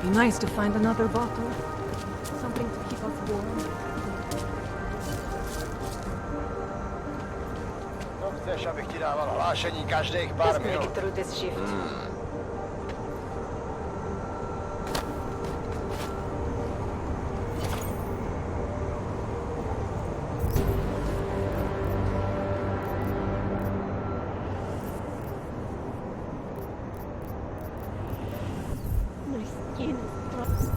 Be nice to find another bottle. Something to keep us warm. To chceš, abych ti dával hlášení každých pár Let's make minut. it through this shift. My skin is rough.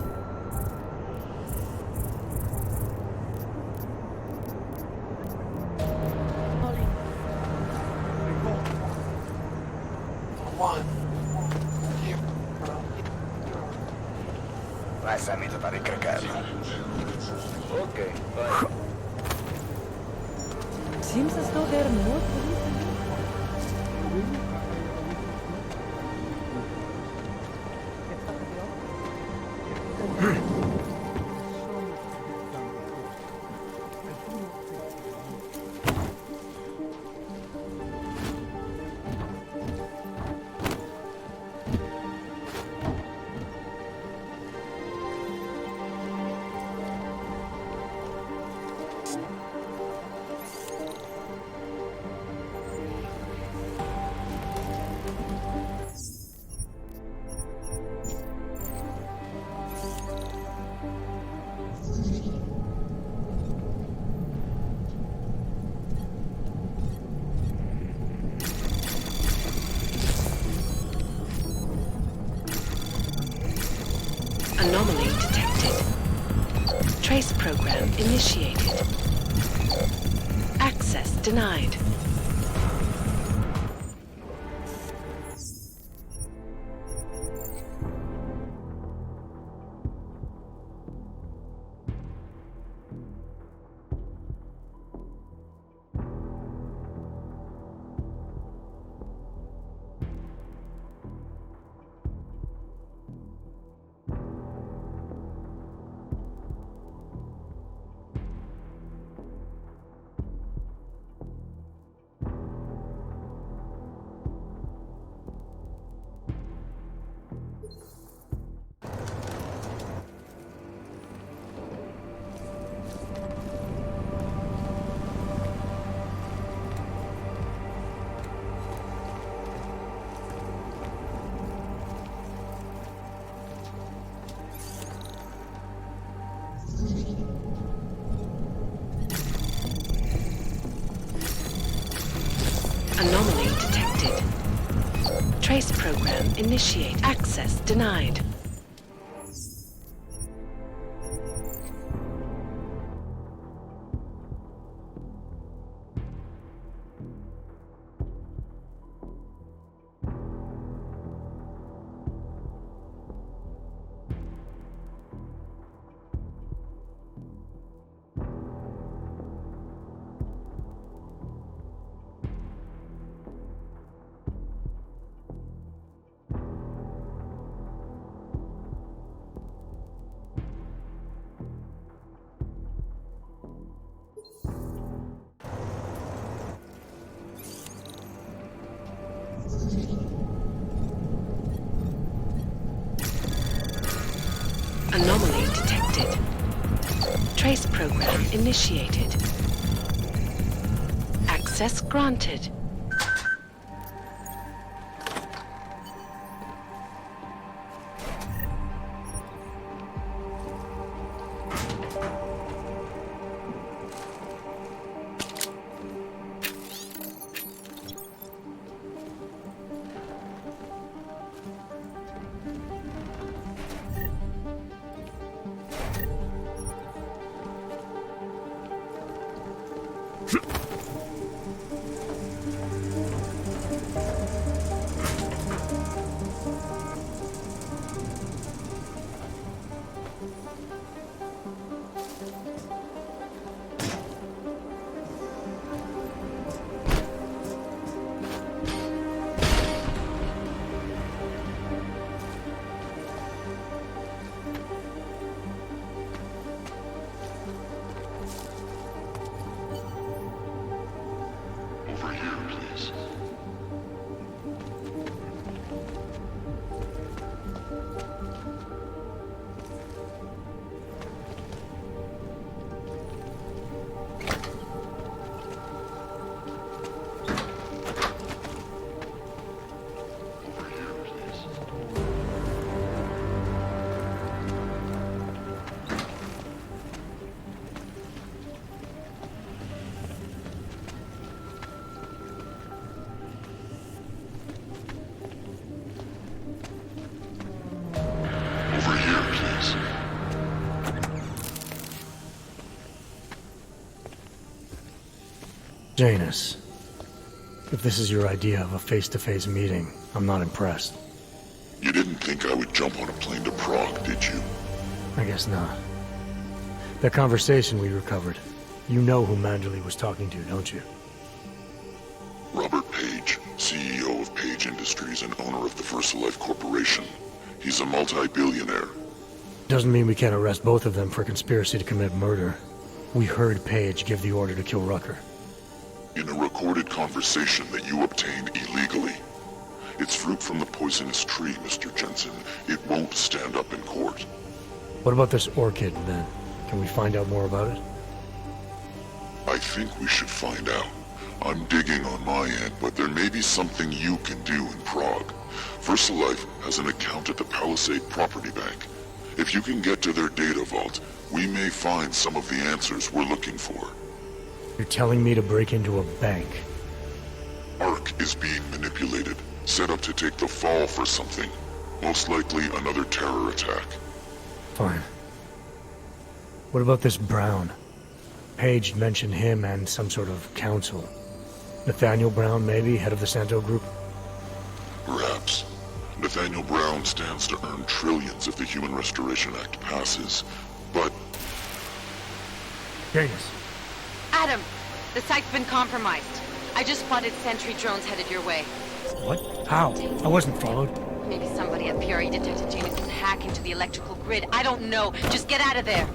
Lesa mi to tady krkem. OK, fajn. Seems as though there are more police than Anomaly detected. Trace program initiated. Access denied. Anomaly detected. Trace program initiate. Access denied. Anomaly detected. Trace program initiated. Access granted. Janus, if this is your idea of a face-to-face meeting, I'm not impressed. You didn't think I would jump on a plane to Prague, did you? I guess not. That conversation we recovered, you know who Manderley was talking to, don't you? Robert Page, CEO of Page Industries and owner of the VersaLife Corporation. He's a multi-billionaire. Doesn't mean we can't arrest both of them for conspiracy to commit murder. We heard Page give the order to kill Rucker. In a recorded conversation that you obtained illegally. It's fruit from the poisonous tree, Mr. Jensen. It won't stand up in court. What about this orchid, then? Can we find out more about it? I think we should find out. I'm digging on my end, but there may be something you can do in Prague. VersaLife has an account at the Palisade Property Bank. If you can get to their data vault, we may find some of the answers we're looking for. You're telling me to break into a bank? ARC is being manipulated, set up to take the fall for something. Most likely another terror attack. Fine. What about this Brown? Page mentioned him and some sort of council. Nathaniel Brown, maybe, head of the Santo Group? Perhaps. Nathaniel Brown stands to earn trillions if the Human Restoration Act passes, but... Janus. Adam, the site's been compromised. I just spotted sentry drones headed your way. What? How? I wasn't followed. Maybe somebody at PRE detected Janus' hack into the electrical grid. I don't know. Just get out of there.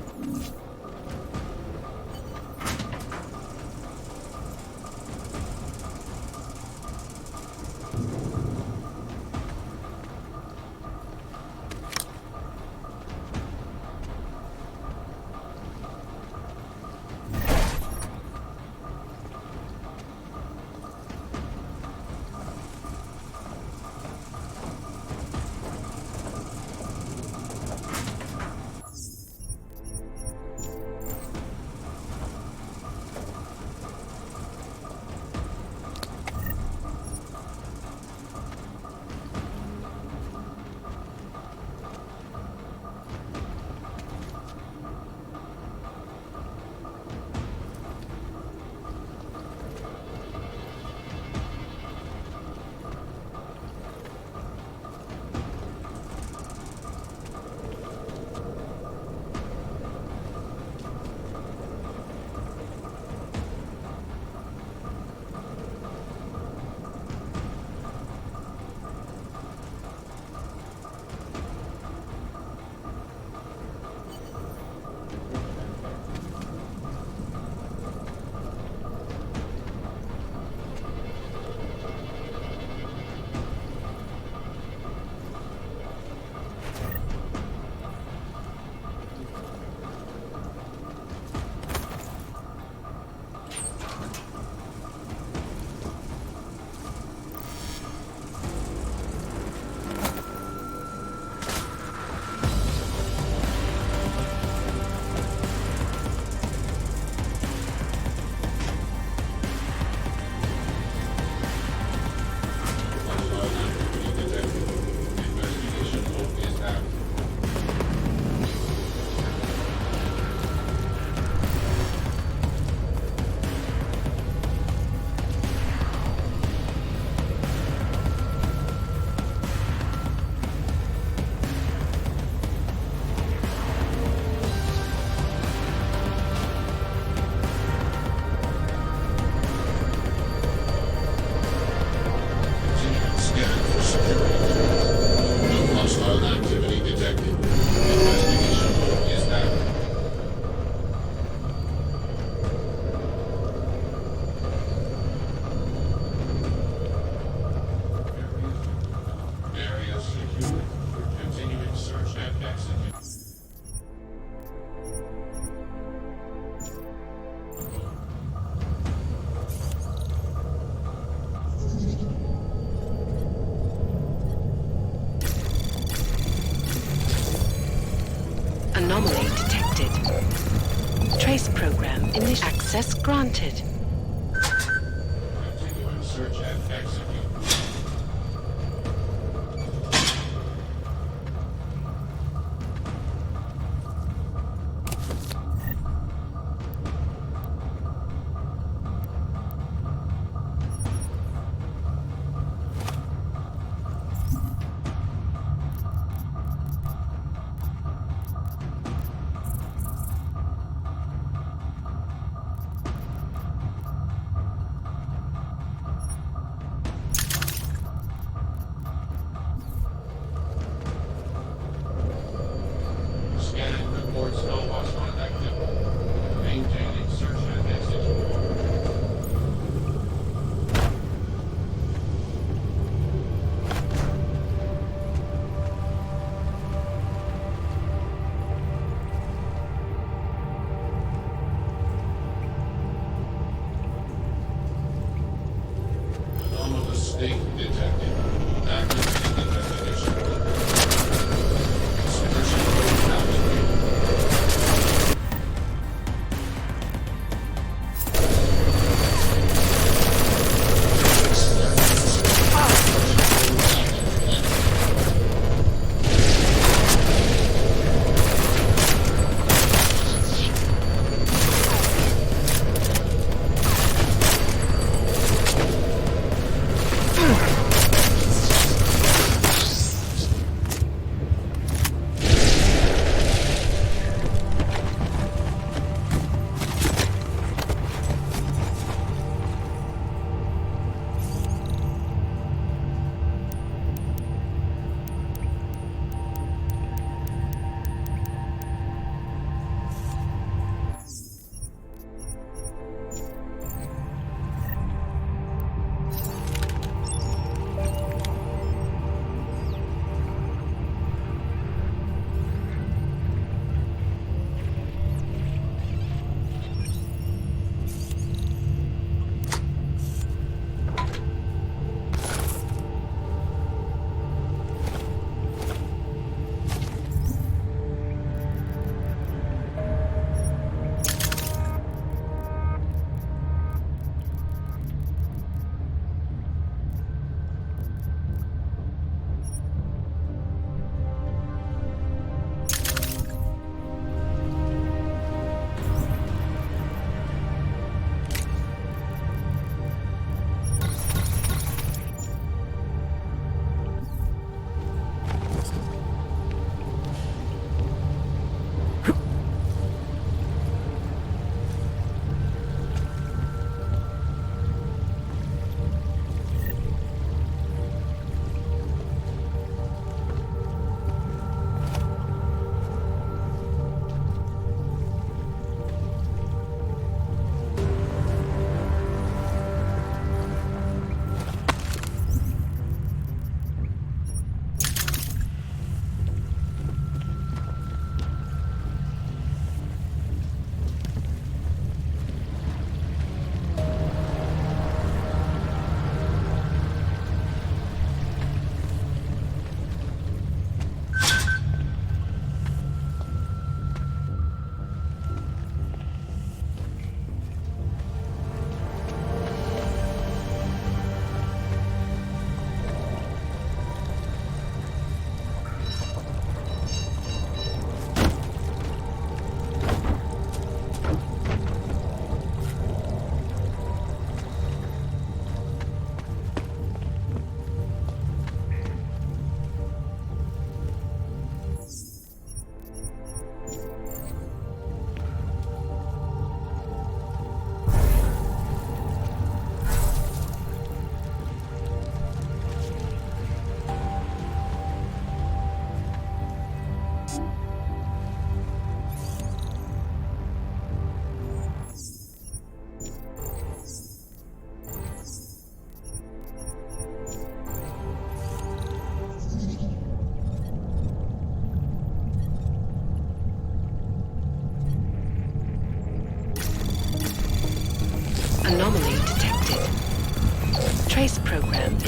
Anomaly detected. Trace program initial. Access granted. Continuing search and execute.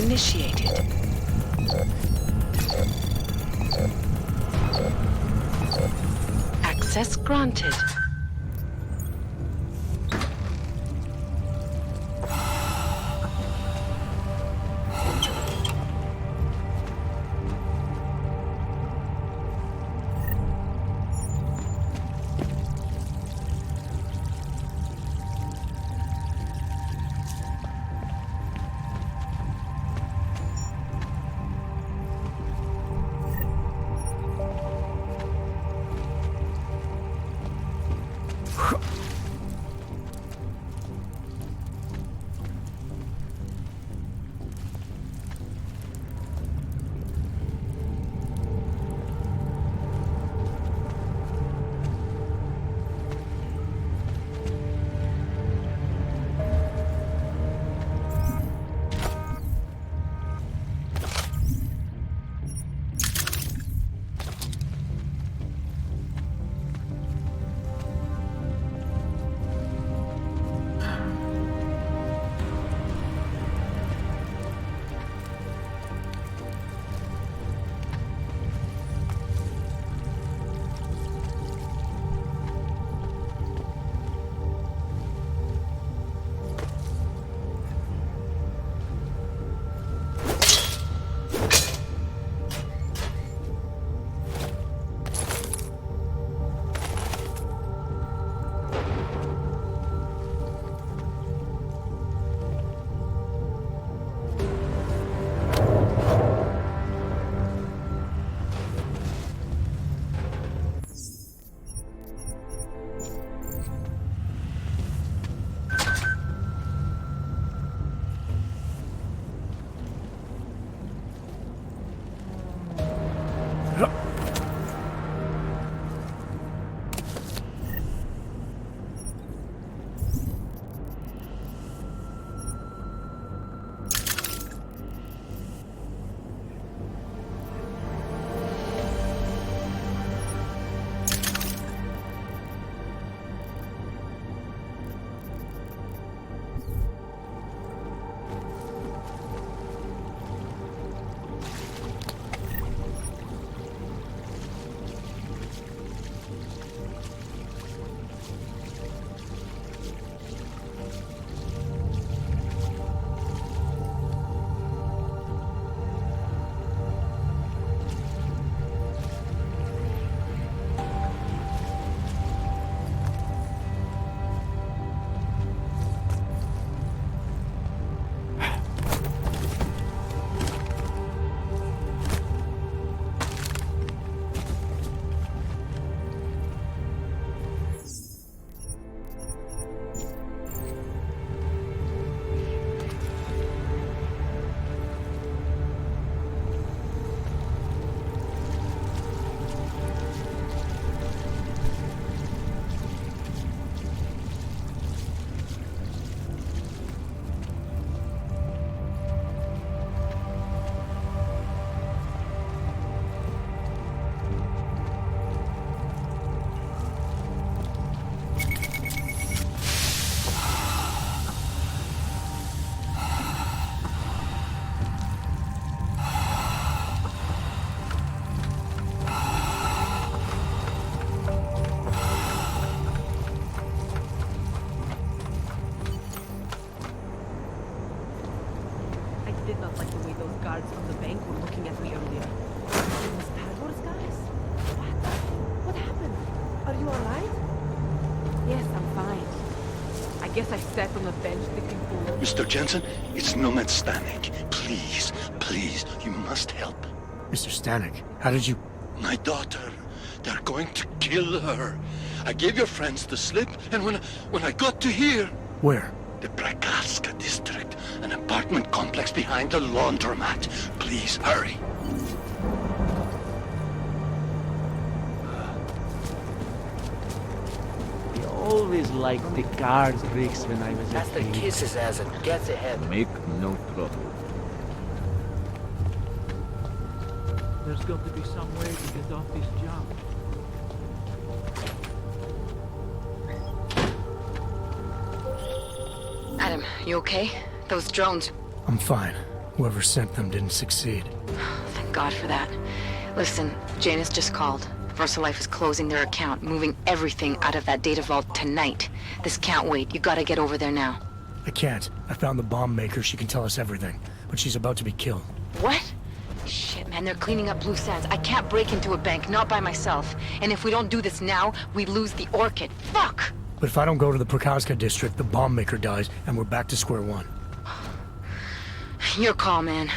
initiated. Access granted. guards from the bank were looking at me earlier. Those Padwor's guys? What? What happened? Are you alright? Yes, I'm fine. I guess I sat on the bench thinking for... Mr. Jensen, it's Nomad Stanek. Please, please, you must help. Mr. Stanek, how did you... My daughter. They're going to kill her. I gave your friends the slip, and when I got to here... Where? The Brakaska district, an apartment complex behind the laundromat. Please, hurry. He always liked the card tricks when I was a Master kid. kisses ass and gets ahead. Make no trouble. There's got to be some way to get off this job. Adam, you okay? Those drones. I'm fine. Whoever sent them didn't succeed. Thank God for that. Listen, Janus just called. VersaLife is closing their account, moving everything out of that data vault tonight. This can't wait. You gotta get over there now. I can't. I found the bomb maker. She can tell us everything. But she's about to be killed. What? Shit, man, they're cleaning up Blue Sands. I can't break into a bank, not by myself. And if we don't do this now, we lose the Orchid. Fuck! But if I don't go to the Prakaska district, the bomb maker dies, and we're back to square one. Your call, man.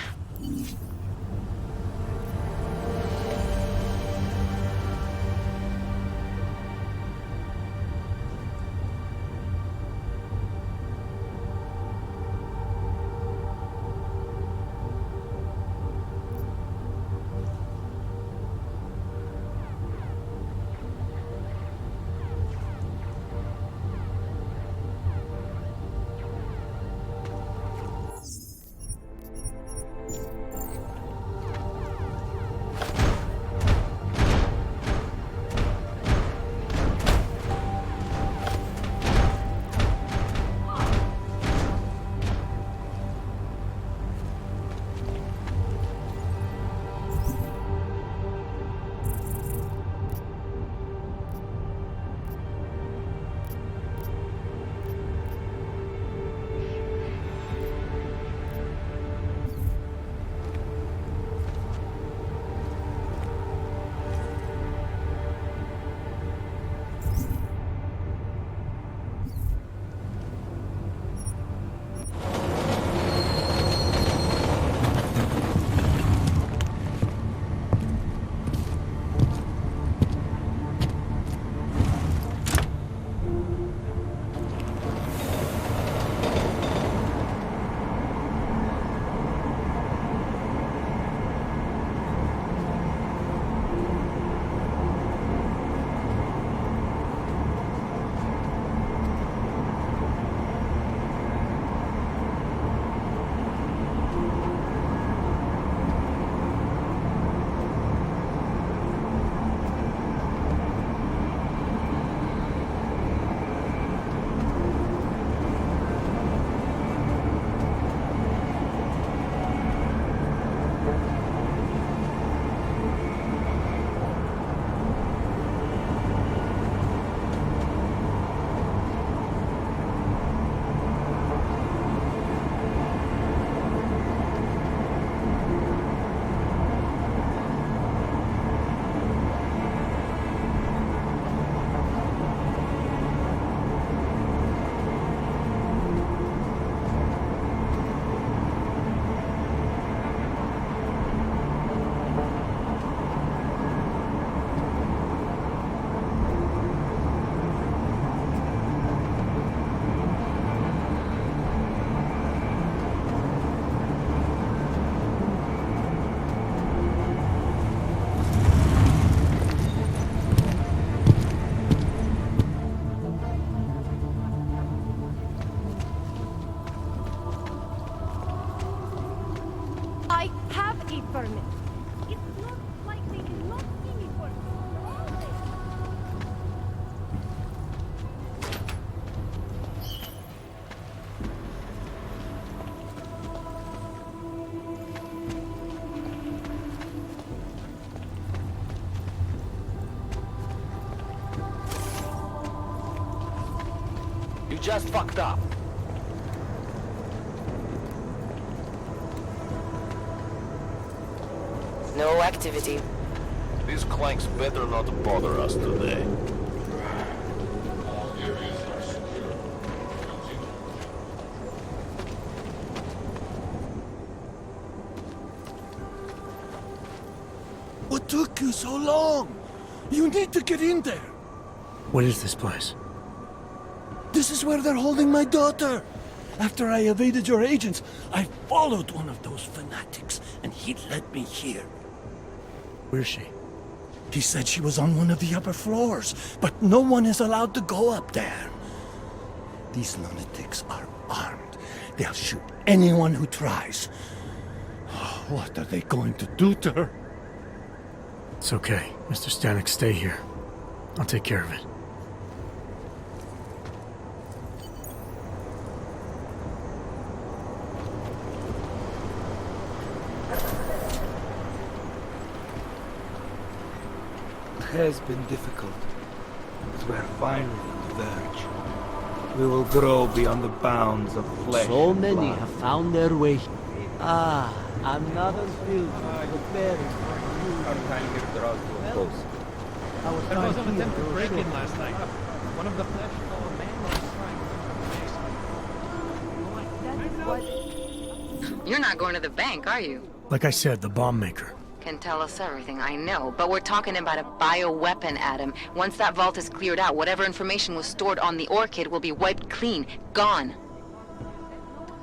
I have a permit. It's not like they did not see me for all day. You just fucked up. No activity. These clanks better not bother us today. All areas are secure. Continue. What took you so long? You need to get in there. What is this place? This is where they're holding my daughter. After I evaded your agents, I followed one of those fanatics, and he led me here. Where's she? He said she was on one of the upper floors, but no one is allowed to go up there. These lunatics are armed. They'll shoot anyone who tries. What are they going to do to her? It's okay. Mr. Stanek, stay here. I'll take care of it. has been difficult, but we're finally on the verge. We will grow beyond the bounds of flesh. So and many blood. have found their way. Ah, another field prepared for you. Our time here draws to a close. There was an attempted break-in last night. One of the flesh-colored men was trying to... You're not going to the bank, are you? Like I said, the bomb maker. Can tell us everything, I know. But we're talking about a bioweapon, Adam. Once that vault is cleared out, whatever information was stored on the Orchid will be wiped clean. Gone.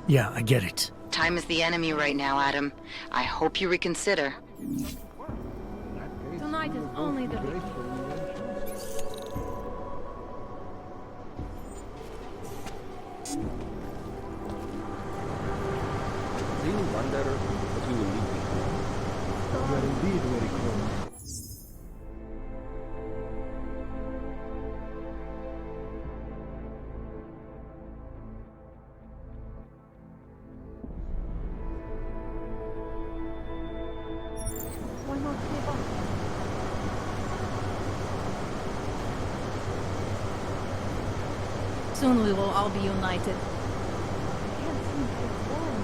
Yeah, I get it. Time is the enemy right now, Adam. I hope you reconsider. Tonight is only the beginning. Do you wonder what we will leave behind? We are indeed very close. One more table. Soon we will all be united. I can't seem to get warm.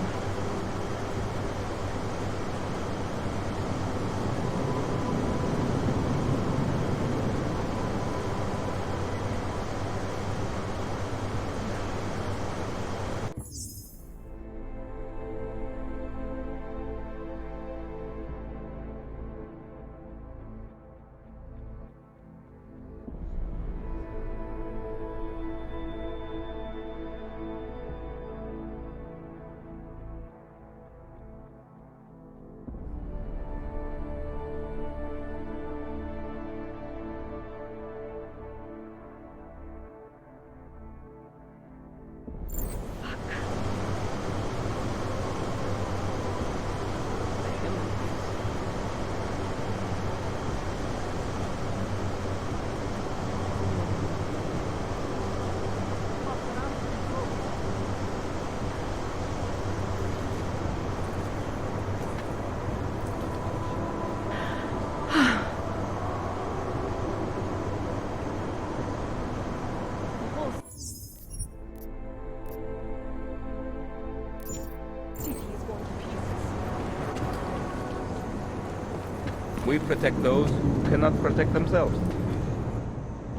We protect those who cannot protect themselves.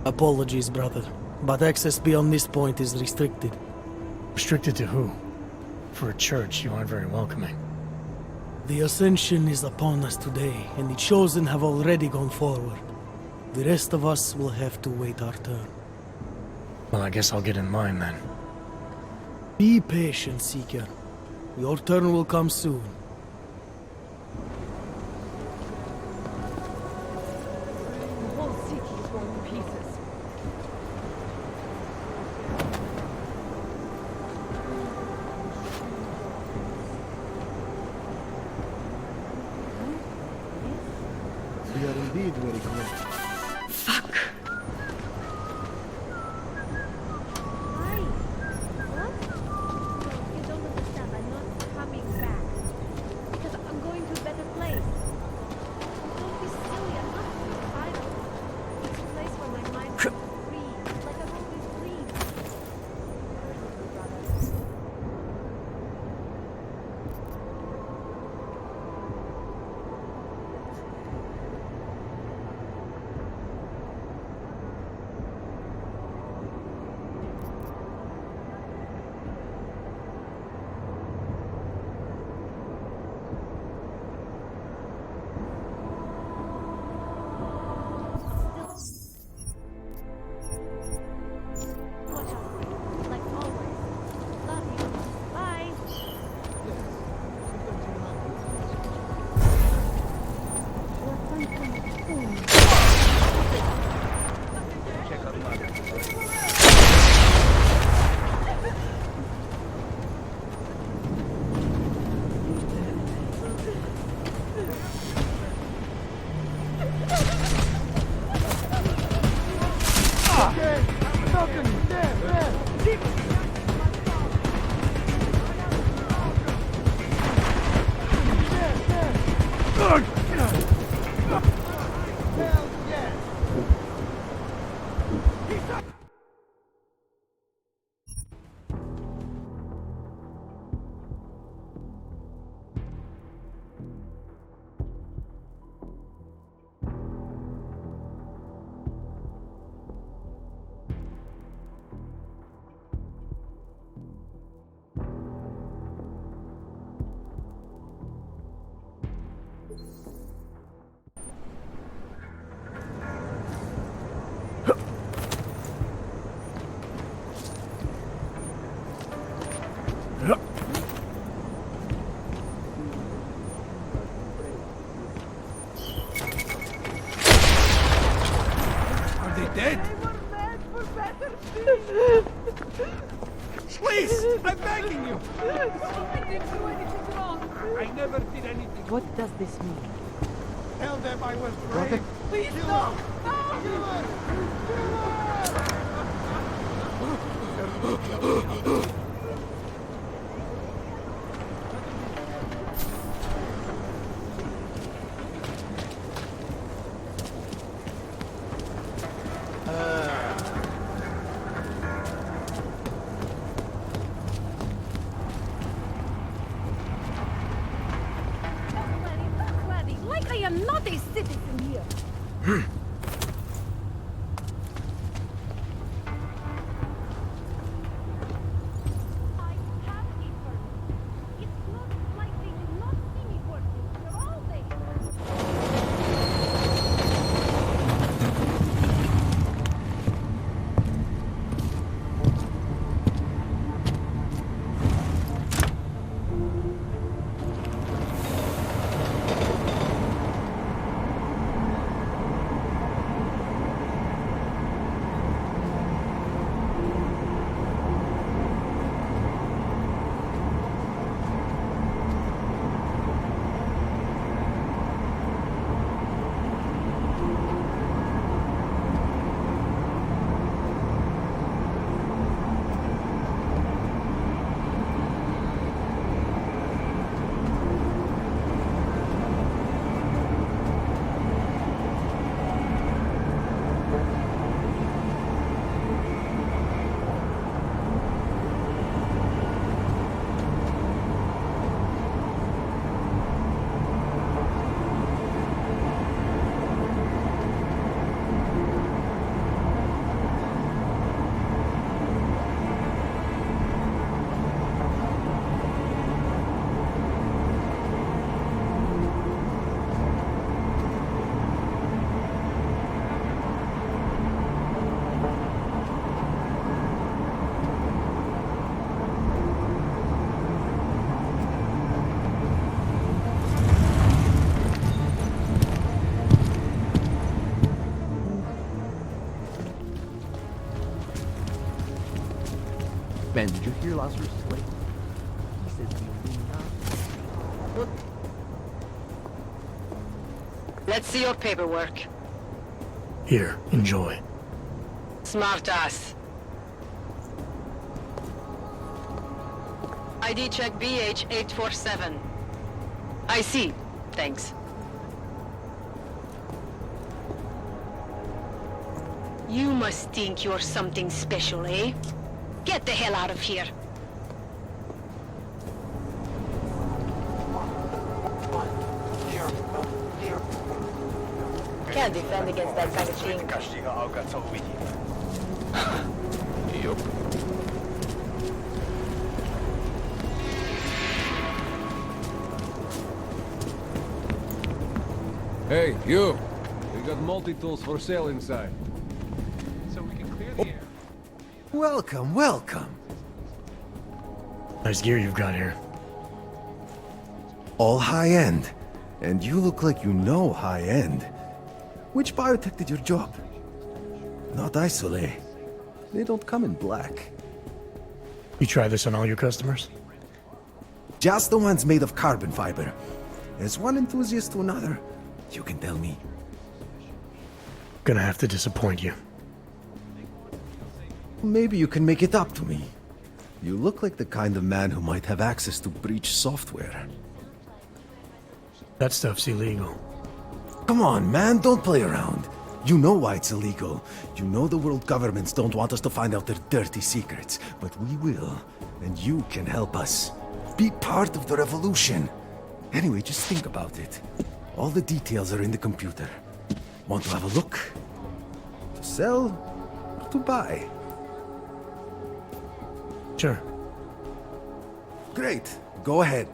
Apologies, brother, but access beyond this point is restricted. Restricted to who? For a church, you aren't very welcoming. The Ascension is upon us today, and the Chosen have already gone forward. The rest of us will have to wait our turn. Well, I guess I'll get in line then. Be patient, Seeker. Your turn will come soon. The whole city is going to pieces. We are indeed very close. Fuck. Hi. What? No, you don't understand. I'm not coming back. Because I'm going to a better place. Don't be silly. I'm not suicidal. It's a place where my mind is free. Like I've always dreamed. Are they dead? Please! I'm begging you! I didn't do anything wrong. I never did anything. What does this mean? Tell them I was brave. Please, no! Laddie, like I am not a citizen here. I have a permit. It's not like they did not see me working. They're all there. Ben, did you hear Lazarus' plate? He says the Illuminati. Let's see your paperwork. Here, enjoy. Smart ass. ID check BH847. I see. Thanks. You must think you're something special, eh? Get the hell out of here. Can't defend against that kind of thing. Každého auka, co uvidí. Yup. Hey, you! We got multi-tools for sale inside. So we can clear the air. Welcome, welcome. Nice gear you've got here. All high-end. And you look like you know high-end. Which biotech did your job? Not Isolé. They don't come in black. You try this on all your customers? Just the ones made of carbon fiber. As one enthusiast to another, you can tell me. Gonna have to disappoint you. Maybe you can make it up to me. You look like the kind of man who might have access to breach software. That stuff's illegal. Come on, man, don't play around. You know why it's illegal. You know the world governments don't want us to find out their dirty secrets. But we will, and you can help us. Be part of the revolution. Anyway, just think about it. All the details are in the computer. Want to have a look? To sell or to buy? Sure. Great. Go ahead.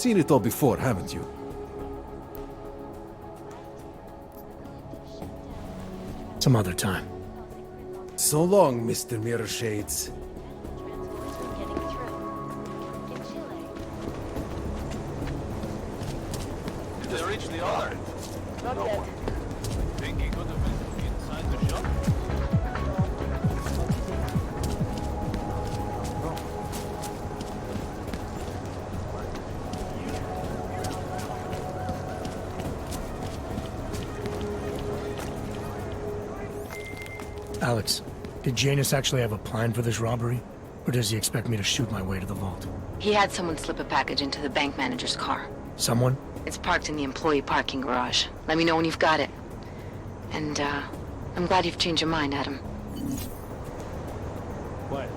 seen it all before, haven't you? Some other time. So long, Mr. Mirror Shades. Did they reach the other? Not yet. Think he could have been inside the shop? Alex, did Janus actually have a plan for this robbery? Or does he expect me to shoot my way to the vault? He had someone slip a package into the bank manager's car. Someone? It's parked in the employee parking garage. Let me know when you've got it. And, I'm glad you've changed your mind, Adam. What?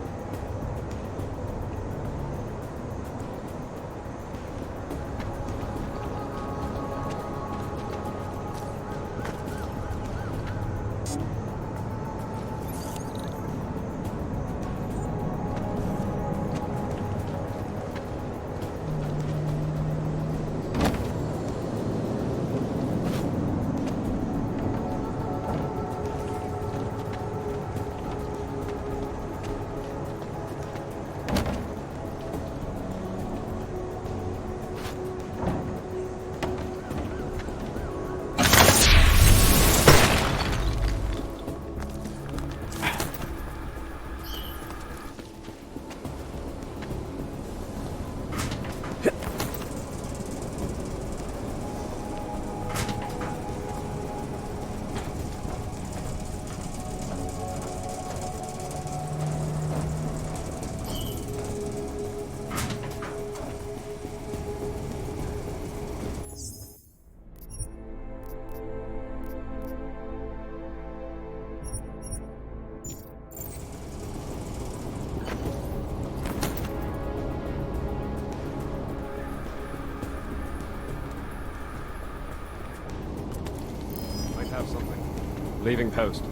Have something. Leaving post.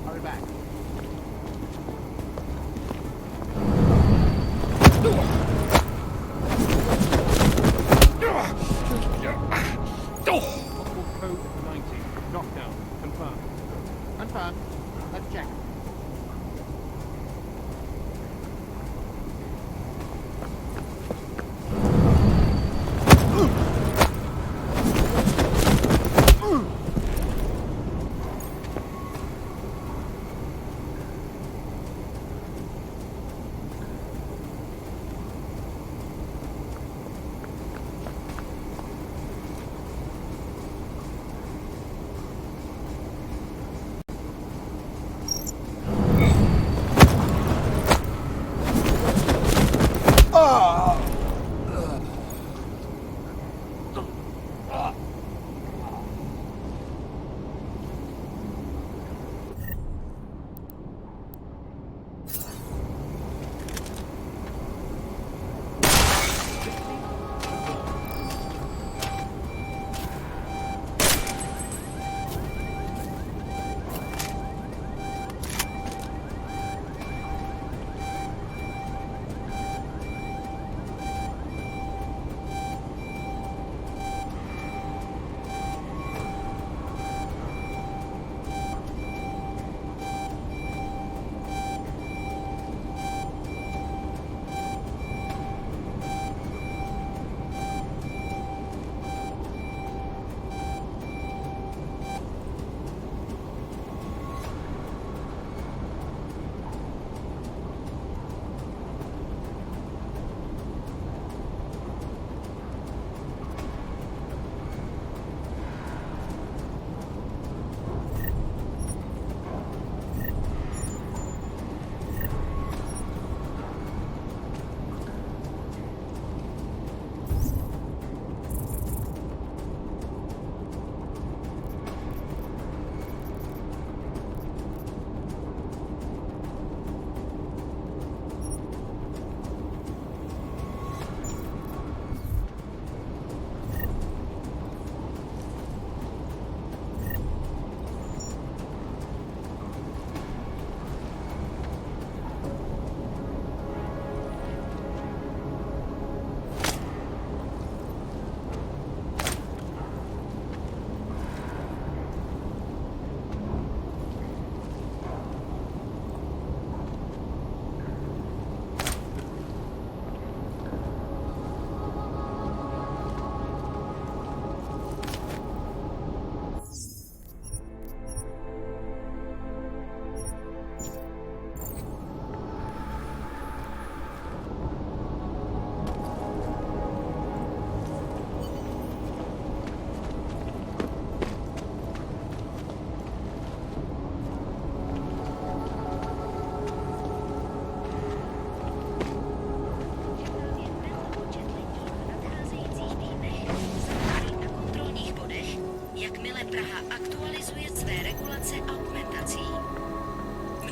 Hurry back. Possible code 90. Knockdown. Confirmed. Confirmed. Let's check.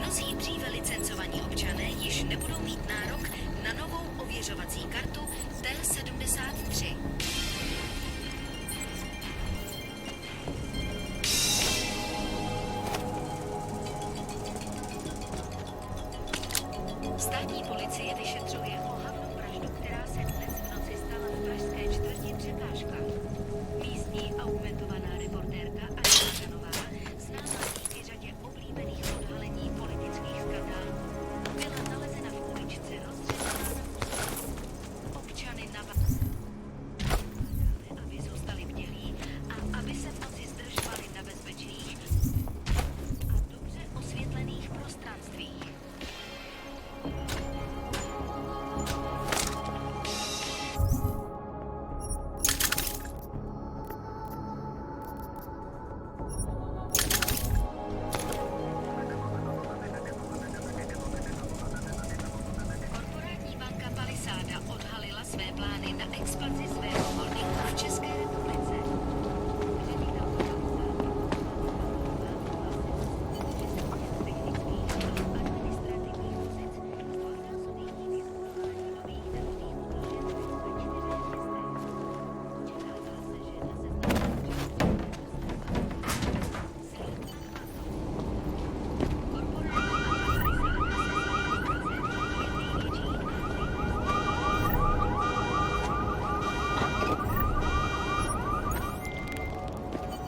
Mnozí dříve licencovaní občané již nebudou mít nárok na novou ověřovací kartu T73. Státní policie vyšetřuje ohavnou vraždu, která se dnes v noci stala v pražské čtvrti Překážka. Místní augmentovaná reportérka Anna Žanová, známá díky řadě oblíbených odhalení politických skandálů, byla nalezena v uličce rozřezaná občany aby zůstali bdělí a aby se v noci zdržovali na bezpečných a dobře osvětlených prostranstvích. Korporátní banka Palisáda odhalila své plány na expanzi svého holdingu v České republice.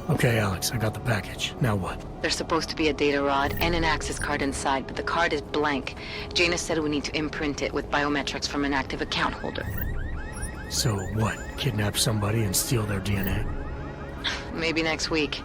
Okay, Alex, I got the package. Now what? There's supposed to be a data rod and an access card inside, but the card is blank. Janus said we need to imprint it with biometrics from an active account holder. So what? Kidnap somebody and steal their DNA? Maybe next week.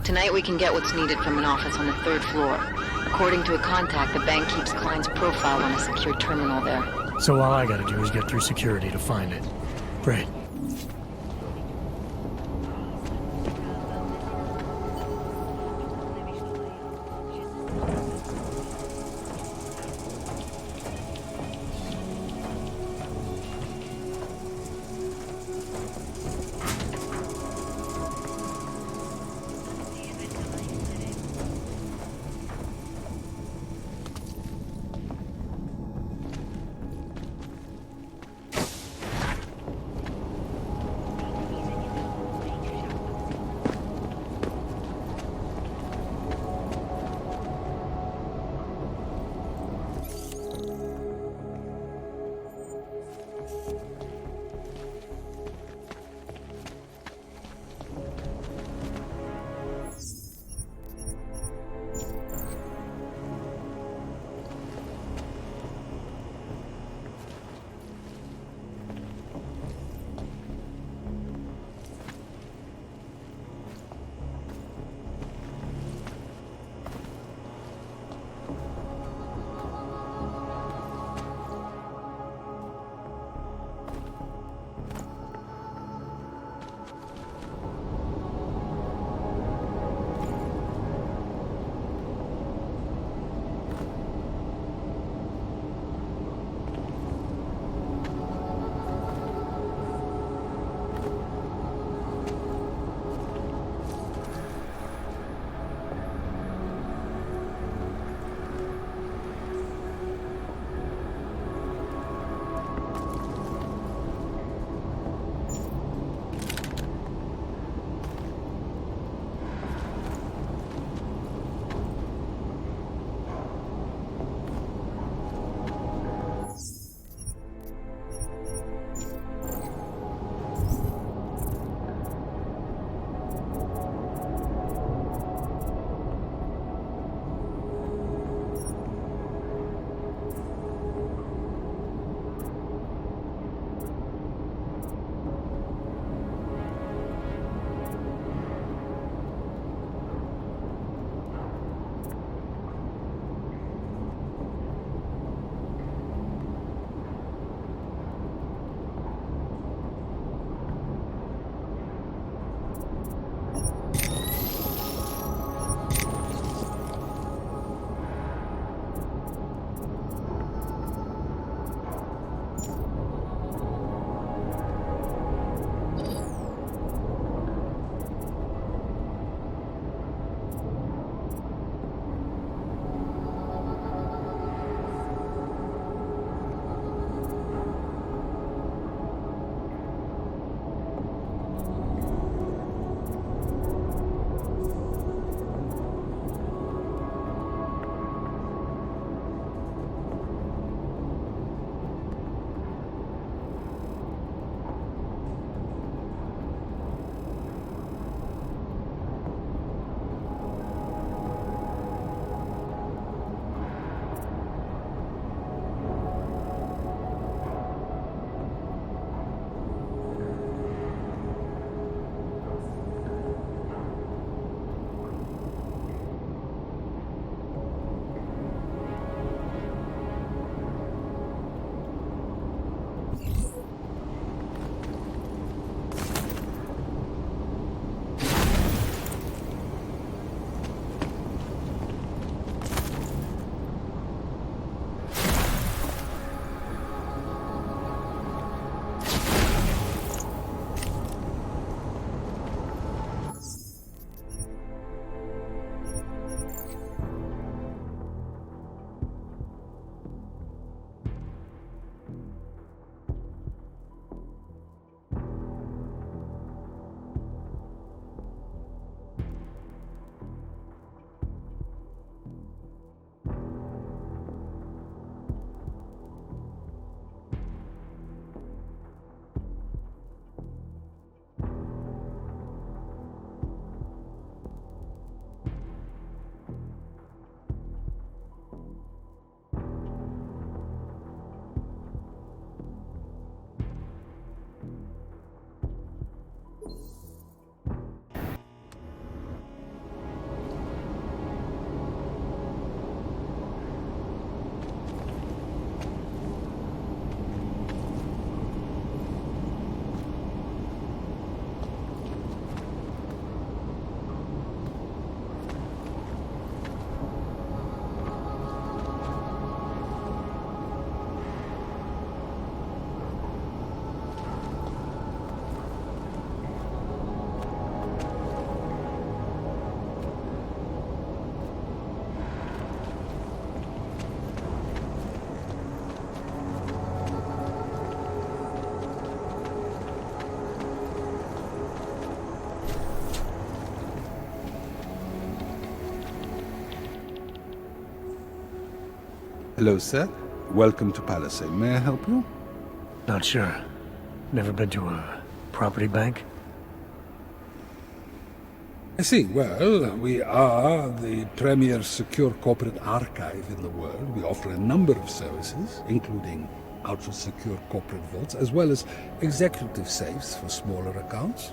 Tonight we can get what's needed from an office on the 3rd floor. According to a contact, the bank keeps clients' profile on a secure terminal there. So all I gotta do is get through security to find it. Great. Hello, sir. Welcome to Palisade. May I help you? Not sure. Never been to a property bank? I see. Well, we are the premier secure corporate archive in the world. We offer a number of services, including ultra-secure corporate vaults, as well as executive safes for smaller accounts.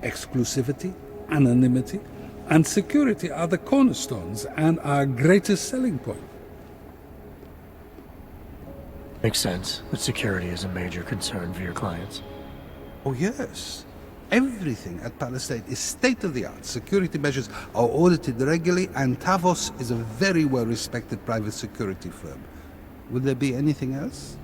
Exclusivity, anonymity, and security are the cornerstones and our greatest selling point. Makes sense that security is a major concern for your clients. Oh, yes. Everything at Palisade is state-of-the-art. Security measures are audited regularly, and Tavos is a very well-respected private security firm. Would there be anything else?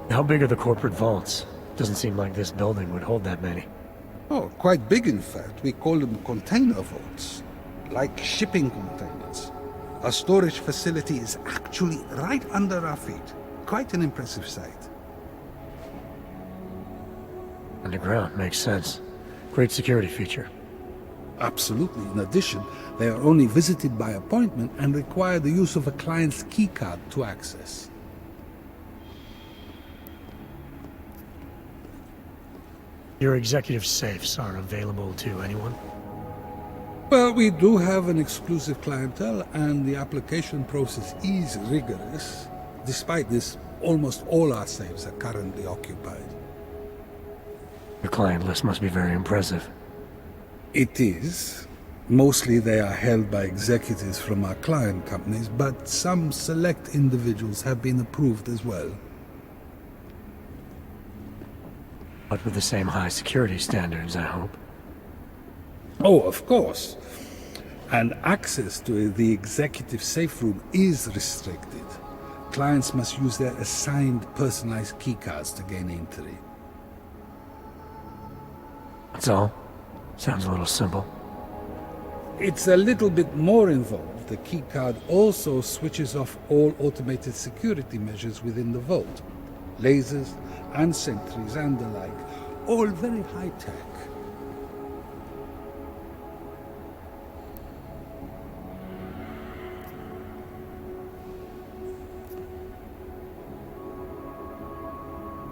How big are the corporate vaults? Doesn't seem like this building would hold that many. Oh, quite big in fact. We call them container vaults, like shipping containers. Our storage facility is actually right under our feet. Quite an impressive sight. Underground makes sense. Great security feature. Absolutely. In addition, they are only visited by appointment and require the use of a client's keycard to access. Your executive safes are available to anyone? Well, we do have an exclusive clientele, and the application process is rigorous. Despite this, almost all our safes are currently occupied. Your client list must be very impressive. It is. Mostly they are held by executives from our client companies, but some select individuals have been approved as well. But with the same high security standards, I hope. Oh, of course. And access to the executive safe room is restricted. Clients must use their assigned personalized keycards to gain entry. That's all? Sounds a little simple. It's a little bit more involved. The keycard also switches off all automated security measures within the vault. Lasers and sentries and the like, all very high-tech.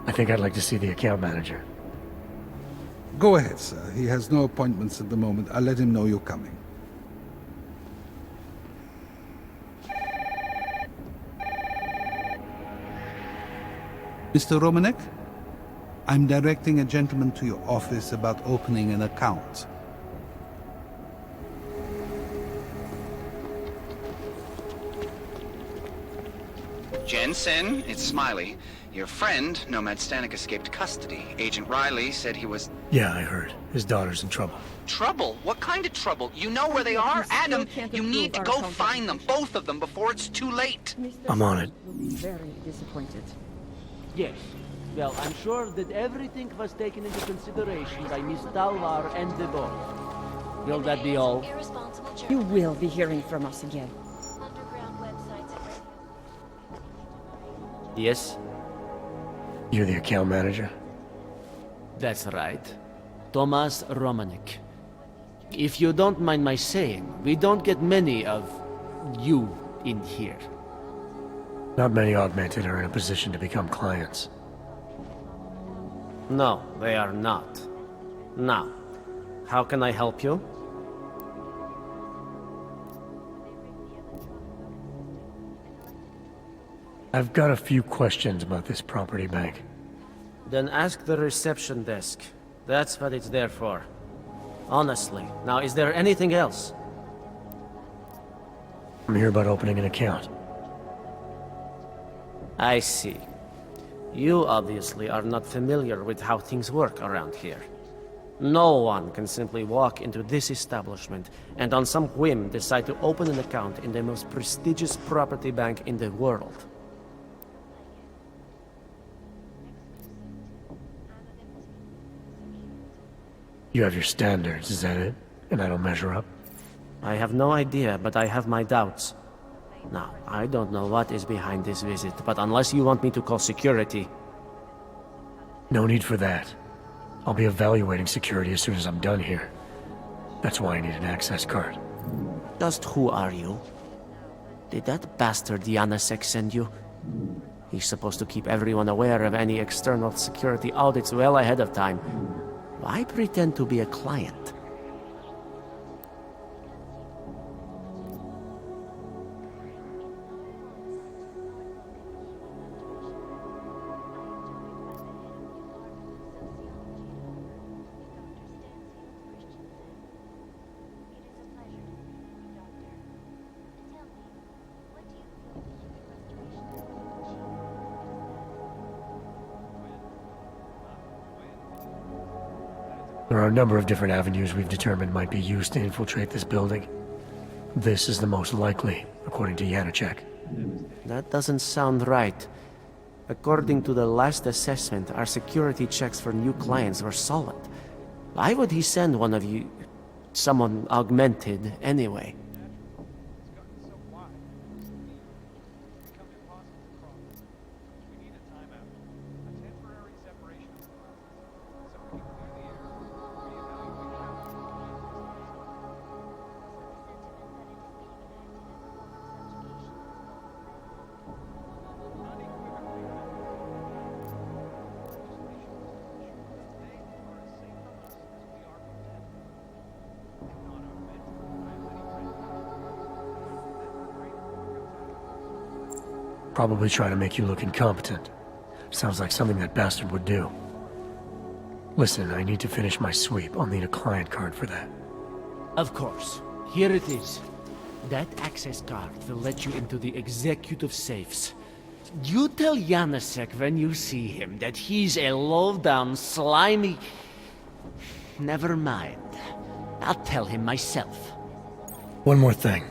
I think I'd like to see the account manager. Go ahead, sir. He has no appointments at the moment. I'll let him know you're coming. Mr. Romanek? I'm directing a gentleman to your office about opening an account. Jensen, it's Smiley. Your friend, Nomad Stanek, escaped custody. Agent Riley said he was... Yeah, I heard. His daughter's in trouble. Trouble? What kind of trouble? You know where they are? Adam, you need to go find them, both of them, before it's too late. I'm on it. Will be very disappointed. Yes. Well, I'm sure that everything was taken into consideration by Miss Talvar and the board. Will that be all? You will be hearing from us again. Yes? You're the account manager? That's right. Tomas Romanek. If you don't mind my saying, we don't get many of you in here. Not many augmented are in a position to become clients. No, they are not. Now, how can I help you? I've got a few questions about this property bank. Then ask the reception desk. That's what it's there for. Honestly. Now, is there anything else? I'm here about opening an account. I see. You obviously are not familiar with how things work around here. No one can simply walk into this establishment and on some whim decide to open an account in the most prestigious property bank in the world. You have your standards, is that it? And I don't measure up? I have no idea, but I have my doubts. Now, I don't know what is behind this visit, but unless you want me to call security... No need for that. I'll be evaluating security as soon as I'm done here. That's why I need an access card. Just who are you? Did that bastard Janasek send you? He's supposed to keep everyone aware of any external security audits well ahead of time. Why pretend to be a client? There are a number of different avenues we've determined might be used to infiltrate this building. This is the most likely, according to Janacek. That doesn't sound right. According to the last assessment, our security checks for new clients were solid. Why would he send one of you... someone augmented anyway? Probably try to make you look incompetent. Sounds like something that bastard would do. Listen, I need to finish my sweep. I'll need a client card for that. Of course. Here it is. That access card will let you into the executive safes. You tell Janasek when you see him that he's a low-down, slimy... Never mind. I'll tell him myself. One more thing.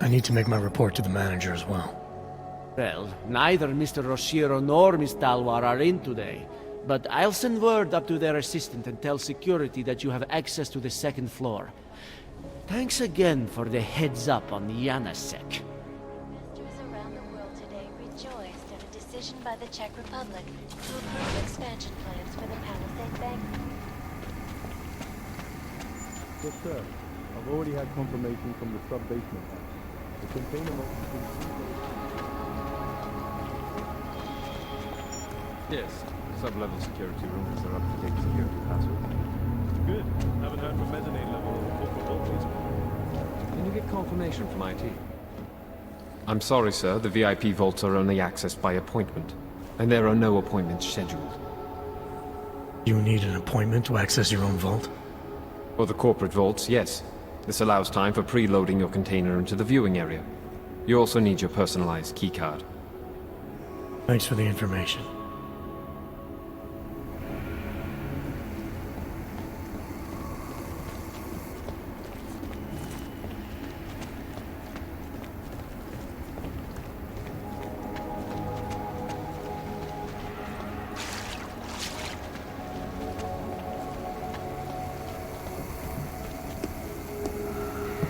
I need to make my report to the manager as well. Well, neither Mr. Roshiro nor Miss Talwar are in today, but I'll send word up to their assistant and tell security that you have access to the second floor. Thanks again for the heads up on Janasek. Investors around the world today rejoiced at a decision by the Czech Republic to approve expansion plans for the Palisade Bank. Yes, sir. I've already had confirmation from the sub-basement. The container must have been... Yes, sub-level security rooms are up to date security password. Good. Haven't heard from mezzanine level or corporate vault recently. Can you get confirmation from IT? I'm sorry, sir. The VIP vaults are only accessed by appointment, and there are no appointments scheduled. You need an appointment to access your own vault? For the corporate vaults, yes. This allows time for preloading your container into the viewing area. You also need your personalized keycard. Thanks for the information.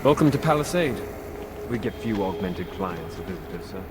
Welcome to Palisade. We get few augmented clients or visitors, sir.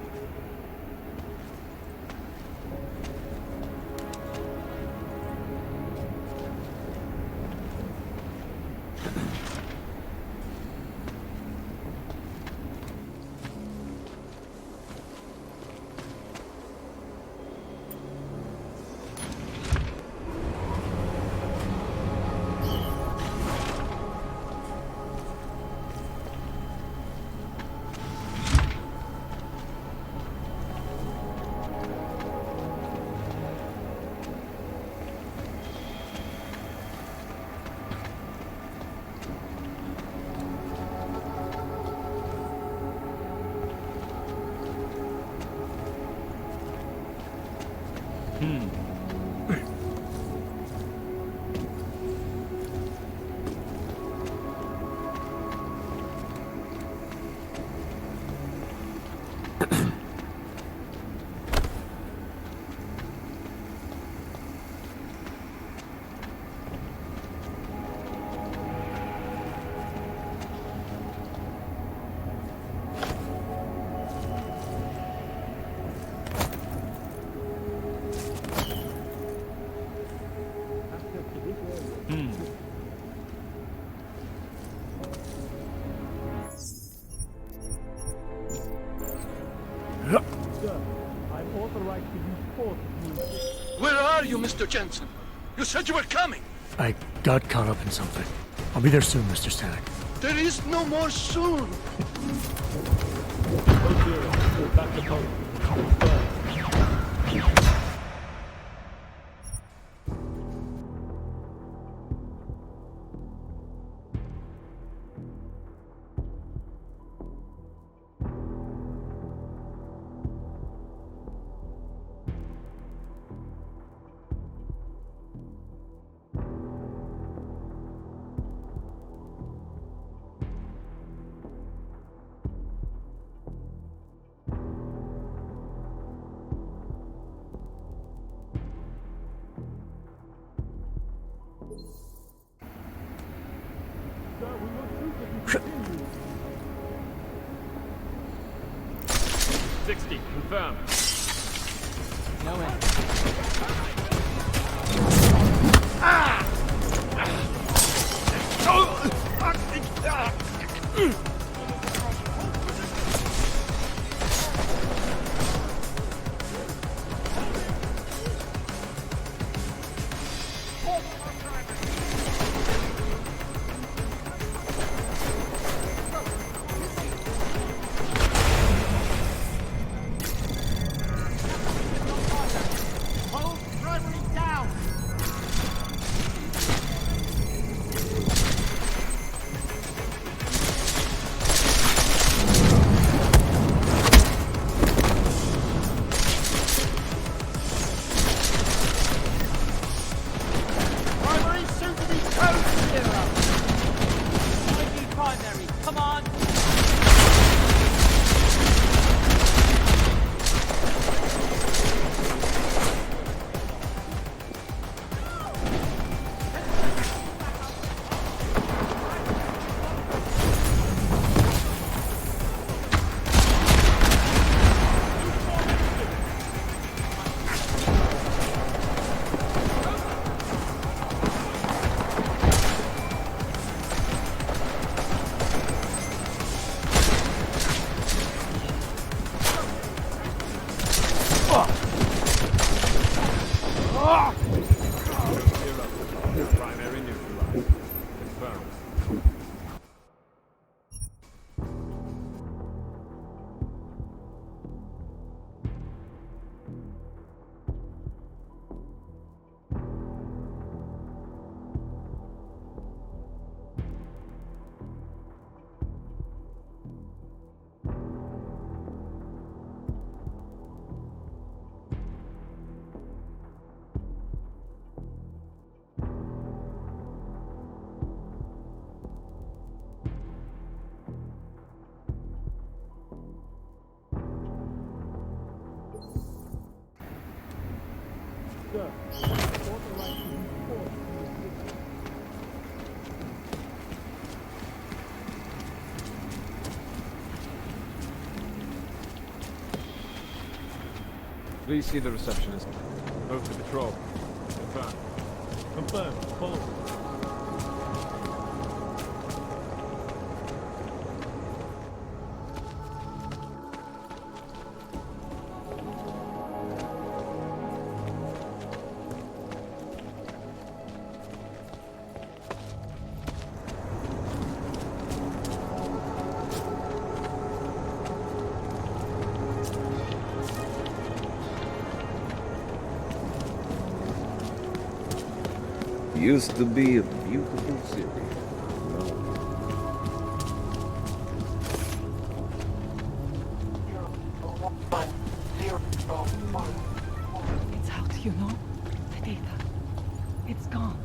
authorized to use force. Where are you, Mr. Jensen? You said you were coming. I got caught up in something. I'll be there soon, Mr. Stanek. There is no more soon. Back to post. Confirmed. No way. Primary neutralized. Confirmed. Sir, authorized to use force. Please see the receptionist. Move to patrol. Confirmed. Confirmed. Follow. Used to be a beautiful city. It's out, you know? The data. It's gone.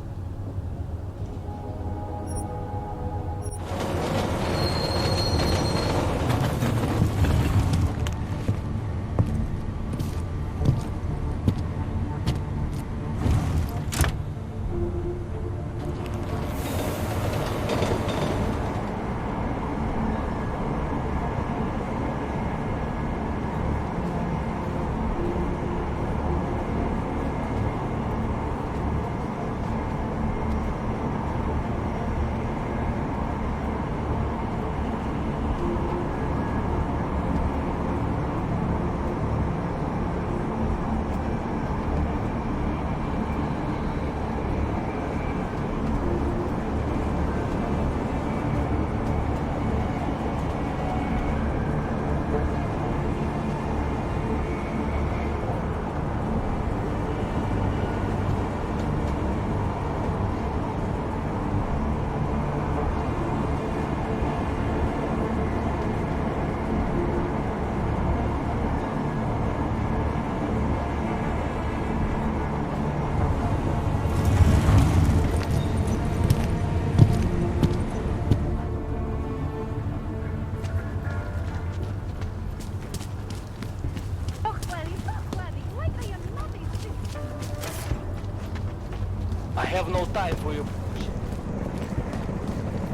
have no time for your bullshit.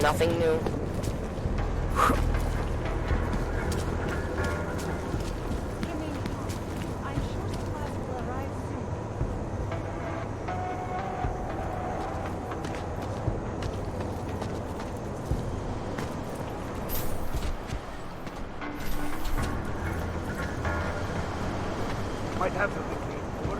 Nothing new. Might have something to eat for.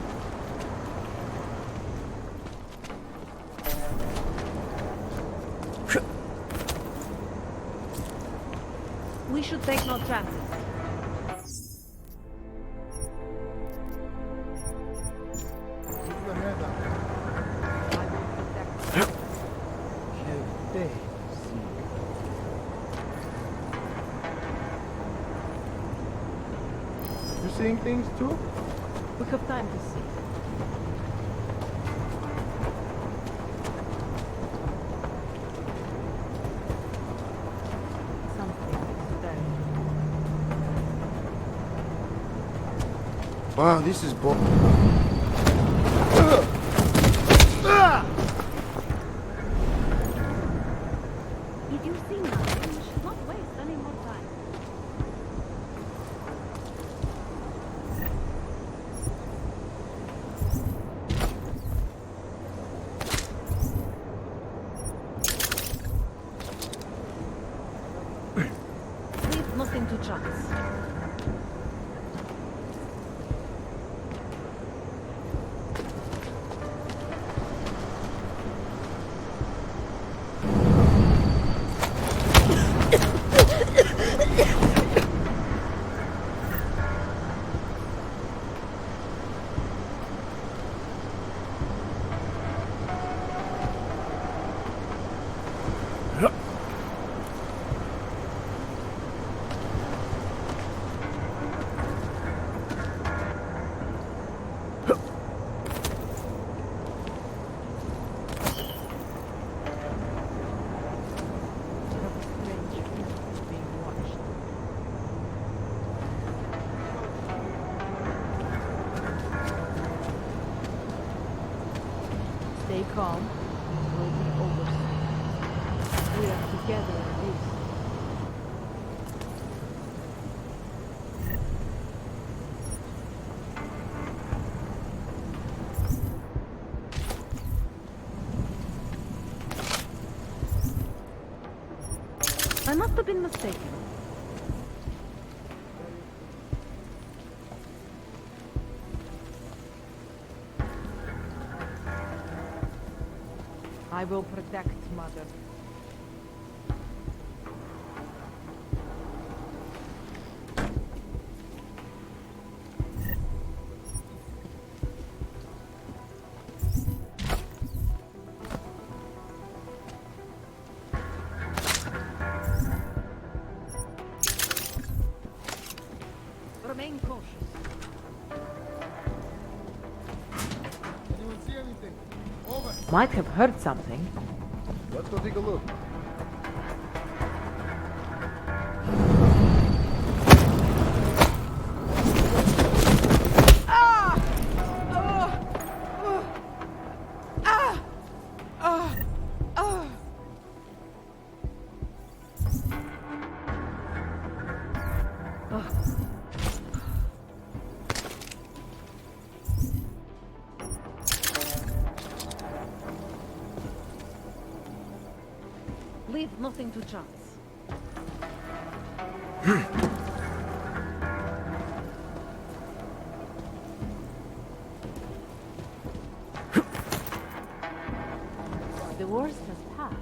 We should take no chances. You seeing things too? We have time to see. Wow, this is bull. If you see nothing, we should not waste any more time. Leave nothing to chance. Stay calm. We'll be over soon. We are together in this. I must have been mistaken. I will protect Mother. Remain cautious. Anyone see anything? Over. Might have heard something. Let's go take a look. Leave nothing to chance. The worst has passed.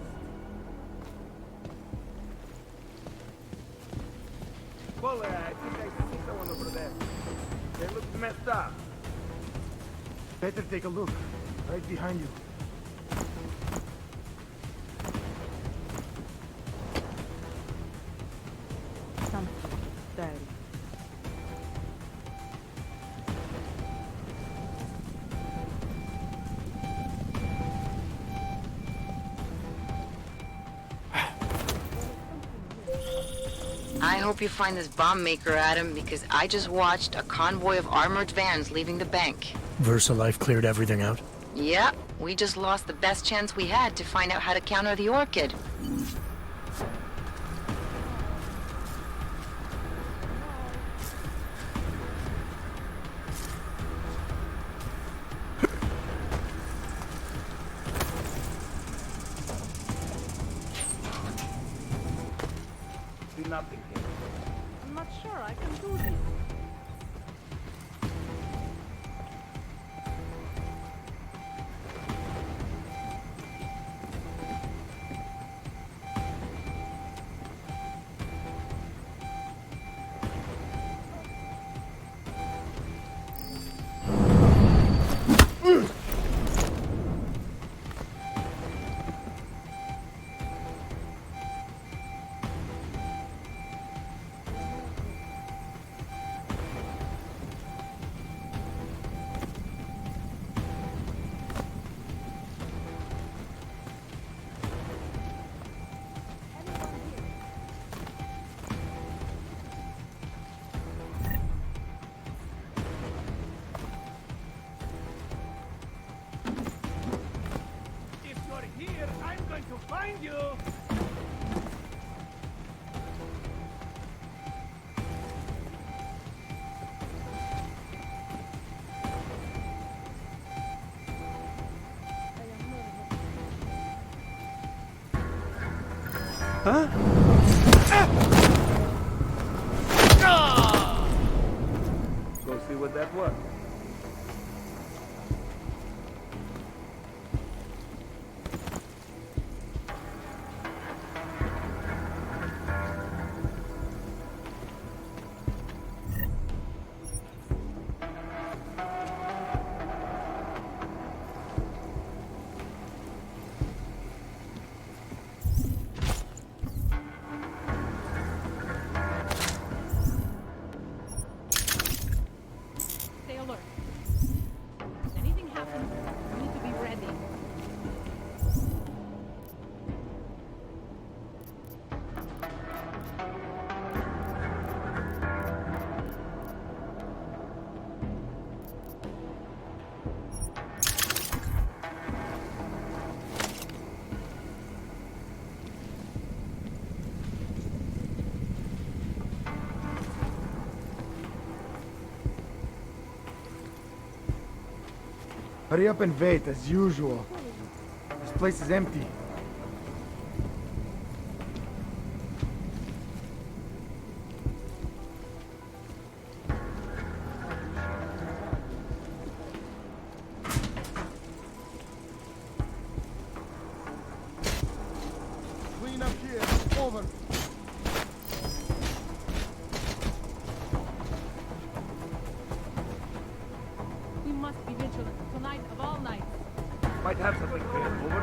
Well, I think I see someone over there. They look messed up. Better take a look. Right behind you. Something dirty. I hope you find this bomb maker, Adam, because I just watched a convoy of armored vans leaving the bank. VersaLife cleared everything out? Yep. We just lost the best chance we had to find out how to counter the Orchid. See nothing here. I'm not sure I can do this. If you're here, I'm going to find you! Huh? Go see what that was. Stay alert. If anything happens, you need to be ready. Hurry up and wait, as usual. This place is empty. Clean up here. Over. We must be vigilant tonight of all nights. Might have something for you. Over.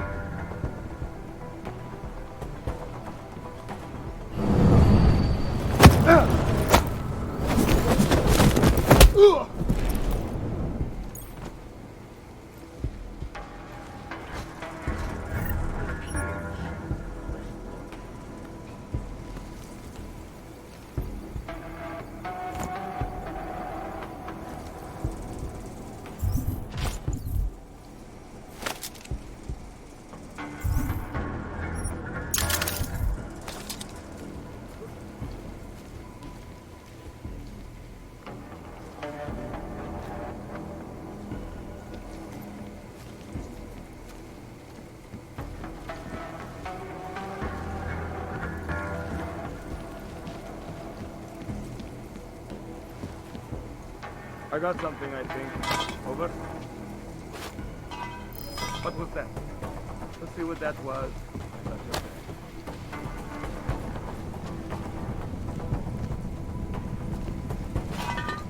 I got something, I think. Over. What was that? Let's see what that was.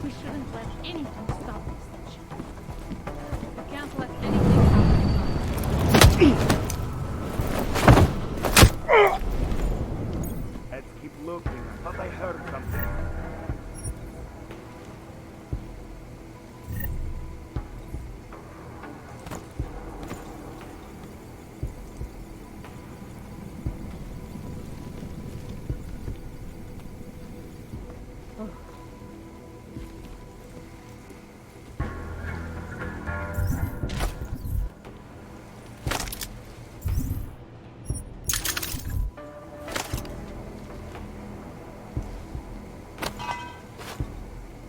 We shouldn't let anything stop this mission. We can't let anything happen. Let's keep looking. I thought I heard something.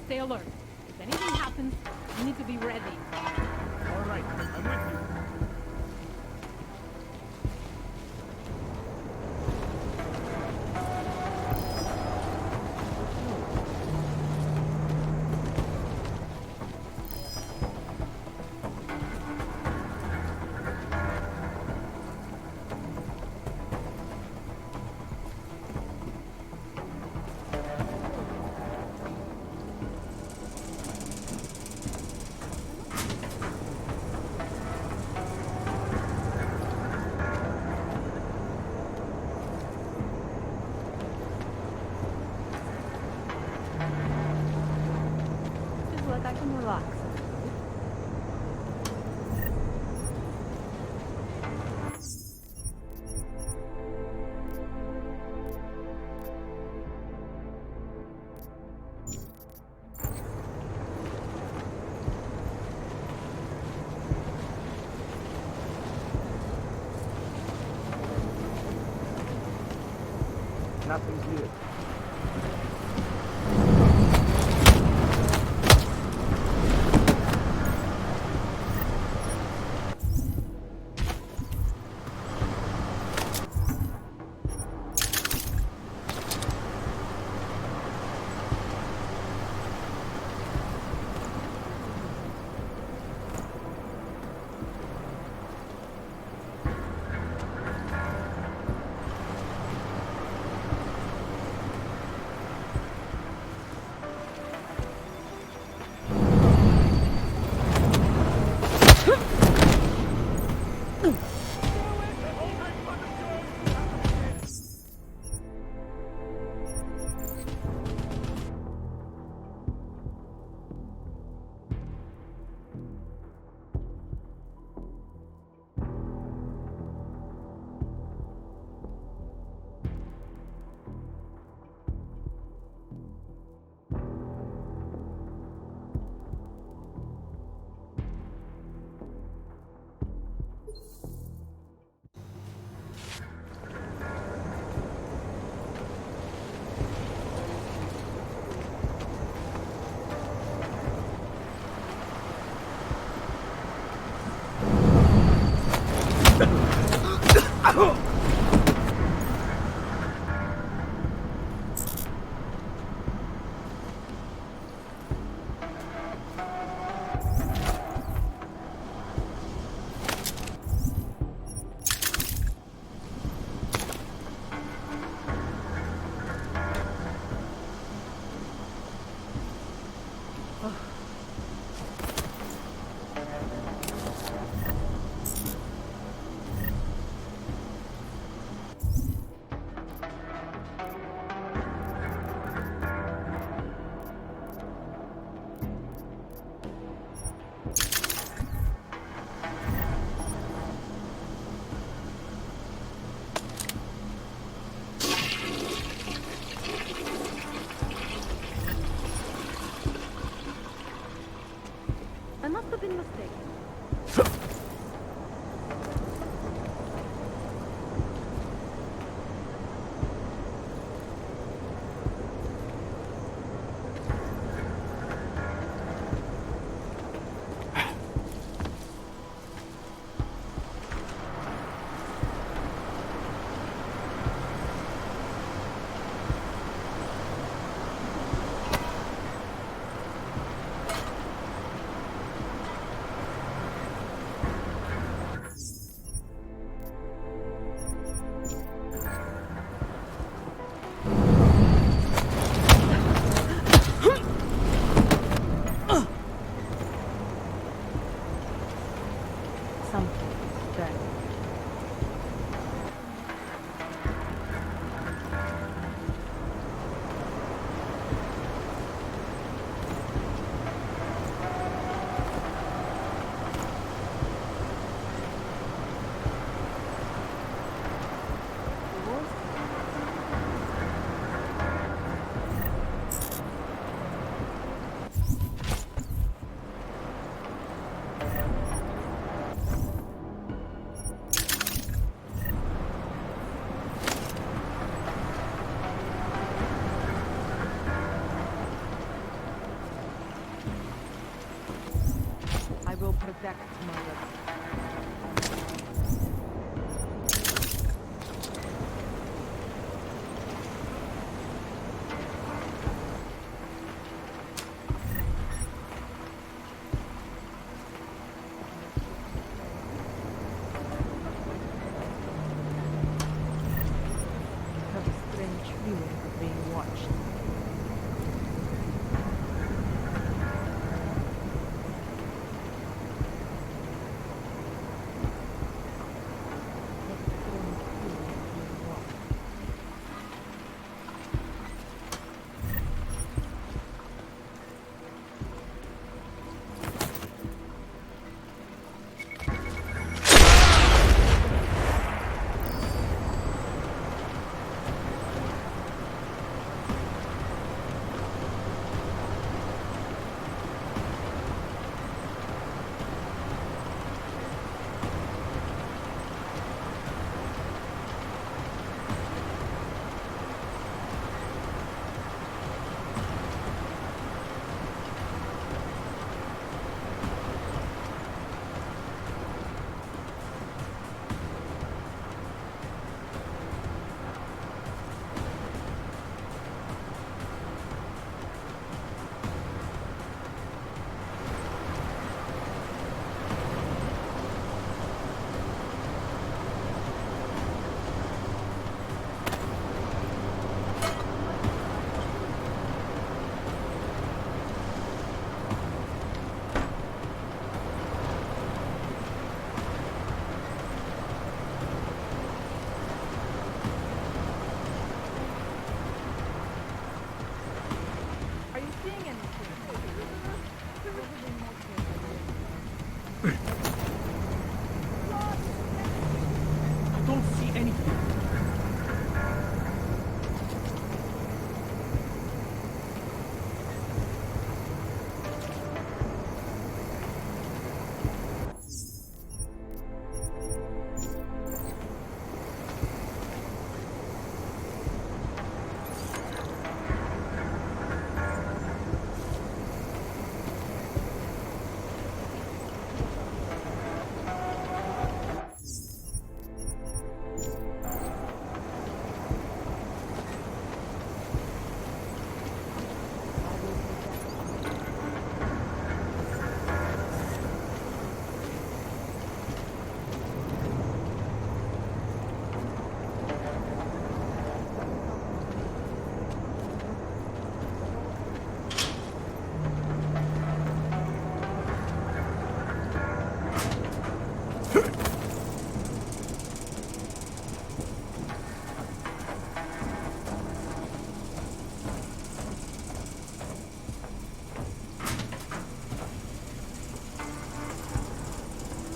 stay alert. If anything happens, you need to be ready. All right, I'm with you. This is like I can relax. Nothing here. protect Mother. Have a strange feeling of being watched. Are you seeing anything? I don't see anything.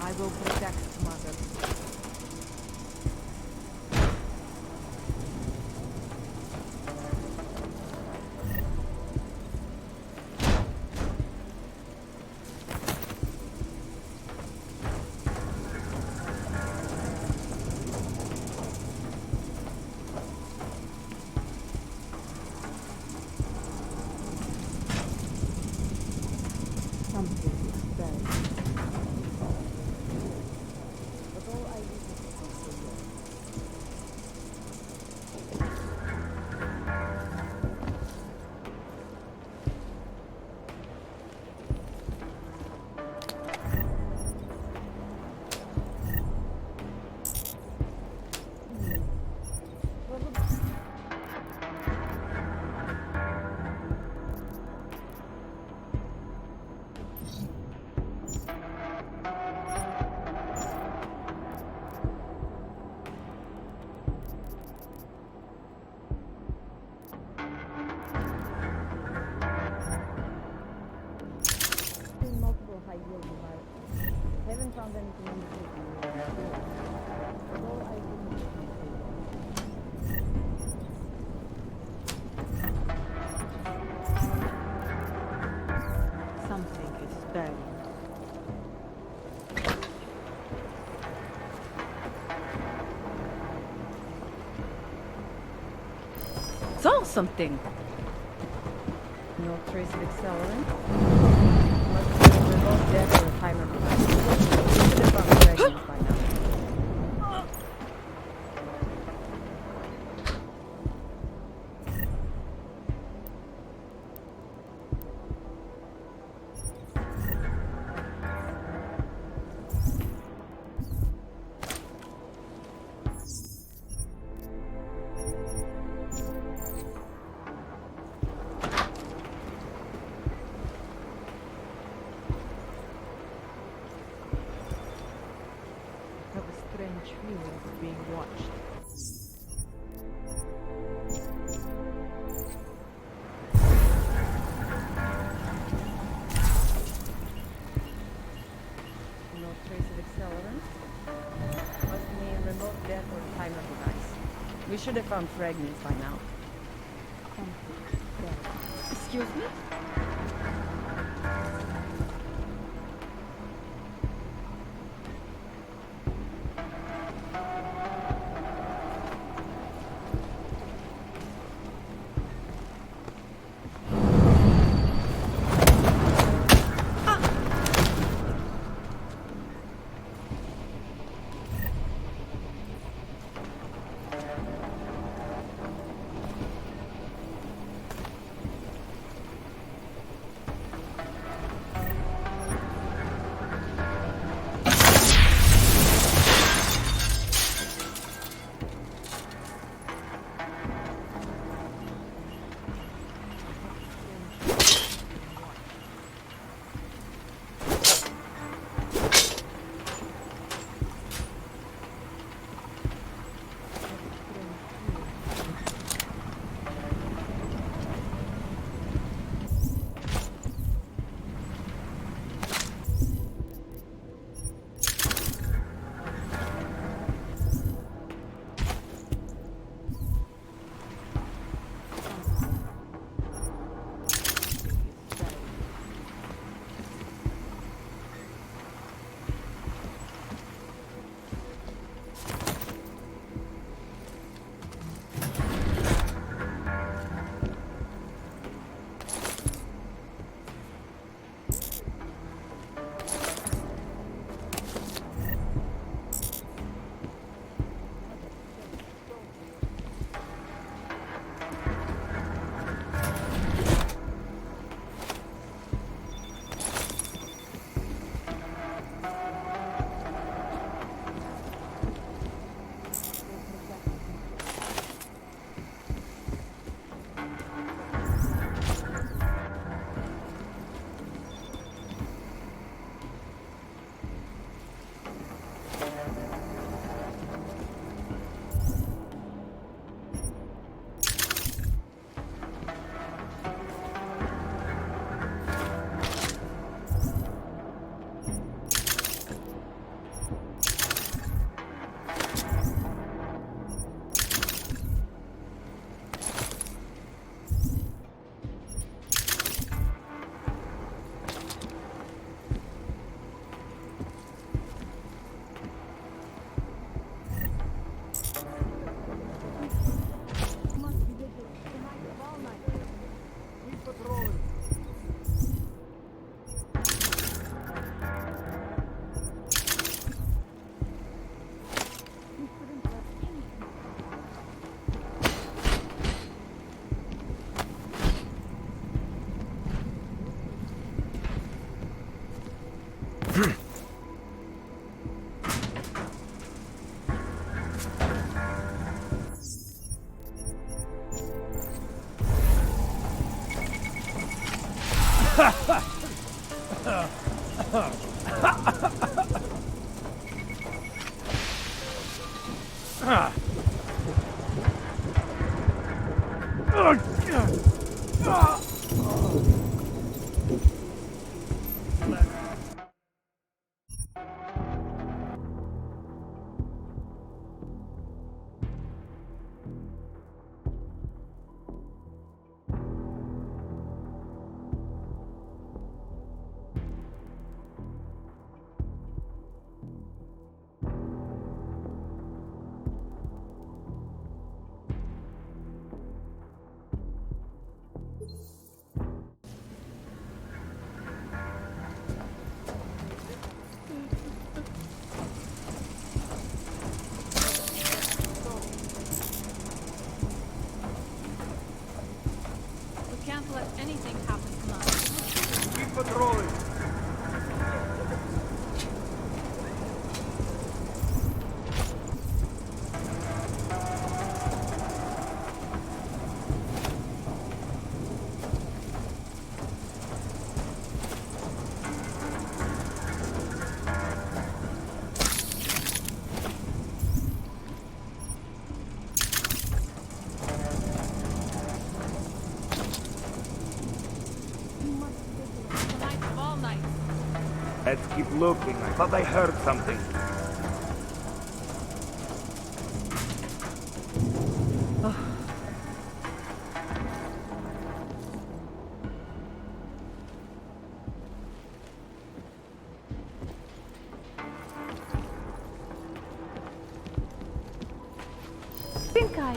I will protect Mother. Something is bad. But all I need is to consider. Multiple high-yield devices. Haven't found anything useful. But all I need is to consider. Something is buried. Saw something. No trace of accelerant. Must be a remote detonator. timer device. You should have found fragments by now. Have a strange feeling of being watched. No trace of accelerant. Must mean remote death or timer device. We should have found fragments by now. Excuse me? patrolling. Let's keep looking. I thought I heard something. Think I...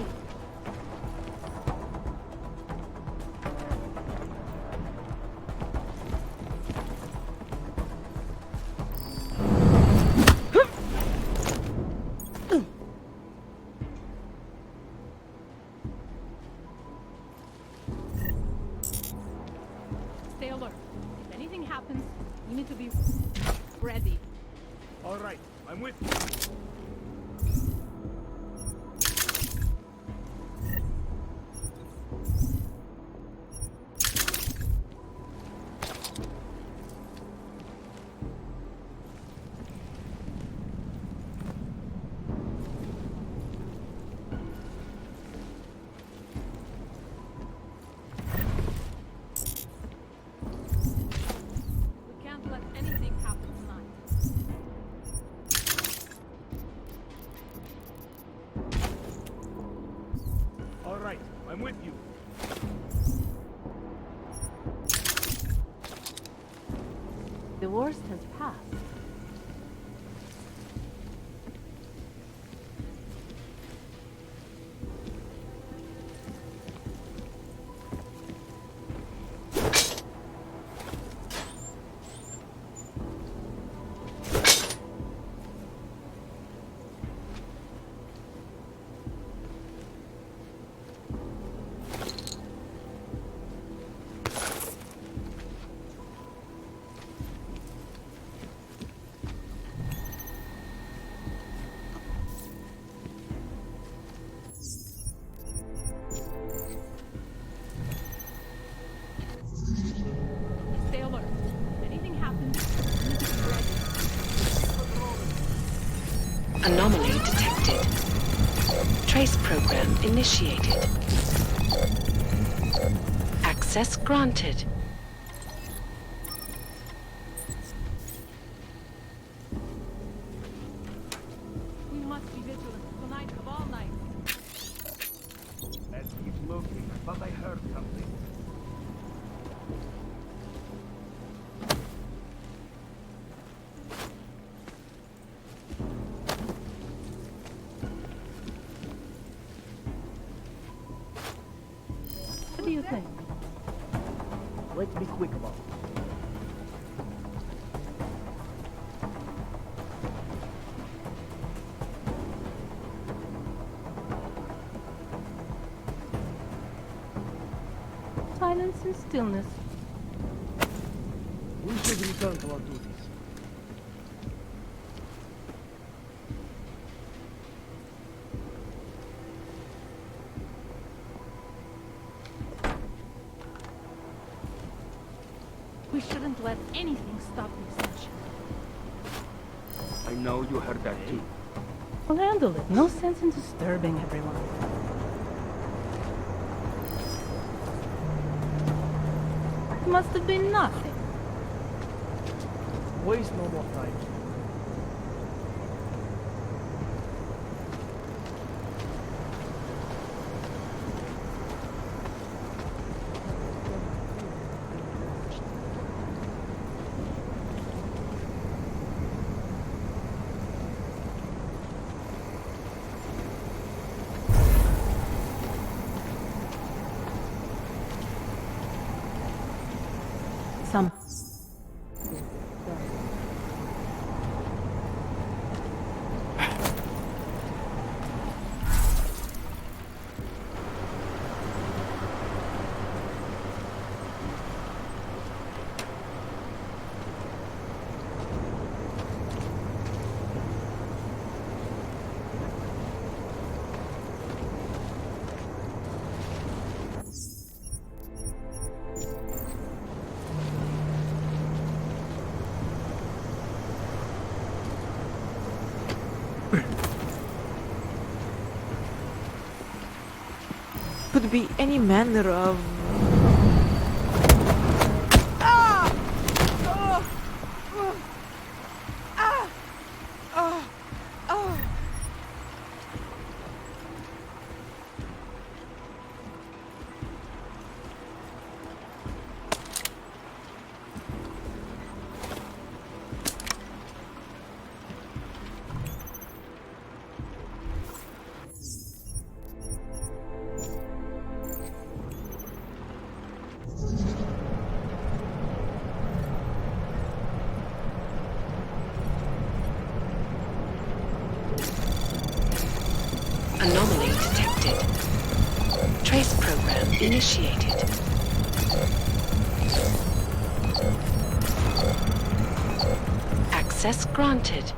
Stay alert. If anything happens, you need to be ready. All right, I'm with you. We can't let anything happen tonight. All right, I'm with you. The worst has passed. Stay alert. If anything happens, you need to be ready. Anomaly detected. Trace program initiated. Access granted. We must be vigilant tonight of all nights. Let's keep looking. I thought I heard something. What do you think? Let's be quick about it. Silence and stillness. We should return to our duties. We shouldn't let anything stop the ascension. I know you heard that too. We'll handle it. No sense in disturbing everyone. It must have been nothing. Waste no more time. Some. be any manner of... Anomaly detected. Trace program initiated. Access granted.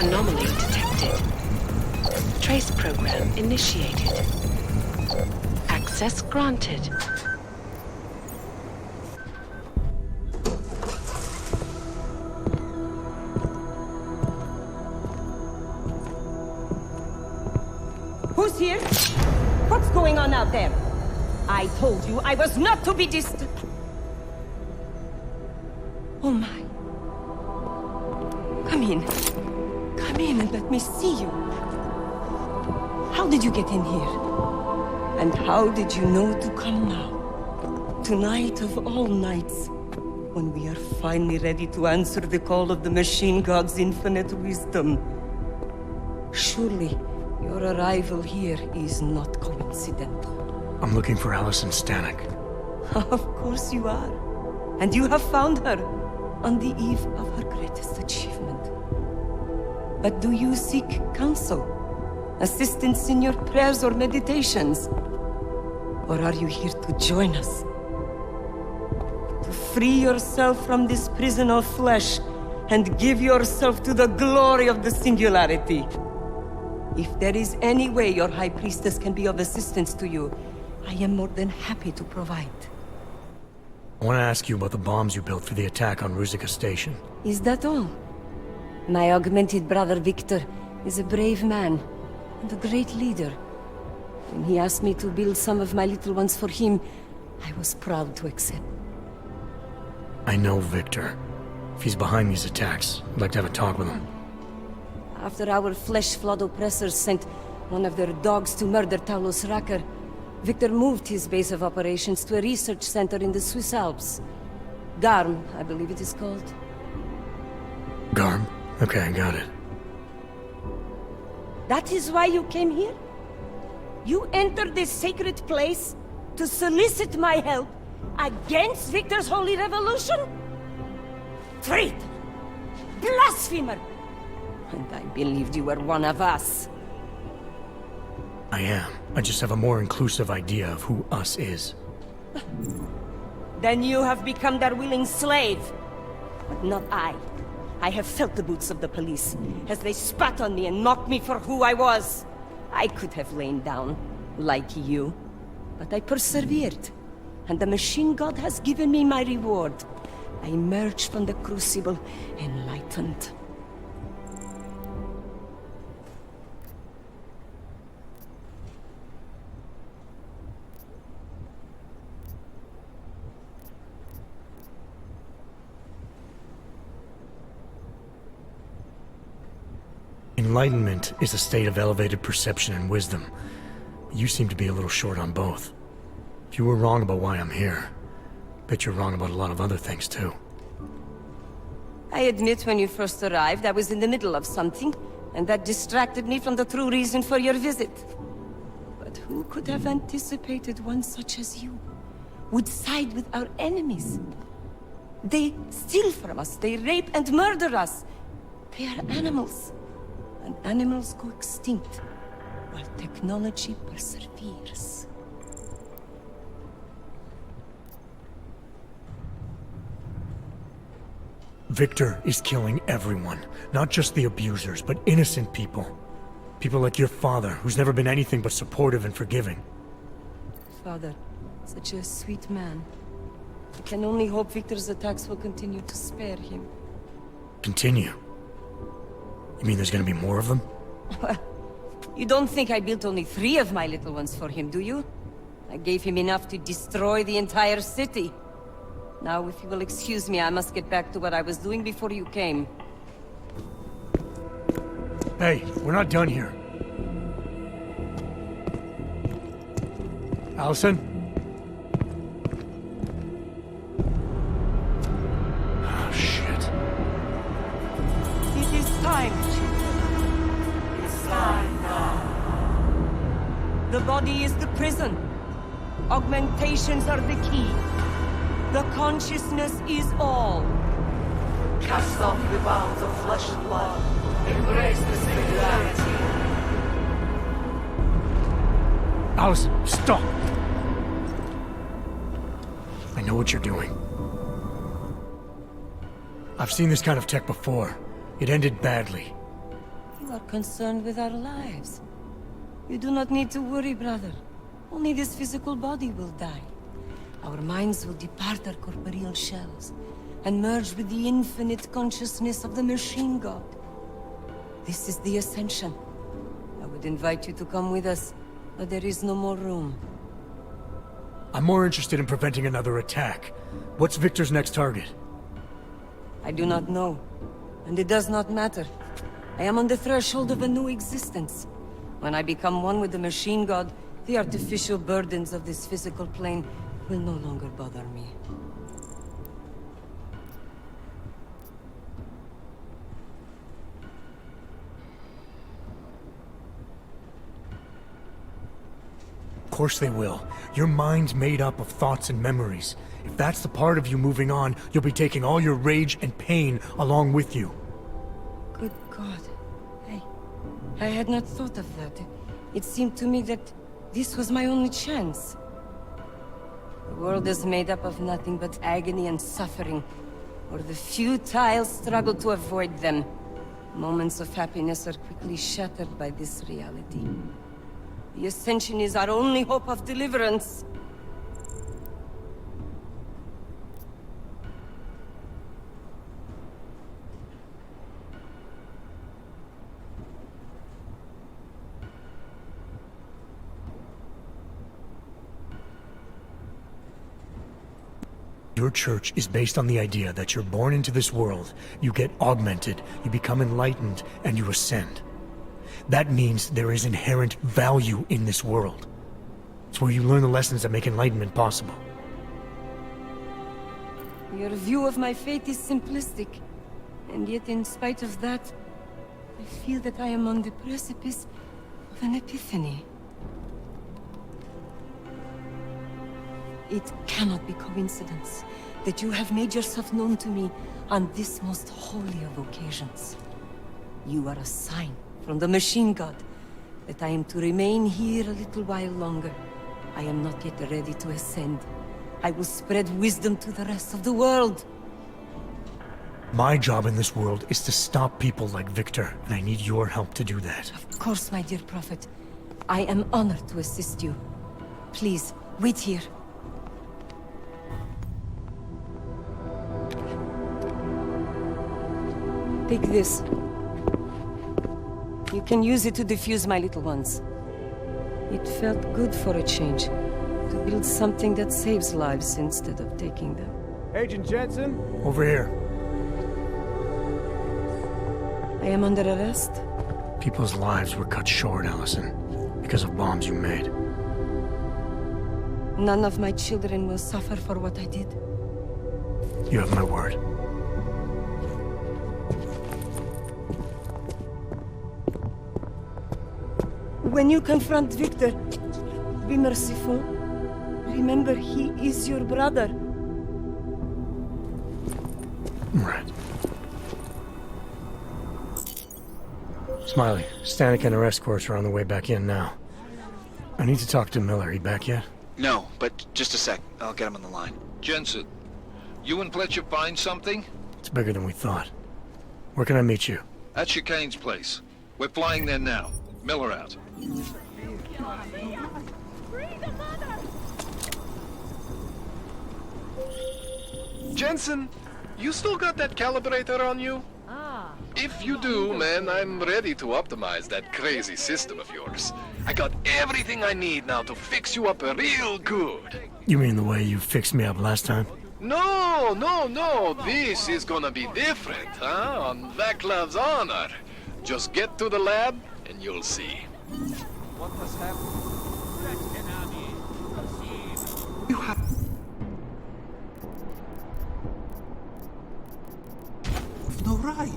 Anomaly detected. Trace program initiated. Access granted. Who's here? What's going on out there? I told you I was not to be distant. Oh my. Come in. Come in and let me see you. How did you get in here? And how did you know to come now? Tonight of all nights, when we are finally ready to answer the call of the Machine God's infinite wisdom. Surely, your arrival here is not coincidental. I'm looking for Allison Stanek. Of course you are. And you have found her on the eve of her greatest achievement. But do you seek counsel? Assistance in your prayers or meditations? Or are you here to join us? To free yourself from this prison of flesh and give yourself to the glory of the singularity. If there is any way your High Priestess can be of assistance to you, I am more than happy to provide. I want to ask you about the bombs you built for the attack on Ruzicka Station. Is that all? My augmented brother Victor is a brave man and a great leader. When he asked me to build some of my little ones for him, I was proud to accept. I know Victor. If he's behind these attacks, I'd like to have a talk with him. After our flesh-flood oppressors sent one of their dogs to murder Talos Racker, Victor moved his base of operations to a research center in the Swiss Alps. Garm, I believe it is called. Garm? Okay, got it. That is why you came here? You entered this sacred place to solicit my help against Victor's holy revolution? Traitor! Blasphemer! And I believed you were one of us. I am. I just have a more inclusive idea of who us is. Then you have become their willing slave. But not I. I have felt the boots of the police, as they spat on me and mocked me for who I was. I could have lain down, like you. But I persevered. And the Machine God has given me my reward. I emerged from the crucible, enlightened. Enlightenment is a state of elevated perception and wisdom. You seem to be a little short on both. If you were wrong about why I'm here, bet you're wrong about a lot of other things too. I admit when you first arrived, I was in the middle of something, and that distracted me from the true reason for your visit. But who could have anticipated one such as you would side with our enemies? They steal from us, they rape and murder us. They are animals. And animals go extinct, while technology perseveres. Victor is killing everyone. Not just the abusers, but innocent people. People like your father, who's never been anything but supportive and forgiving. Father, such a sweet man. I can only hope Victor's attacks will continue to spare him. Continue? You mean there's gonna be more of them? Well, you don't think I built only 3 of my little ones for him, do you? I gave him enough to destroy the entire city. Now, if you will excuse me, I must get back to what I was doing before you came. Hey, we're not done here. Allison? Oh, shit. It is time, children. It's time now. The body is the prison. Augmentations are the key. The consciousness is all. Cast off the bounds of flesh and blood. Embrace the singularity. Allison, stop! I know what you're doing. I've seen this kind of tech before. It ended badly. You are concerned with our lives. You do not need to worry, brother. Only this physical body will die. Our minds will depart our corporeal shells and merge with the infinite consciousness of the machine god. This is the ascension. I would invite you to come with us, but there is no more room. I'm more interested in preventing another attack. What's Victor's next target? I do not know, and it does not matter. I am on the threshold of a new existence. When I become one with the machine god, the artificial burdens of this physical plane will no longer bother me. Of course they will. Your mind's made up of thoughts and memories. If that's the part of you moving on, you'll be taking all your rage and pain along with you. Good God. I had not thought of that. It seemed to me that this was my only chance. The world is made up of nothing but agony and suffering, or the futile struggle to avoid them. Moments of happiness are quickly shattered by this reality. The Ascension is our only hope of deliverance. Your church is based on the idea that you're born into this world, you get augmented, you become enlightened, and you ascend. That means there is inherent value in this world. It's where you learn the lessons that make enlightenment possible. Your view of my fate is simplistic, and yet in spite of that, I feel that I am on the precipice of an epiphany. It cannot be coincidence that you have made yourself known to me on this most holy of occasions. You are a sign from the machine god that I am to remain here a little while longer. I am not yet ready to ascend. I will spread wisdom to the rest of the world. My job in this world is to stop people like Victor, and I need your help to do that. Of course, my dear prophet. I am honored to assist you. Please, wait here. Take this. You can use it to defuse my little ones. It felt good for a change, to build something that saves lives instead of taking them. Agent Jensen? Over here. I am under arrest? People's lives were cut short, Allison, because of bombs you made. None of my children will suffer for what I did. You have my word. When you confront Victor, be merciful. Remember, he is your brother. Right. Smiley, Stanek and her escorts are on the way back in now. I need to talk to Miller. He back yet? No, but just a sec. I'll get him on the line. Jensen, you and Fletcher find something? It's bigger than we thought. Where can I meet you? At Chicane's place. We're flying there now. Miller out. Jensen, you still got that calibrator on you? If you do, man, I'm ready to optimize that crazy system of yours. I got everything I need now to fix you up real good. You mean the way you fixed me up last time? No, no, no. This is gonna be different, huh? On Vaclav's honor. Just get to the lab and you'll see. What has happened? You have... no right.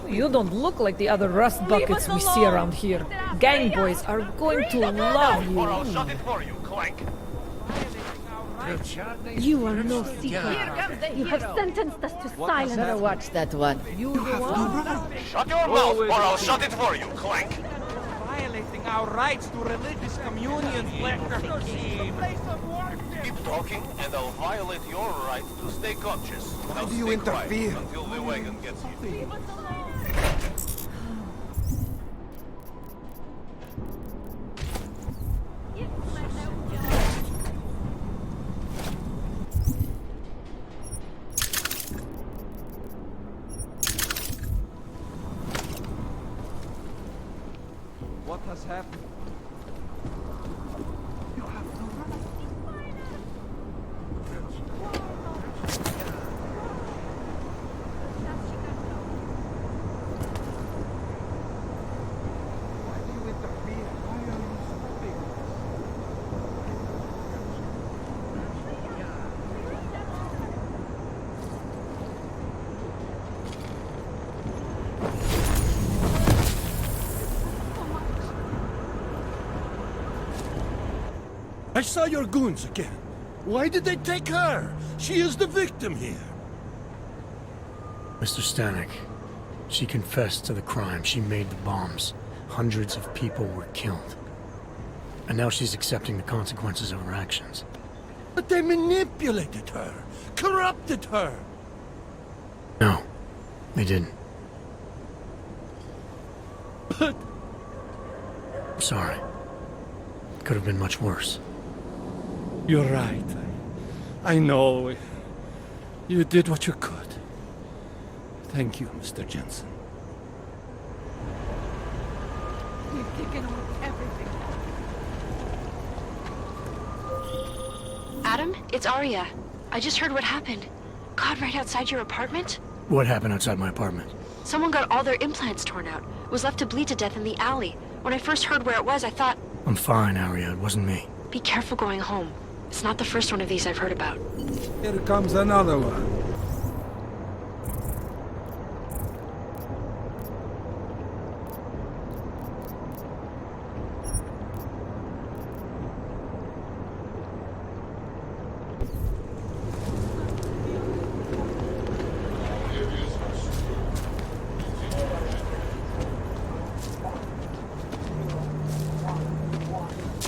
You don't look like the other rust buckets we see around here. Gang boys are going to love you. Or I'll shut it for you, Clank. You are no seeker. You have sentenced us to silence. Better watch that one. You the one? Shut your mouth, or I'll shut it for you, Clank! Violating our rights to religious communion, Keep talking, and I'll violate your right to stay conscious. Why do you interfere? Until the wagon gets here. What has happened? You have no Why do you interfere? Why are you stopping? I saw your goons again. Why did they take her? She is the victim here. Mr. Stanek, she confessed to the crime. She made the bombs. Hundreds of people were killed. And now she's accepting the consequences of her actions. But they manipulated her, corrupted her. No, they didn't. But... I'm sorry. Could have been much worse. You're right. I know. You did what you could. Thank you, Mr. Jensen. You've taken on everything. Adam, it's Arya. I just heard what happened. God, right outside your apartment? What happened outside my apartment? Someone got all their implants torn out. Was left to bleed to death in the alley. When I first heard where it was, I thought... I'm fine, Arya. It wasn't me. Be careful going home. It's not the first one of these I've heard about. Here comes another one.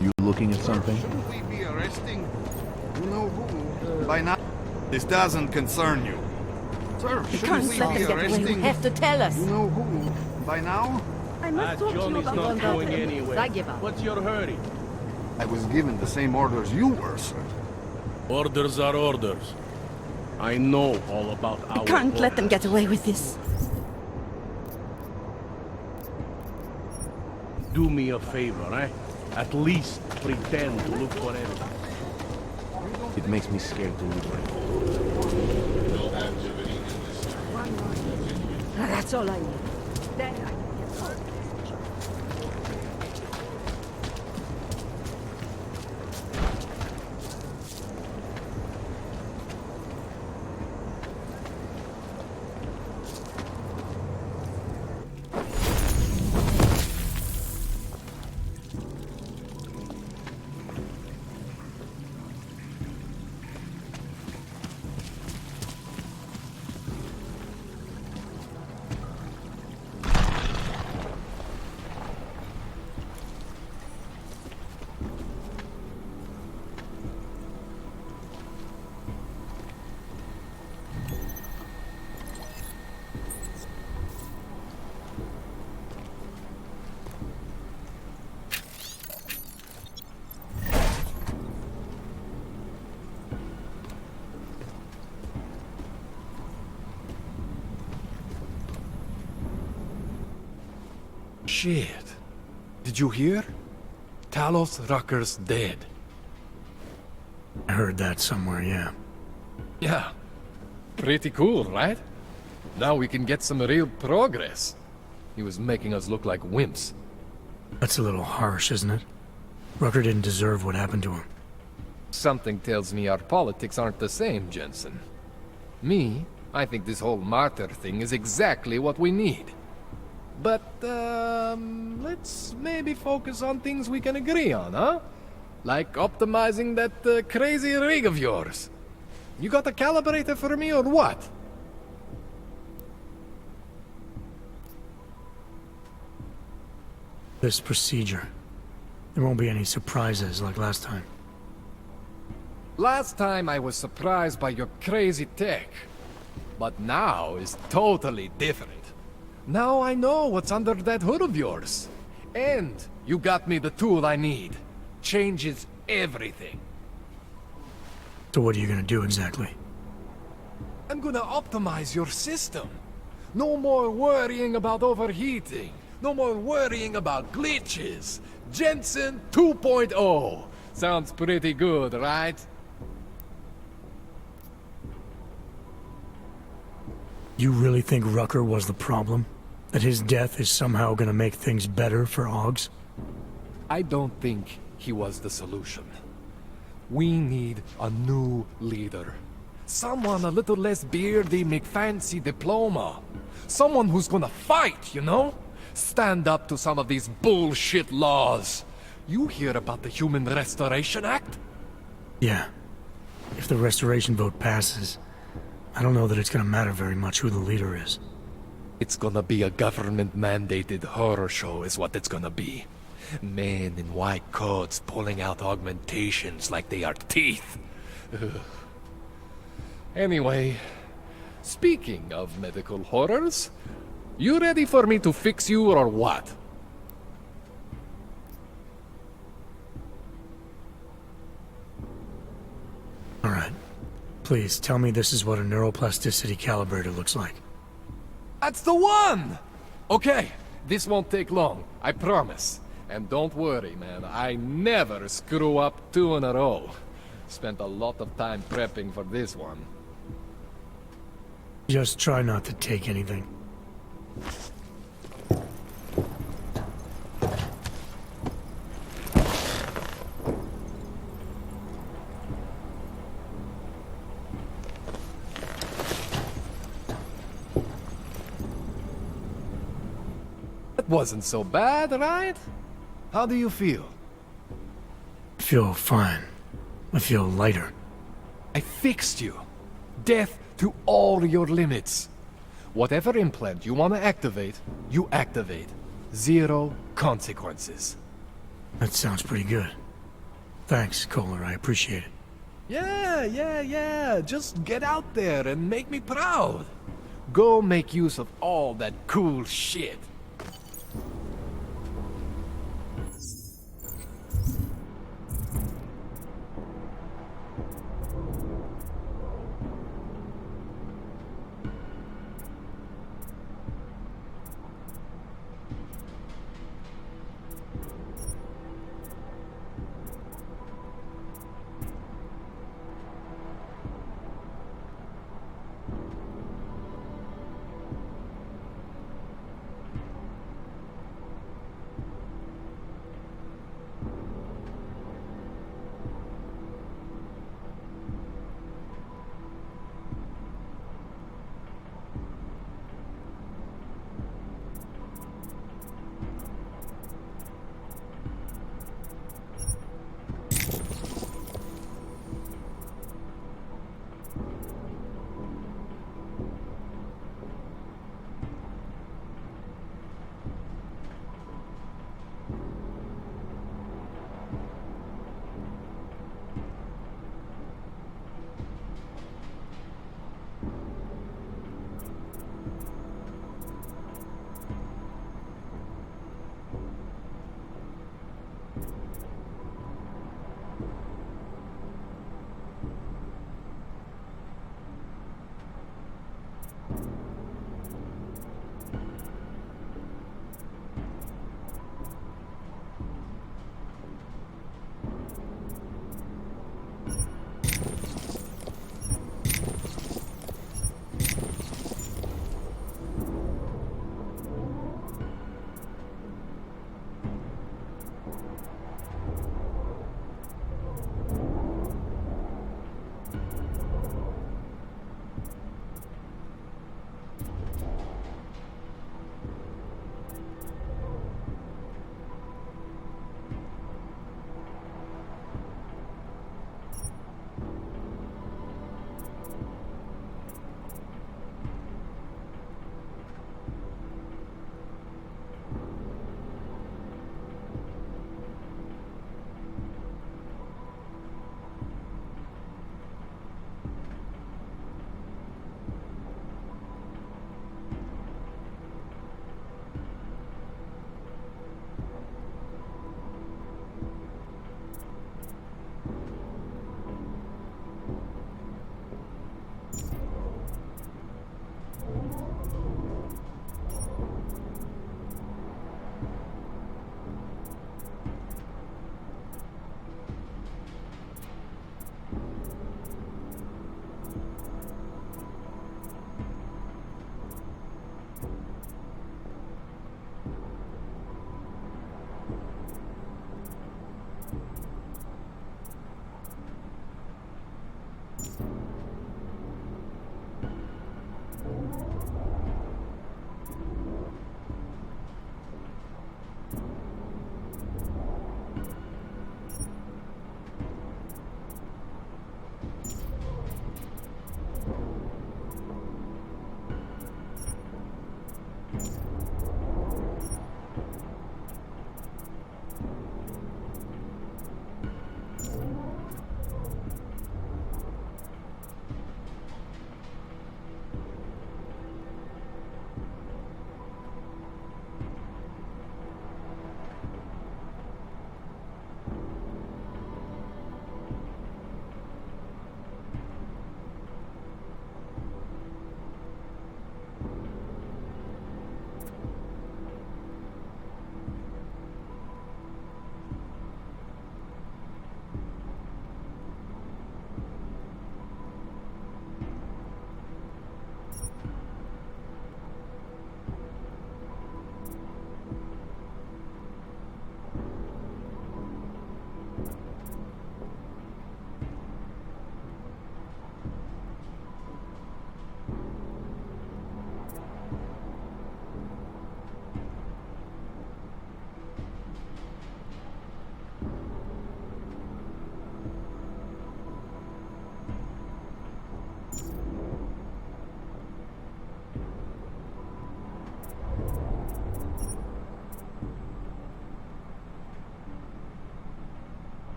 You looking at something? Shouldn't we be arresting? You know who? By now, this doesn't concern you. Sir, You shouldn't can't we let be this get away. arresting? You have to tell us. You know who? By now? I must talk to you about not one going thing. anywhere. I give up. What's your hurry? I was given the same orders you were, sir. Orders are orders. I know all about our... I can't let them get away with this. Do me a favor, eh? At least pretend to look for anything. It makes me scared to leave. That's all I need. Then I can get home. Shit. Did you hear? Talos Rucker's dead. I heard that somewhere, yeah. Yeah. Pretty cool, right? Now we can get some real progress. He was making us look like wimps. That's a little harsh, isn't it? Rucker didn't deserve what happened to him. Something tells me our politics aren't the same, Jensen. Me, I think this whole martyr thing is exactly what we need. But, let's maybe focus on things we can agree on, huh? Like optimizing that crazy rig of yours. You got a calibrator for me or what? This procedure. There won't be any surprises like last time. Last time I was surprised by your crazy tech. But now is totally different. Now I know what's under that hood of yours. And you got me the tool I need. Changes everything. So what are you gonna do exactly? I'm gonna optimize your system. No more worrying about overheating. No more worrying about glitches. Jensen 2.0. Sounds pretty good, right? You really think Rucker was the problem? That his death is somehow gonna make things better for Augs? I don't think he was the solution. We need a new leader. Someone a little less beardy, McFancy diploma. Someone who's gonna fight, you know? Stand up to some of these bullshit laws. You hear about the Human Restoration Act? Yeah. If the restoration vote passes, I don't know that it's gonna matter very much who the leader is. It's gonna be a government-mandated horror show is what it's gonna be. Men in white coats pulling out augmentations like they are teeth. Ugh. Anyway, speaking of medical horrors, you ready for me to fix you or what? Alright. Please, tell me this is what a neuroplasticity calibrator looks like. That's the one! Okay, this won't take long, I promise. And don't worry, man, I never screw up 2 in a row. Spent a lot of time prepping for this one. Just try not to take anything. That wasn't so bad, right? How do you feel? I feel fine. I feel lighter. I fixed you. Death to all your limits. Whatever implant you want to activate, you activate. 0 consequences. That sounds pretty good. Thanks, Kohler. I appreciate it. Yeah. Just get out there and make me proud. Go make use of all that cool shit.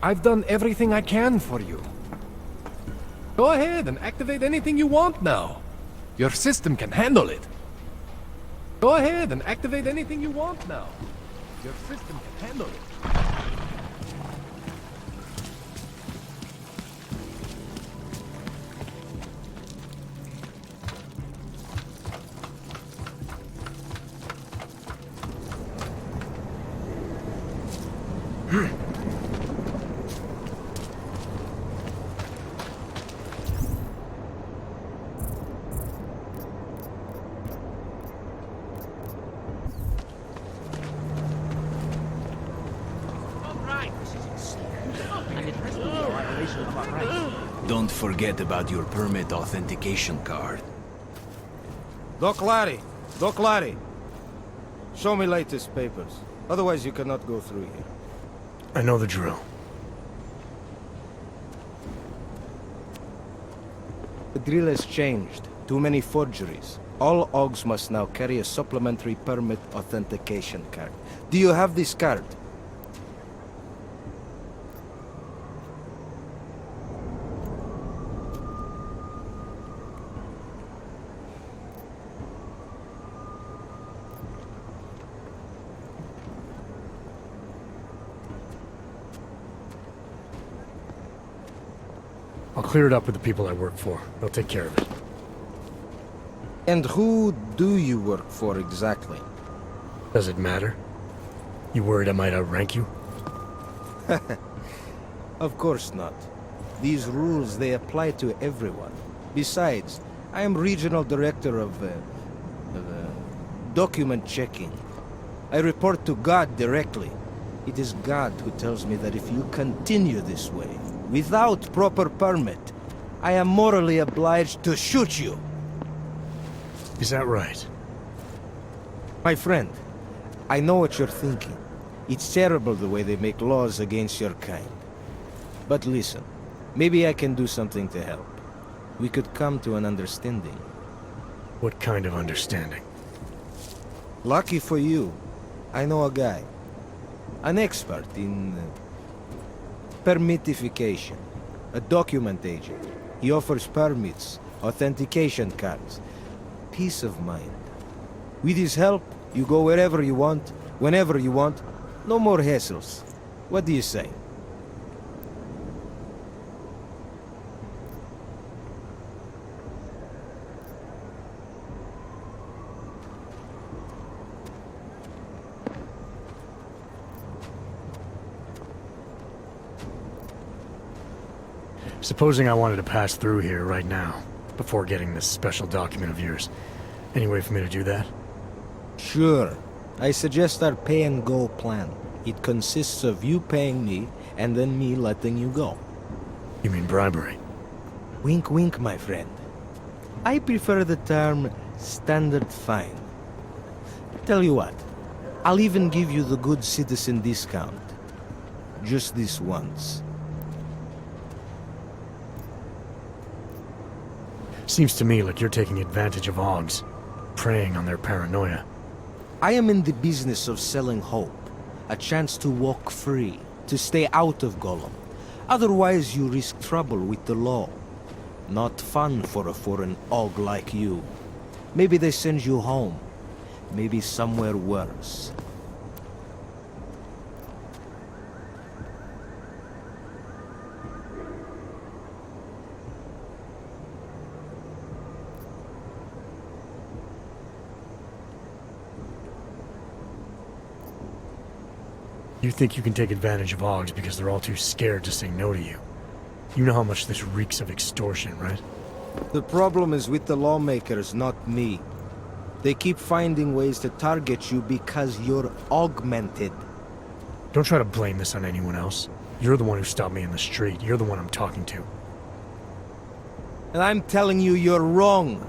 I've done everything I can for you. Go ahead and activate anything you want now. Your system can handle it. Go ahead and activate anything you want now. Your system can handle it. Don't forget about your permit authentication card. Doc Larry! Doc Larry! Show me latest papers. Otherwise you cannot go through here. I know the drill. The drill has changed. Too many forgeries. All OGs must now carry a supplementary permit authentication card. Do you have this card? I'll clear it up with the people I work for. They'll take care of it. And who do you work for exactly? Does it matter? You worried I might outrank you? Of course not. These rules, they apply to everyone. Besides, I am regional director of document checking. I report to God directly. It is God who tells me that if you continue this way, without proper permit, I am morally obliged to shoot you. Is that right? My friend, I know what you're thinking. It's terrible the way they make laws against your kind. But listen, maybe I can do something to help. We could come to an understanding. What kind of understanding? Lucky for you, I know a guy. An expert in permitification. A document agent. He offers permits, authentication cards. Peace of mind. With his help, you go wherever you want, whenever you want. No more hassles. What do you say? Supposing I wanted to pass through here right now, before getting this special document of yours. Any way for me to do that? Sure. I suggest our pay-and-go plan. It consists of you paying me, and then me letting you go. You mean bribery? Wink, wink, my friend. I prefer the term standard fine. Tell you what, I'll even give you the good citizen discount. Just this once. Seems to me like you're taking advantage of Augs, preying on their paranoia. I am in the business of selling hope. A chance to walk free, to stay out of Golem. Otherwise you risk trouble with the law. Not fun for a foreign Aug like you. Maybe they send you home. Maybe somewhere worse. You think you can take advantage of Augs because they're all too scared to say no to you. You know how much this reeks of extortion, right? The problem is with the lawmakers, not me. They keep finding ways to target you because you're augmented. Don't try to blame this on anyone else. You're the one who stopped me in the street. You're the one I'm talking to. And I'm telling you, you're wrong.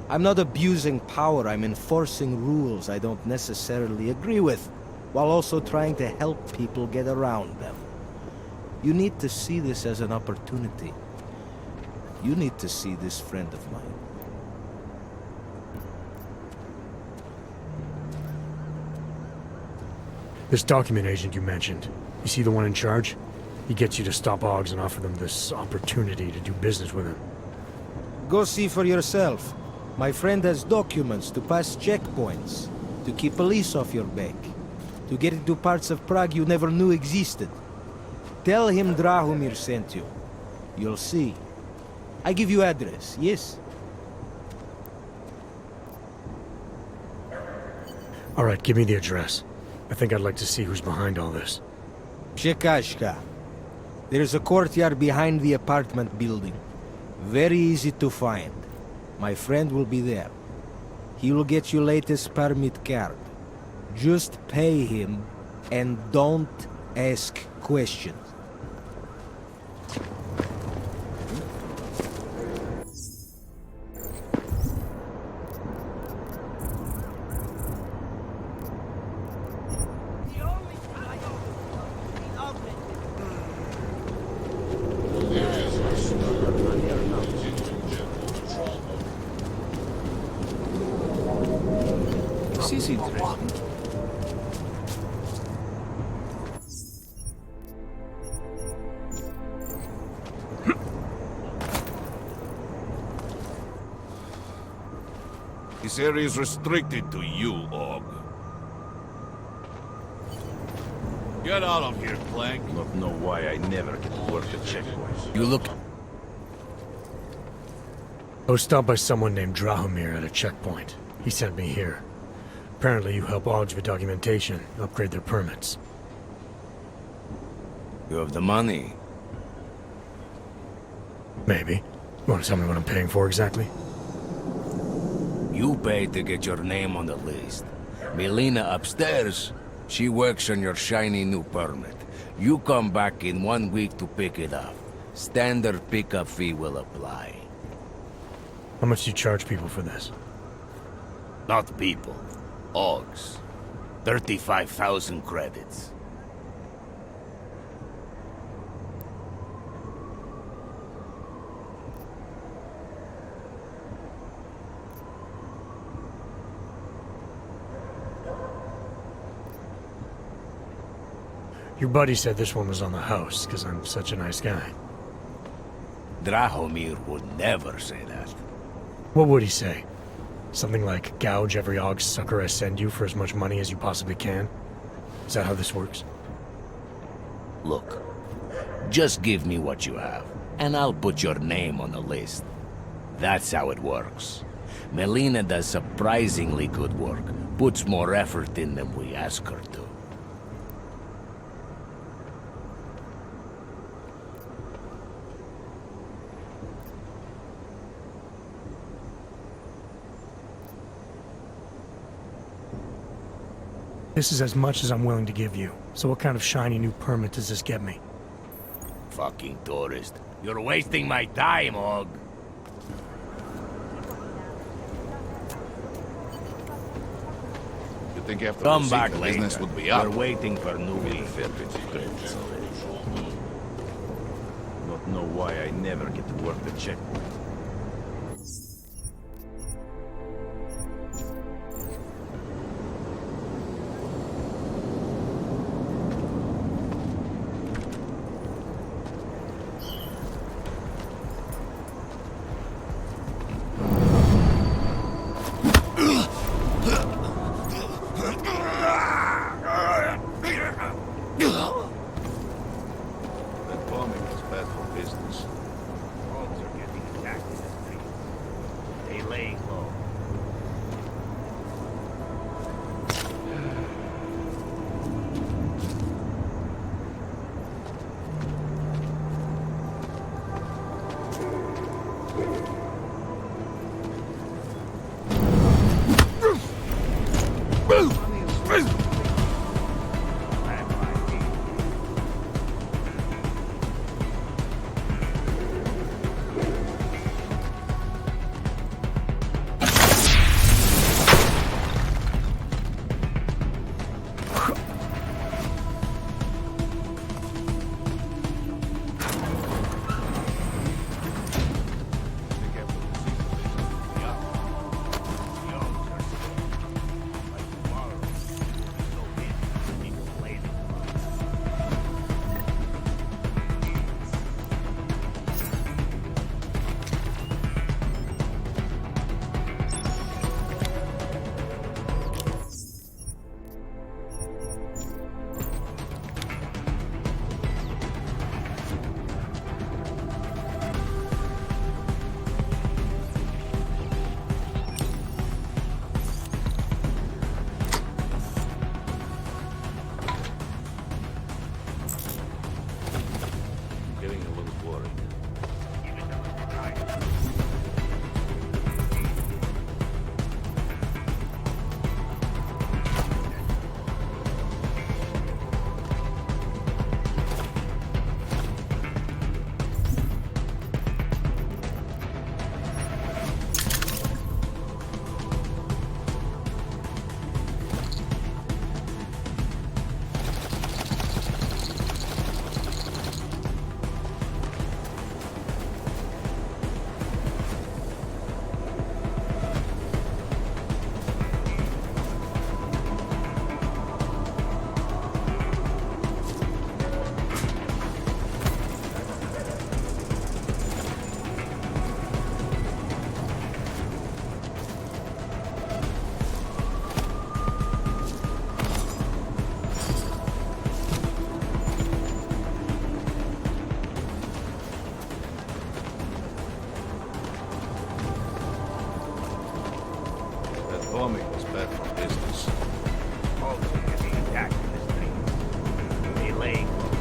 I'm not abusing power. I'm enforcing rules I don't necessarily agree with, while also trying to help people get around them. You need to see this as an opportunity. You need to see this friend of mine. This document agent you mentioned, you see the one in charge? He gets you to stop Augs and offer them this opportunity to do business with him. Go see for yourself. My friend has documents to pass checkpoints, to keep police off your back, to get into parts of Prague you never knew existed. Tell him Drahomir sent you. You'll see. I give you address, yes? Alright, give me the address. I think I'd like to see who's behind all this. Przekazka. There's a courtyard behind the apartment building. Very easy to find. My friend will be there. He will get you latest permit card. Just pay him and don't ask questions. This is interesting. This area is restricted to you, Og. Get out of here, Clank. Not know why I never get to work at checkpoints. You look... I was stopped by someone named Drahomir at a checkpoint. He sent me here. Apparently you help Augs with documentation, upgrade their permits. You have the money? Maybe. You want to tell me what I'm paying for exactly? You pay to get your name on the list. Melina upstairs, she works on your shiny new permit. You come back in 1 week to pick it up. Standard pickup fee will apply. How much do you charge people for this? Not people. Augs. 35,000 credits. Your buddy said this one was on the house, because I'm such a nice guy. Drahomir would never say that. What would he say? Something like, gouge every Augs sucker I send you for as much money as you possibly can? Is that how this works? Look, just give me what you have, and I'll put your name on the list. That's how it works. Melina does surprisingly good work, puts more effort in than we ask her to. This is as much as I'm willing to give you. So what kind of shiny new permit does this get me? Fucking tourist. You're wasting my time, Aug. You think after Come receipt, back the later. business would be up? We're waiting for new credits. Not know why I never get to work the checkpoint. That bombing is bad for business. Augs are getting attacked in the street. They laying low. Homing was bad for business. Also getting attacked in the street. They laying low.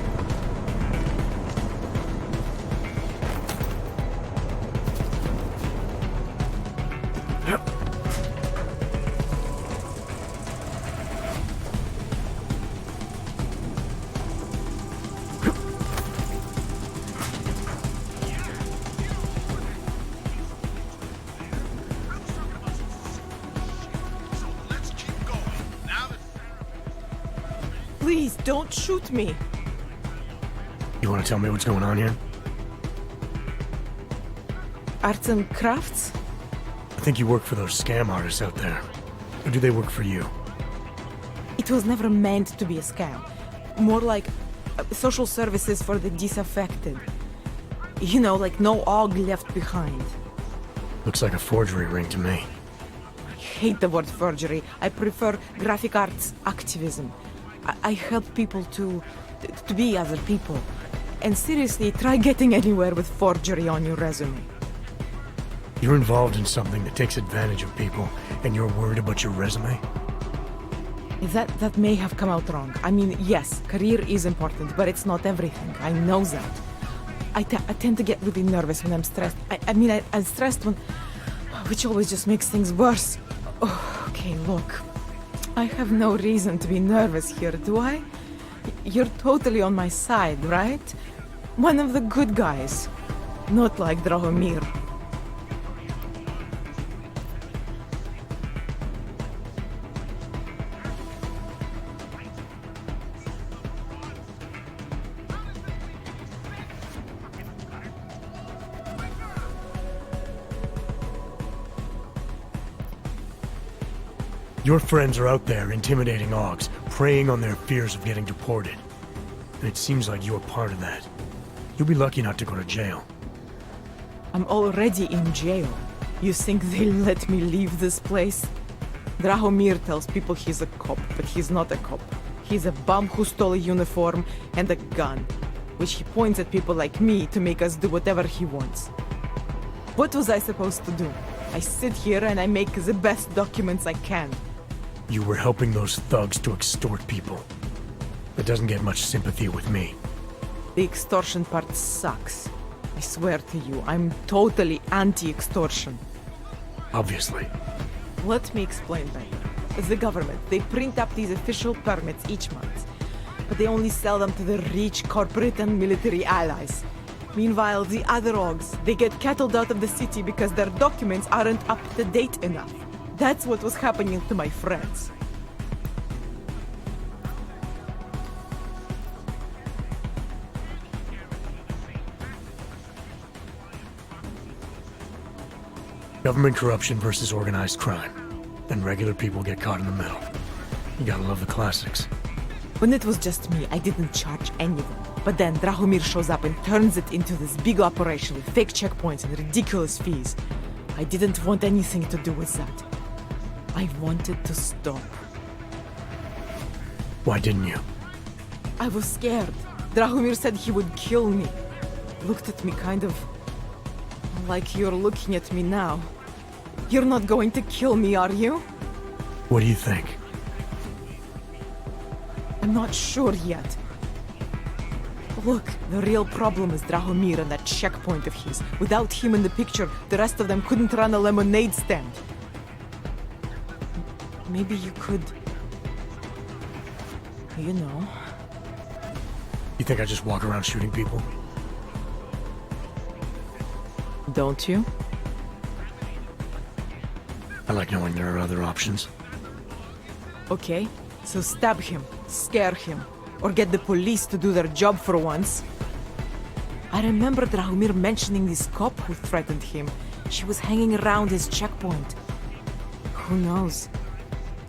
Please, don't shoot me. You want to tell me what's going on here? Arts and crafts? I think you work for those scam artists out there. Or do they work for you? It was never meant to be a scam. More like social services for the disaffected. You know, like no og left behind. Looks like a forgery ring to me. I hate the word forgery. I prefer graphic arts activism. I help people to be other people. And seriously, try getting anywhere with forgery on your resume. You're involved in something that takes advantage of people, and you're worried about your resume? That may have come out wrong. I mean, yes, career is important, but it's not everything. I know that. I tend to get really nervous when I'm stressed. I'm stressed when... which always just makes things worse. Oh, okay, look. I have no reason to be nervous here, do I? You're totally on my side, right? One of the good guys. Not like Drahomir. Your friends are out there intimidating Augs, preying on their fears of getting deported. And it seems like you're part of that. You'll be lucky not to go to jail. I'm already in jail. You think they'll let me leave this place? Drahomir tells people he's a cop, but he's not a cop. He's a bum who stole a uniform and a gun, which he points at people like me to make us do whatever he wants. What was I supposed to do? I sit here and I make the best documents I can. You were helping those thugs to extort people. That doesn't get much sympathy with me. The extortion part sucks. I swear to you, I'm totally anti-extortion. Obviously. Let me explain better. The government, they print up these official permits each month, but they only sell them to the rich corporate and military allies. Meanwhile, the other Augs, they get cattled out of the city because their documents aren't up to date enough. That's what was happening to my friends. Government corruption versus organized crime. And regular people get caught in the middle. You gotta love the classics. When it was just me, I didn't charge anyone. But then Drahomir shows up and turns it into this big operation with fake checkpoints and ridiculous fees. I didn't want anything to do with that. I wanted to stop. Why didn't you? I was scared. Drahomir said he would kill me. Looked at me kind of... like you're looking at me now. You're not going to kill me, are you? What do you think? I'm not sure yet. Look, the real problem is Drahomir and that checkpoint of his. Without him in the picture, the rest of them couldn't run a lemonade stand. Maybe you could... you know... You think I just walk around shooting people? Don't you? I like knowing there are other options. Okay, so stab him, scare him, or get the police to do their job for once. I remember Drahomir mentioning this cop who threatened him. She was hanging around his checkpoint. Who knows?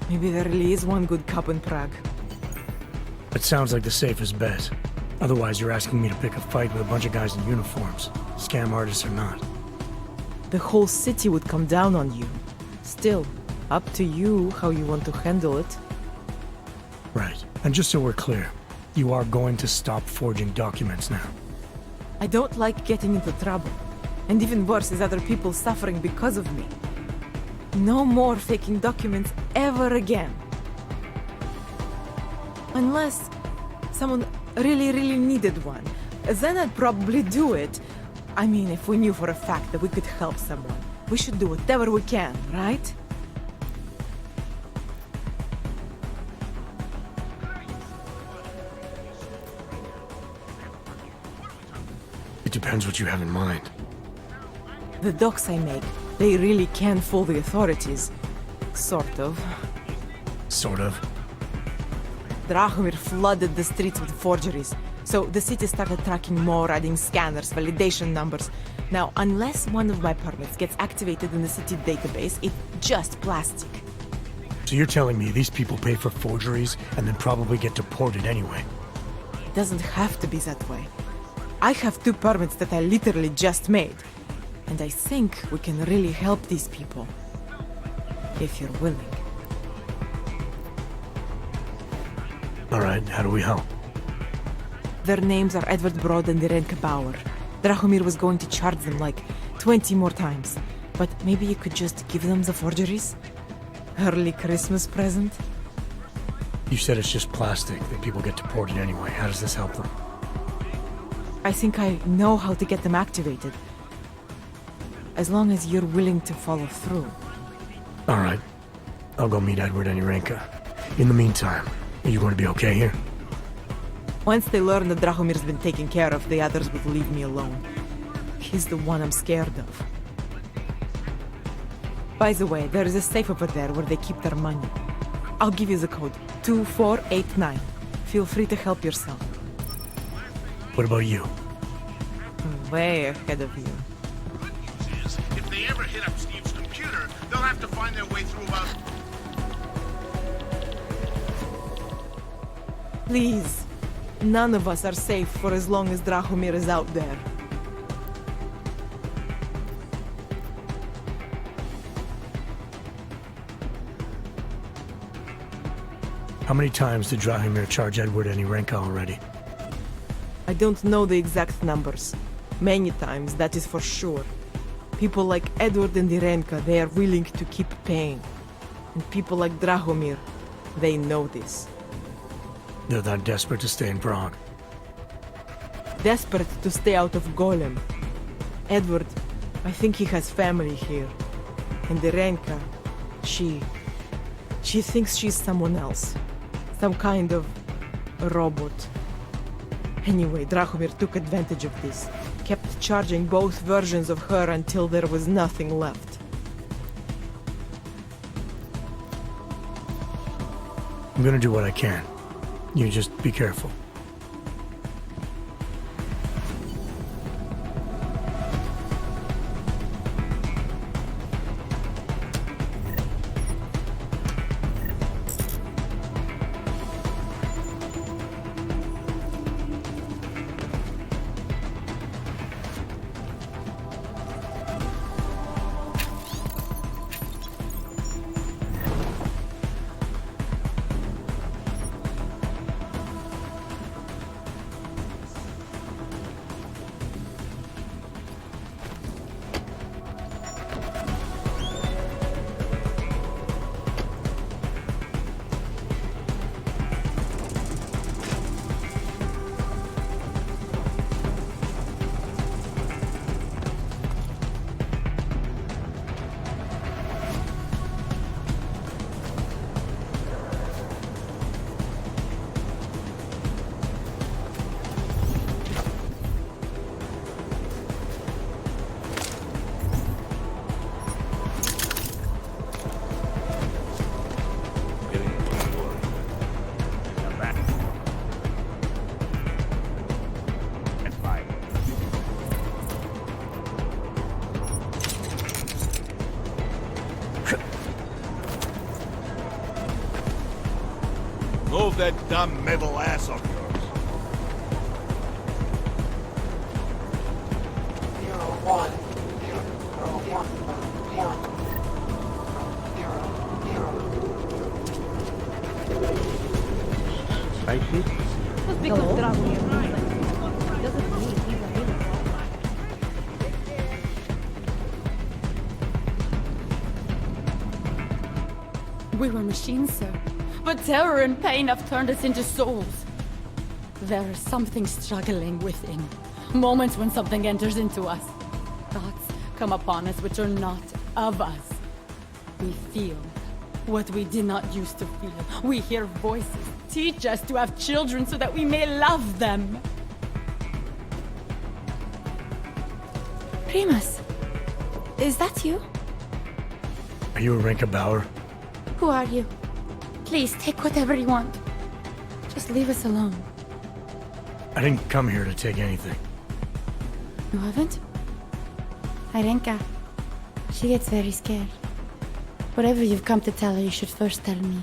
Maybe there really is one good cop in Prague. It sounds like the safest bet. Otherwise, you're asking me to pick a fight with a bunch of guys in uniforms. Scam artists or not. The whole city would come down on you. Still, up to you how you want to handle it. Right. And just so we're clear, you are going to stop forging documents now. I don't like getting into trouble. And even worse is other people suffering because of me. No more faking documents ever again. Unless someone really needed one. Then I'd probably do it. I mean, if we knew for a fact that we could help someone. We should do whatever we can, right? It depends what you have in mind. The docs I make, they really can fool the authorities. Sort of. Sort of. Drahomir flooded the streets with forgeries. So the city started tracking more, adding scanners, validation numbers. Now, unless one of my permits gets activated in the city database, it's just plastic. So you're telling me these people pay for forgeries and then probably get deported anyway? It doesn't have to be that way. I have 2 permits that I literally just made. And I think we can really help these people. If you're willing. Alright, how do we help? Their names are Edward Broad and Irenka Bauer. Drahomir was going to charge them like 20 more times. But maybe you could just give them the forgeries? Early Christmas present? You said it's just plastic, that people get deported anyway. How does this help them? I think I know how to get them activated. As long as you're willing to follow through. Alright. I'll go meet Edward and Irenka. In the meantime, are you going to be okay here? Once they learn that Drahomir's been taken care of, the others would leave me alone. He's the one I'm scared of. By the way, there is a safe over there where they keep their money. I'll give you the code. 2489. Feel free to help yourself. What about you? Way ahead of you. If they ever hit up Steve's computer, they'll have to find their way through about... Please. None of us are safe for as long as Drahomir is out there. How many times did Drahomir charge Edward and Irenka already? I don't know the exact numbers. Many times, that is for sure. People like Edward and Irenka, they are willing to keep paying. And people like Drahomir, they know this. They're that desperate to stay in Prague. Desperate to stay out of Golem. Edward, I think he has family here. And Irenka, she thinks she's someone else. Some kind of robot. Anyway, Drahomir took advantage of this. Kept charging both versions of her until there was nothing left. I'm gonna do what I can. You just be careful. Move that dumb middle ass of yours. Spicy? Just because Drahomir doesn't mean he's a hero. We were machines, sir. But terror and pain have turned us into souls. There is something struggling within. Moments when something enters into us. Thoughts come upon us which are not of us. We feel what we did not used to feel. We hear voices teach us to have children so that we may love them. Primus, is that you? Are you Arinka Bauer? Who are you? Please, take whatever you want. Just leave us alone. I didn't come here to take anything. You haven't? Arinka, she gets very scared. Whatever you've come to tell her, you should first tell me.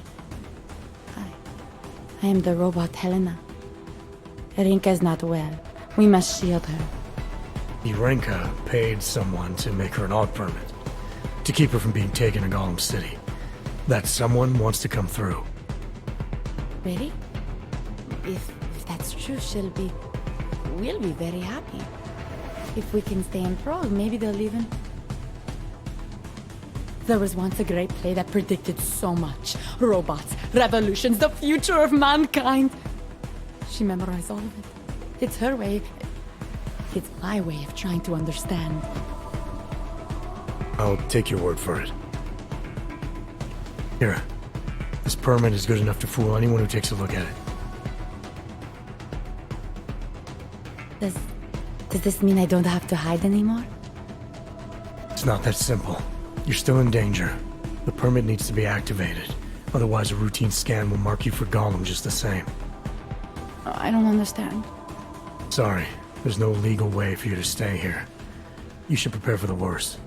I am the robot Helena. Arinka is not well. We must shield her. Arinka paid someone to make her an AUG permit. To keep her from being taken to Gollum City. That someone wants to come through. Really? If that's true, we'll be very happy. If we can stay in Prague, maybe they'll even... There was once a great play that predicted so much. Robots, revolutions, the future of mankind. She memorized all of it. It's her way. It's my way of trying to understand. I'll take your word for it. Here. This permit is good enough to fool anyone who takes a look at it. Does this mean I don't have to hide anymore? It's not that simple. You're still in danger. The permit needs to be activated. Otherwise, a routine scan will mark you for Gollum just the same. I don't understand. Sorry. There's no legal way for you to stay here. You should prepare for the worst.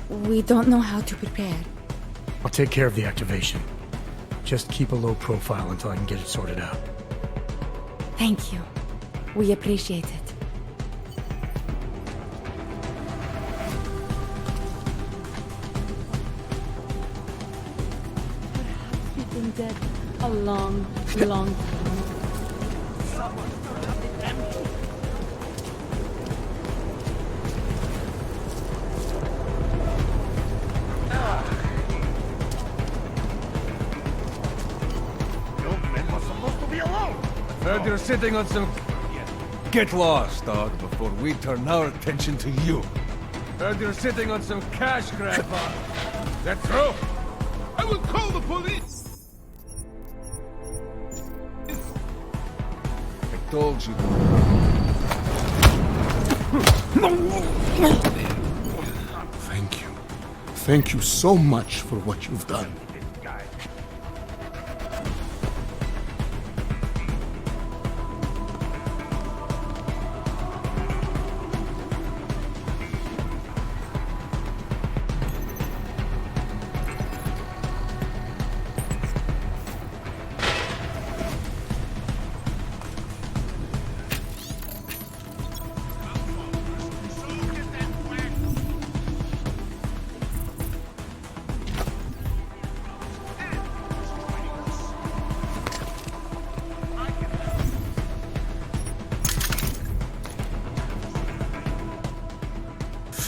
We don't know how to prepare. I'll take care of the activation. Just keep a low profile until I can get it sorted out. Thank you. We appreciate it. Perhaps we've been dead a long, long time. Heard you're sitting on some... Get lost, dog, before we turn our attention to you. Heard you're sitting on some cash, Grandpa. That's true. I will call the police. I told you. Thank you. Thank you so much for what you've done.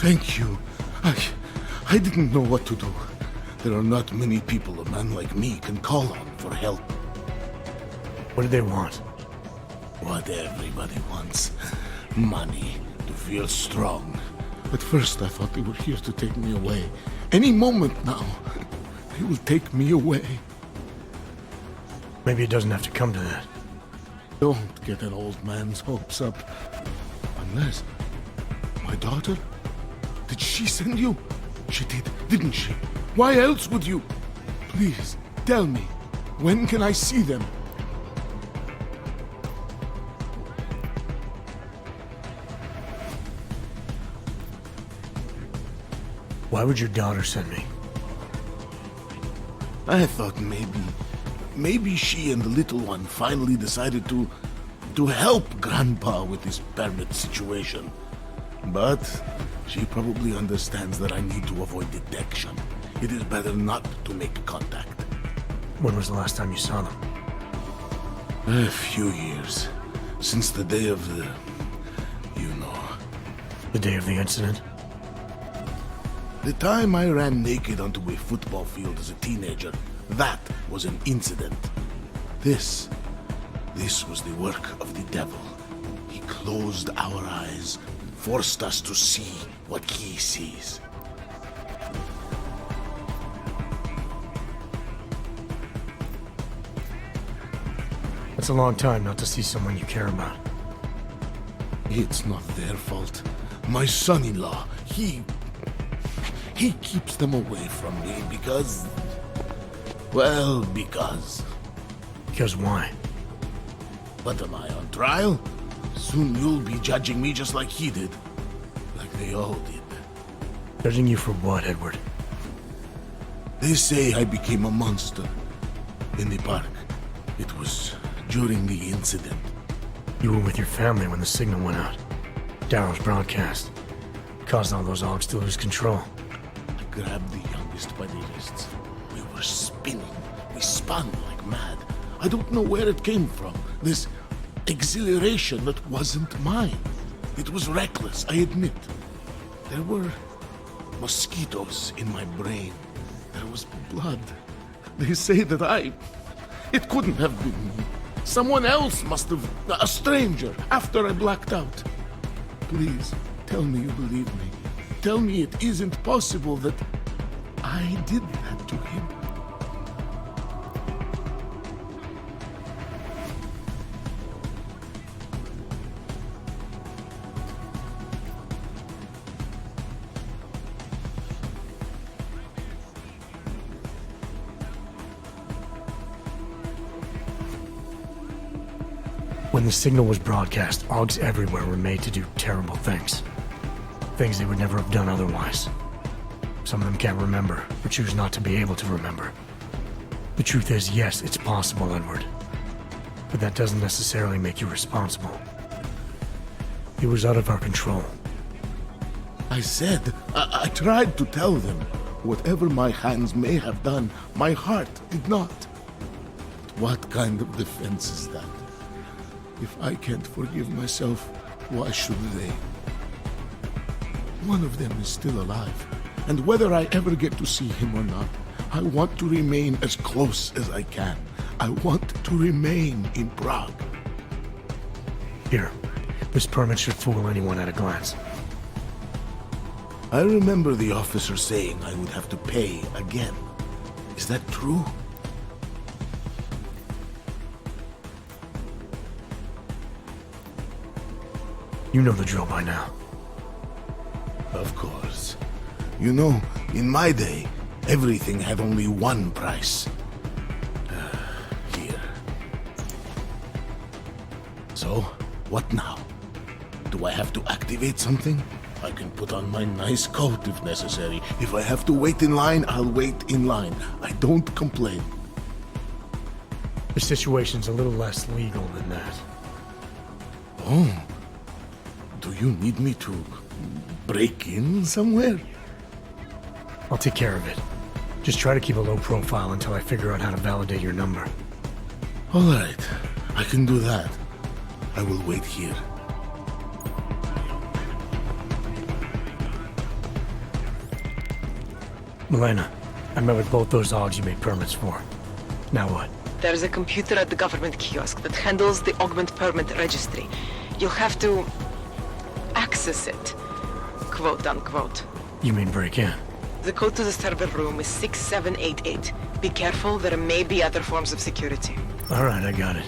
Thank you. I didn't know what to do. There are not many people a man like me can call on for help. What do they want? What everybody wants. Money. To feel strong. At first I thought they were here to take me away. Any moment now, they will take me away. Maybe it doesn't have to come to that. Don't get an old man's hopes up. Unless... My daughter? Did she send you? She did, didn't she? Why else would you? Please, tell me. When can I see them? Why would your daughter send me? I thought maybe she and the little one finally decided to help Grandpa with his permit situation. But she probably understands that I need to avoid detection. It is better not to make contact. When was the last time you saw them? A few years. Since the day of the... you know. The day of the incident? The time I ran naked onto a football field as a teenager, that was an incident. This was the work of the devil. He closed our eyes and forced us to see what he sees. That's a long time not to see someone you care about. It's not their fault. My son-in-law, he keeps them away from me because... Well, because... Because why? But am I on trial? Soon you'll be judging me just like he did. Like they all did. Judging you for what, Edward? They say I became a monster. In the park. It was during the incident. You were with your family when the signal went out. Darrow's broadcast. Caused all those Augs to lose control. I grabbed the youngest by the wrists. We were spinning. We spun like mad. I don't know where it came from. This exhilaration that wasn't mine. It was reckless, I admit. There were mosquitoes in my brain. There was blood. They say that it couldn't have been me. Someone else must have... A stranger, after I blacked out. Please, tell me you believe me. Tell me it isn't possible that I did that to him. When the signal was broadcast, Augs everywhere were made to do terrible things. Things they would never have done otherwise. Some of them can't remember, or choose not to be able to remember. The truth is, yes, it's possible, Edward. But that doesn't necessarily make you responsible. It was out of our control. I said, I tried to tell them. Whatever my hands may have done, my heart did not. But what kind of defense is that? If I can't forgive myself, why should they? One of them is still alive, and whether I ever get to see him or not, I want to remain as close as I can. I want to remain in Prague. Here, this permit should fool anyone at a glance. I remember the officer saying I would have to pay again. Is that true? You know the drill by now. Of course. You know, in my day, everything had only one price. Here. So, what now? Do I have to activate something? I can put on my nice coat if necessary. If I have to wait in line, I'll wait in line. I don't complain. The situation's a little less legal than that. Oh. Do you need me to break in somewhere? I'll take care of it. Just try to keep a low profile until I figure out how to validate your number. All right. I can do that. I will wait here. Milena, I met with both those Augs you made permits for. Now what? There's a computer at the government kiosk that handles the augment permit registry. You'll have to access it, quote unquote. You mean break in? The code to the server room is 6788. Be careful, there may be other forms of security. All right, I got it.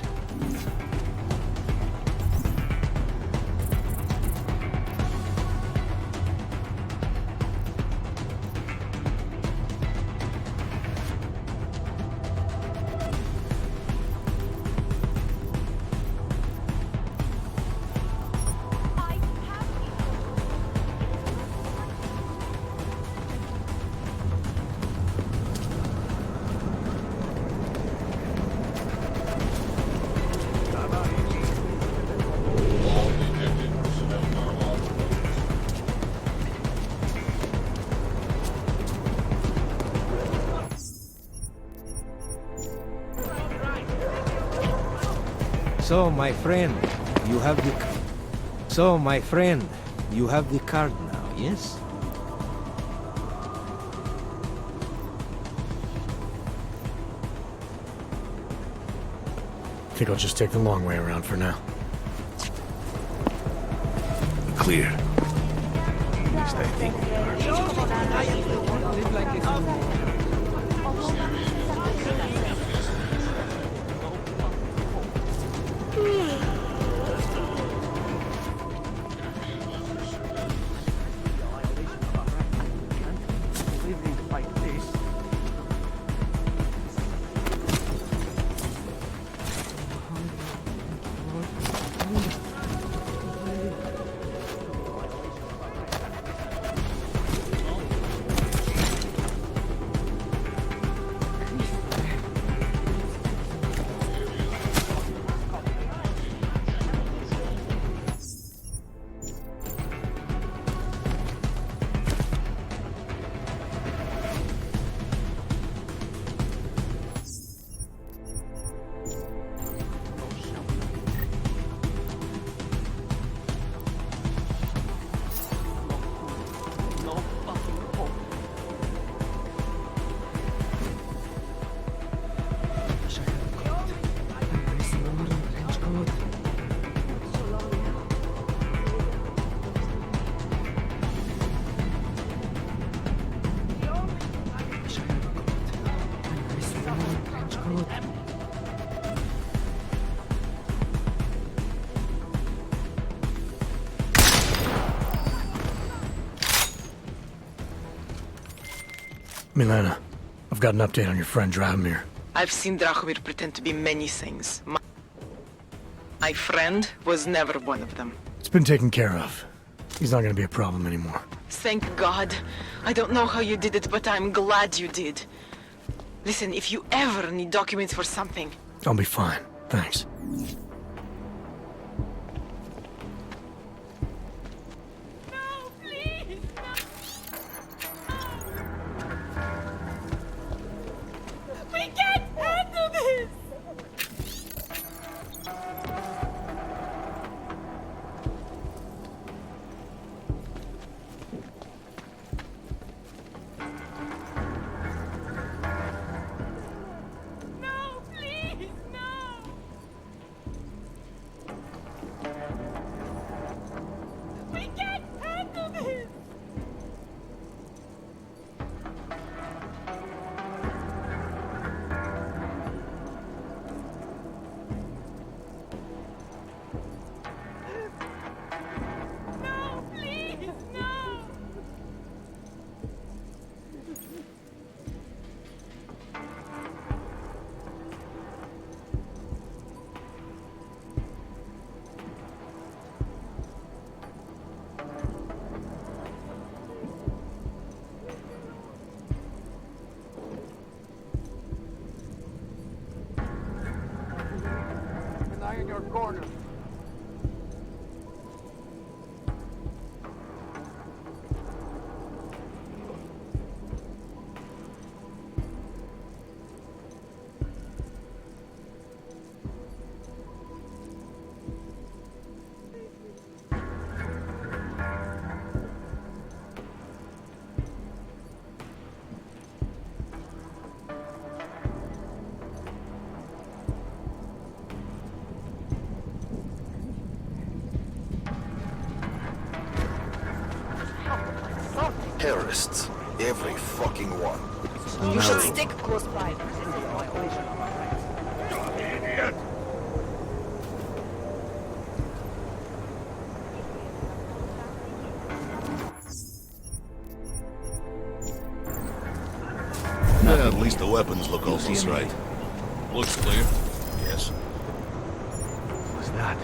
So, my friend, you have the... So, my friend, you have the card now, yes? think I'll just take the long way around for now. Clear. At least I think we are. Milena, I've got an update on your friend Drahomir. I've seen Drahomir pretend to be many things. My friend was never one of them. It's been taken care of. He's not gonna be a problem anymore. Thank God. I don't know how you did it, but I'm glad you did. Listen, if you ever need documents for something... I'll be fine. Thanks. We can't handle this! No, please, no! We can't handle this! No, please, no! An eye in your corner. Terrorists. Every fucking one. You should stick close by. Idiot! Yeah, at least the weapons look almost right. Looks clear. Yes. What's that?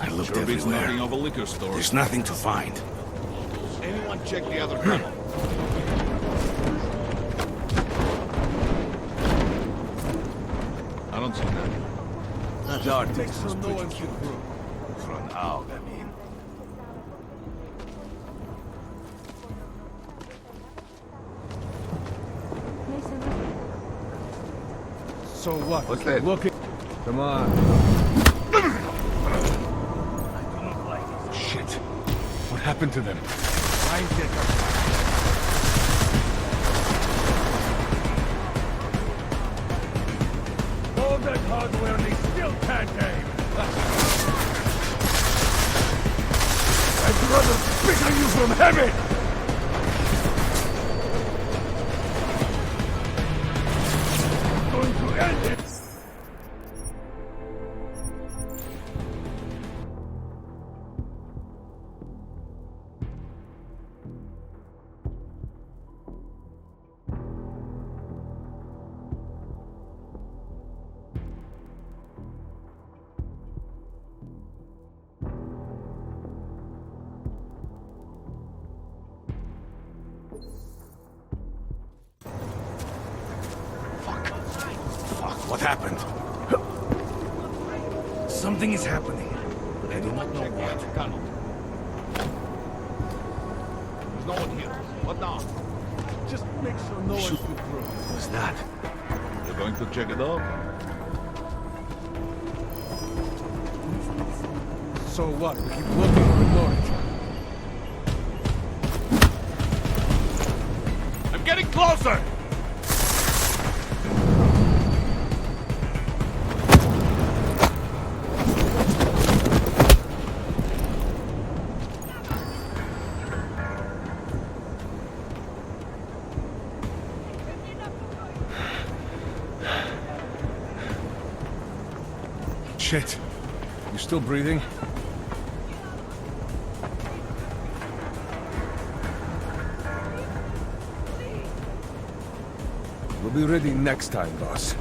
I looked Sure beats everywhere. nothing of a liquor store. There's nothing to find. Anyone check the other tunnel? Johnson then? That artist was pretty cute. For now, I mean. So what? What's that? Looking. Come on. Shit. What happened to them? All that hardware and they still can't aim. I'd rather spit on you from heaven! Going to end it! What happened? Something is happening. I do not know what. There's no one here. What now? Just make sure no one slips through. What's that? You're going to check it out? So what? We keep looking or ignore it? I'm getting closer! Shit. You still breathing? We'll be ready next time, boss.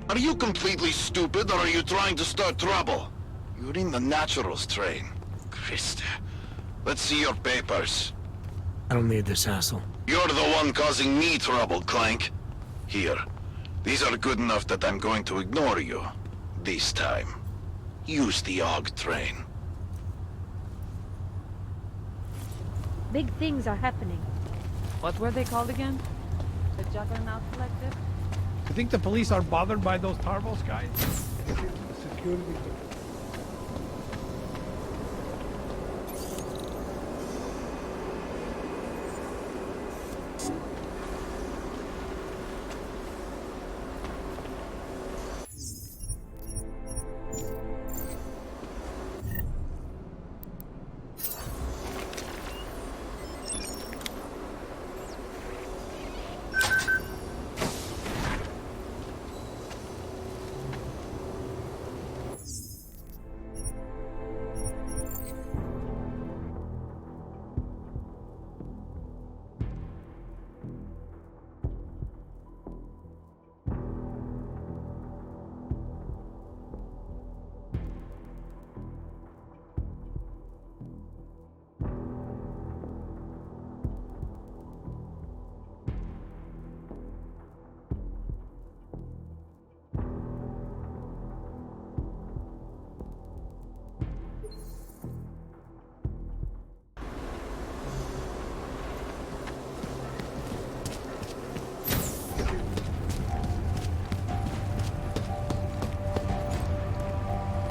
Are you completely stupid, or are you trying to start trouble? You're in the Naturals train. Christ. Let's see your papers. I don't need this hassle. You're the one causing me trouble, Clank. Here. These are good enough that I'm going to ignore you. This time. Use the AUG train. Big things are happening. What were they called again? The Juggernaut Collective? You think the police are bothered by those Tarvos guys? Security.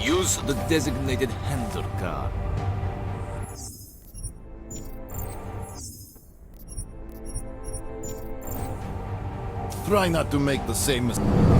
Use the designated handler car. Try not to make the same mistake.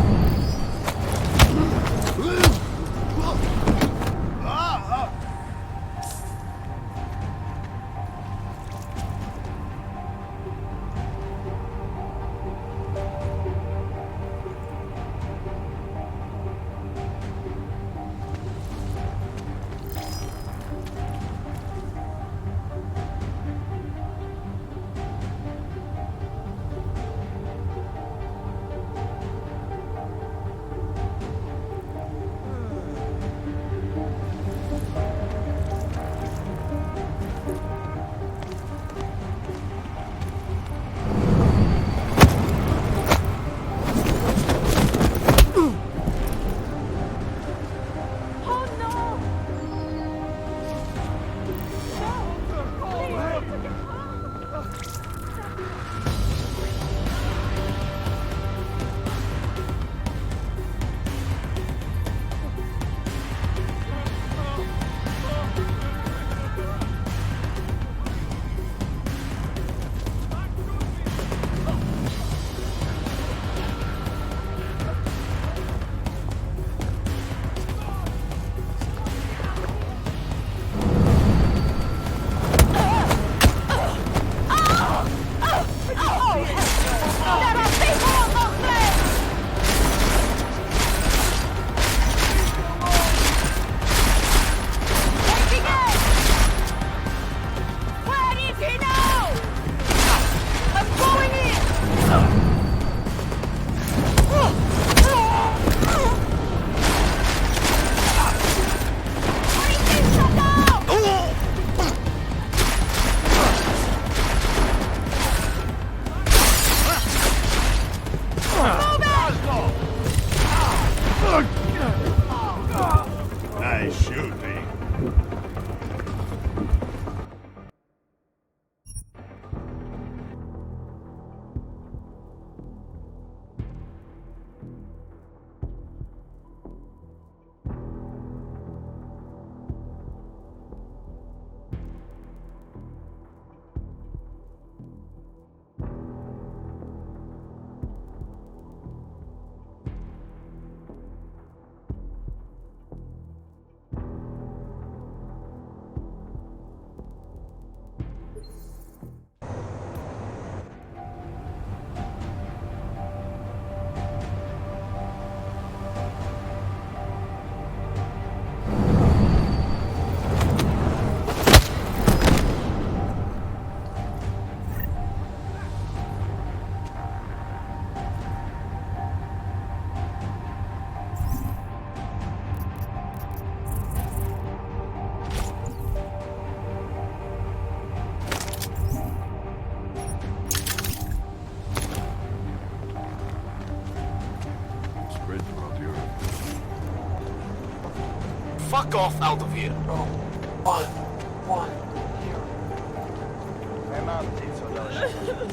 fuck off out of here.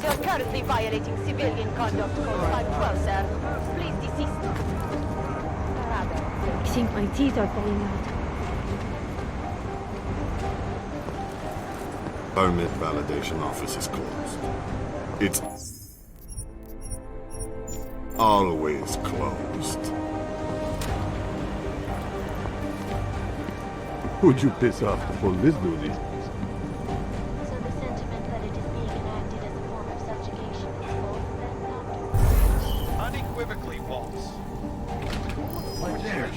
You're currently violating civilian conduct code 512, sir. Please desist. I think my teeth are falling out. Permit validation office is closed. It's always closed. Who'd you piss off to pull this duty? So the sentiment that it is being enacted as a form of subjugation is false, then, Doctor? Unequivocally false. Right there.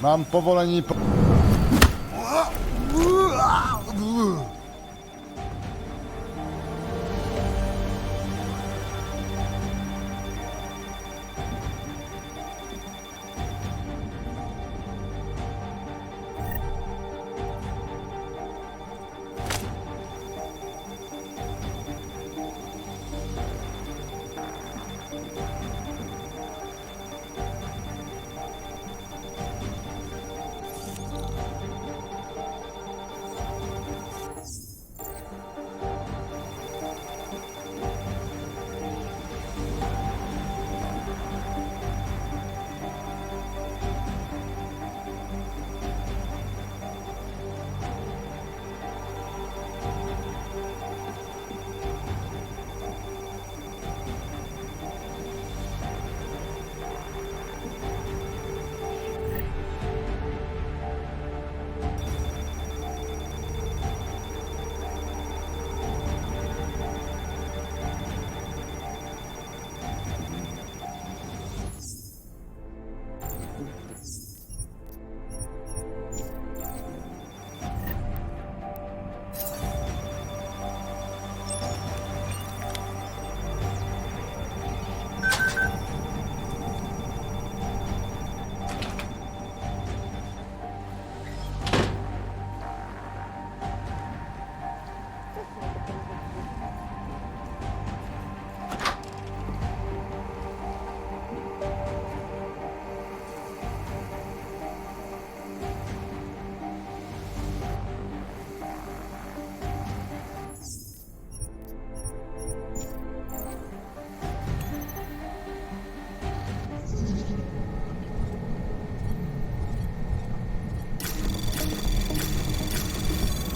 Mam povolení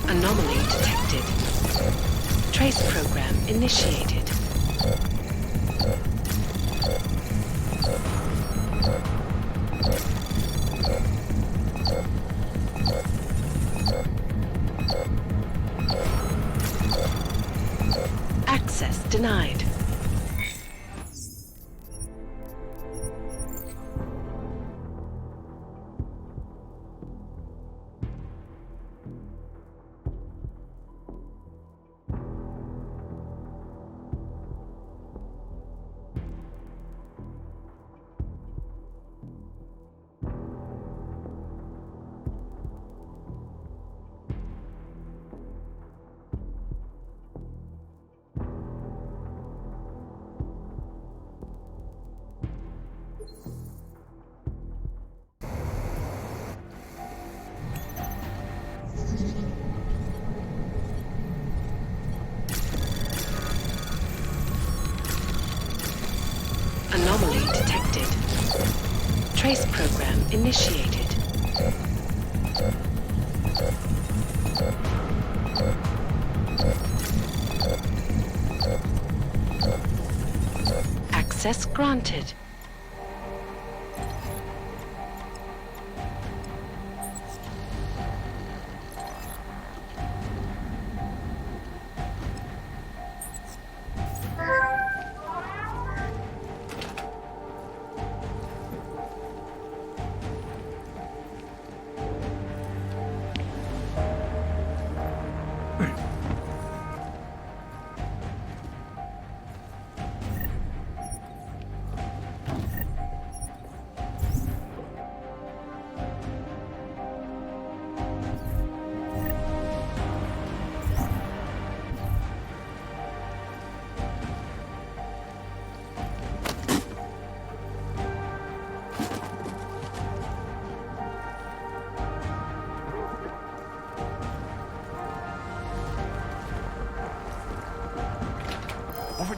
Anomaly detected. Trace program initiated. Access denied. Anomaly detected. Trace program initiated. Access granted.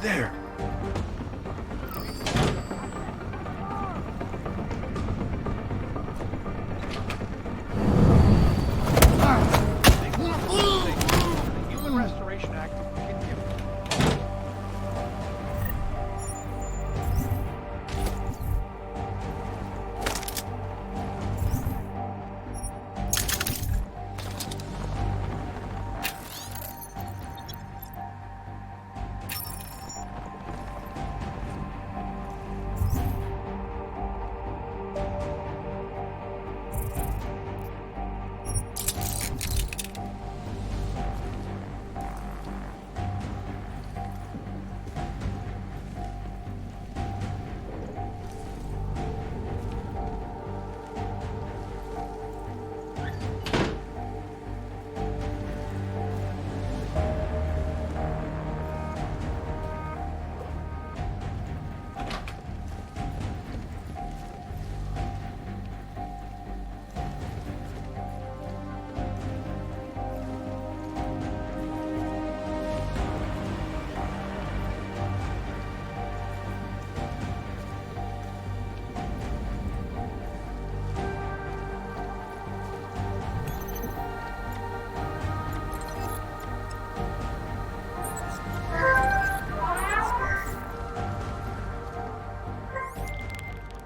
there. The Human Restoration Act of Kingian.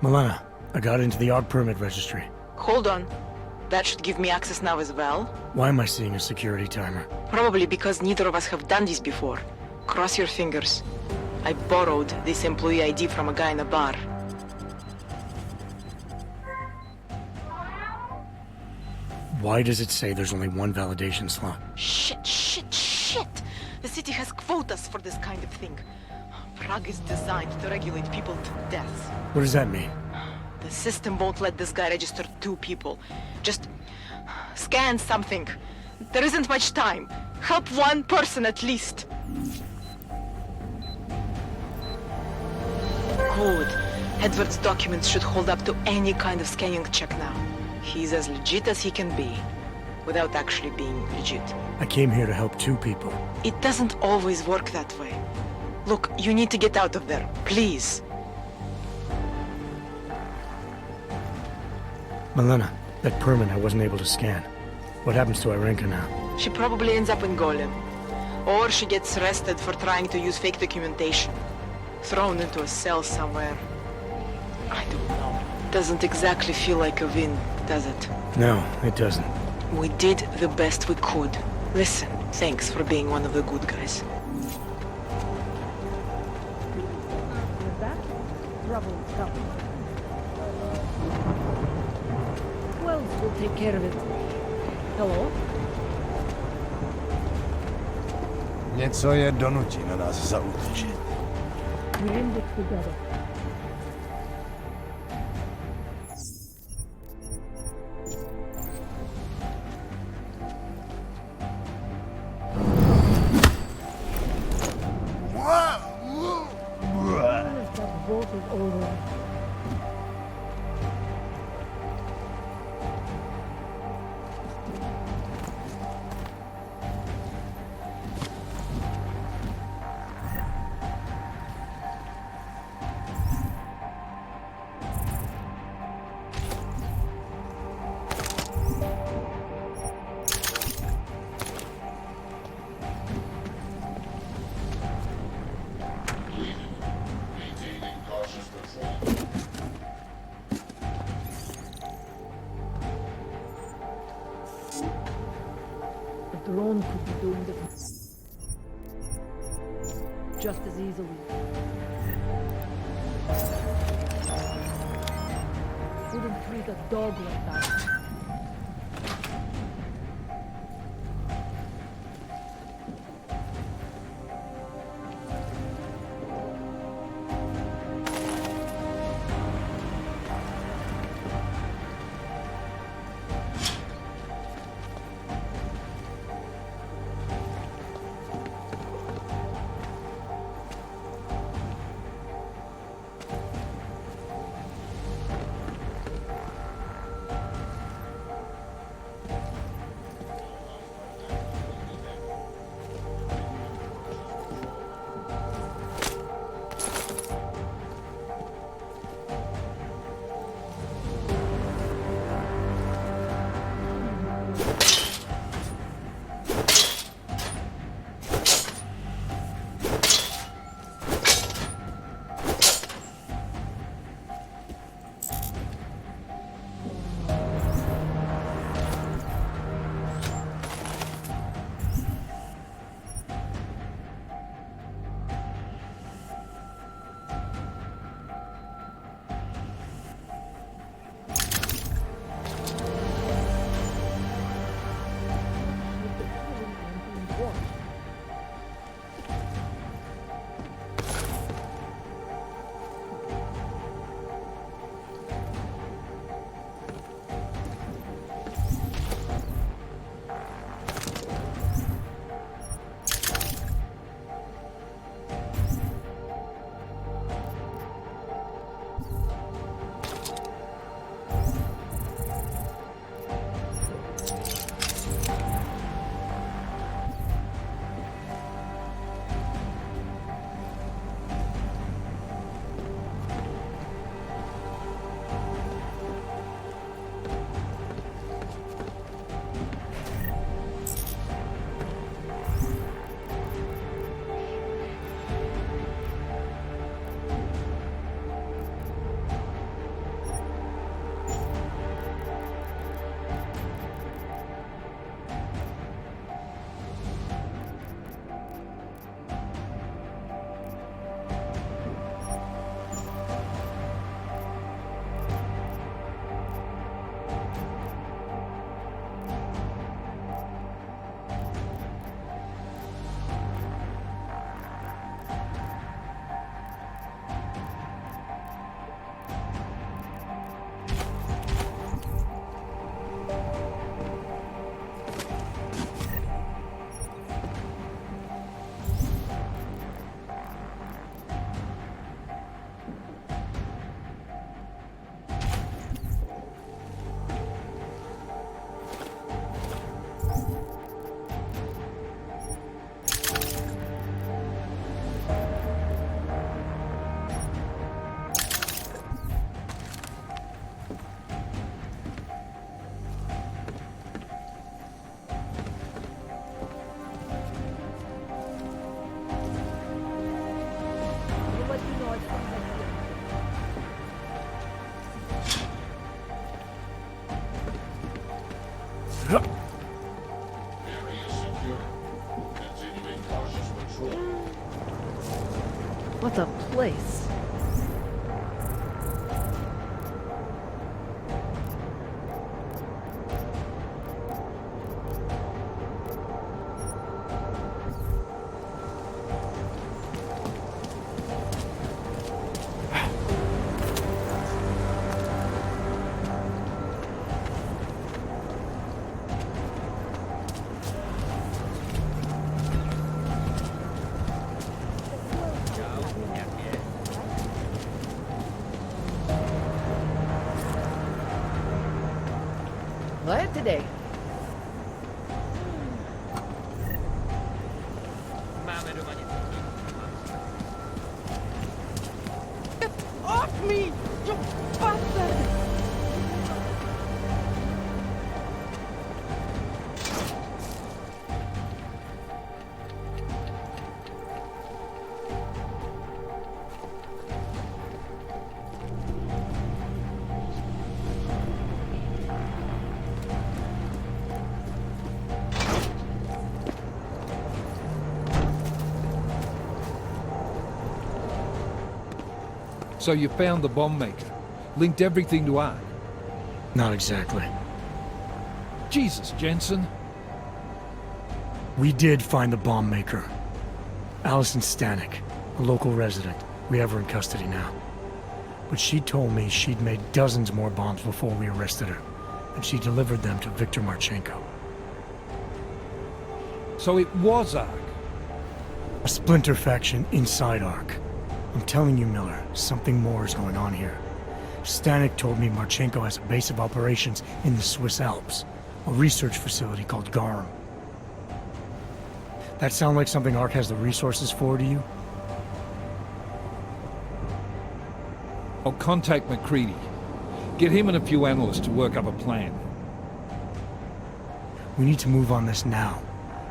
Milena, I got into the art permit registry. Hold on. That should give me access now as well. Why am I seeing a security timer? Probably because neither of us have done this before. Cross your fingers. I borrowed this employee ID from a guy in a bar. Why does it say there's only one validation slot? Shit! The city has quotas for this kind of thing. Prague is designed to regulate people to death. What does that mean? The system won't let this guy register 2 people. Just scan something. There isn't much time. Help 1 person at least. Good. Edward's documents should hold up to any kind of scanning check now. He's as legit as he can be, without actually being legit. I came here to help 2 people. It doesn't always work that way. Look, you need to get out of there, please. Milena, that permit I wasn't able to scan. What happens to Irenka now? She probably ends up in Golem. Or she gets arrested for trying to use fake documentation. Thrown into a cell somewhere. I don't know. Doesn't exactly feel like a win, does it? No, it doesn't. We did the best we could. Listen, thanks for being one of the good guys. With that, trouble comes. Wells will take care of it. Hello? Něco je donutí na nás zaútočit. We're in this together. That boat is over. The drone could be doing this just as easily. Wouldn't treat a dog like that. What a place. What today? Get off me, you bastard! So you found the bomb maker, linked everything to Ark. Not exactly. Jesus, Jensen. We did find the bomb maker. Allison Stanek, a local resident. We have her in custody now. But she told me she'd made dozens more bombs before we arrested her, and she delivered them to Viktor Marchenko. So it was Ark? A splinter faction inside Ark. I'm telling you, Miller, something more is going on here. Stanek told me Marchenko has a base of operations in the Swiss Alps, a research facility called Garum. That sound like something Ark has the resources for to you? I'll contact McCready. Get him and a few analysts to work up a plan. We need to move on this now.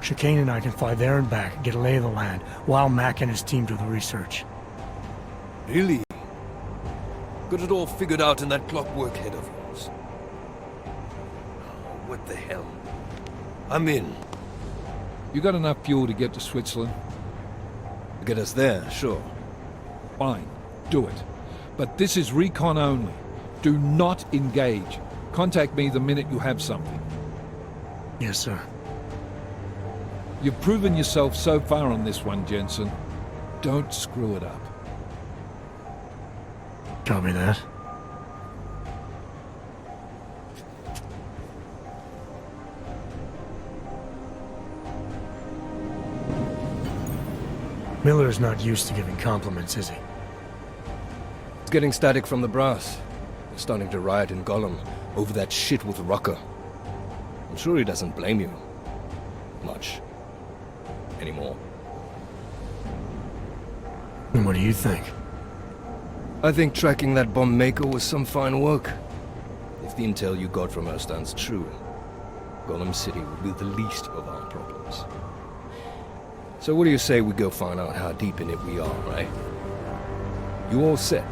Chicane and I can fly there and back, get a lay of the land, while Mac and his team do the research. Really? Got it all figured out in that clockwork head of yours. Oh, what the hell? I'm in. You got enough fuel to get to Switzerland? Get us there, sure. Fine, do it. But this is recon only. Do not engage. Contact me the minute you have something. Yes, sir. You've proven yourself so far on this one, Jensen. Don't screw it up. Copy that. Miller's not used to giving compliments, is he? It's getting static from the brass. They're starting to riot in Gollum over that shit with Rucker. I'm sure he doesn't blame you. Much. Anymore. And what do you think? I think tracking that bomb maker was some fine work. If the intel you got from her stands true, Gollum City will be the least of our problems. So what do you say we go find out how deep in it we are, right? You all set?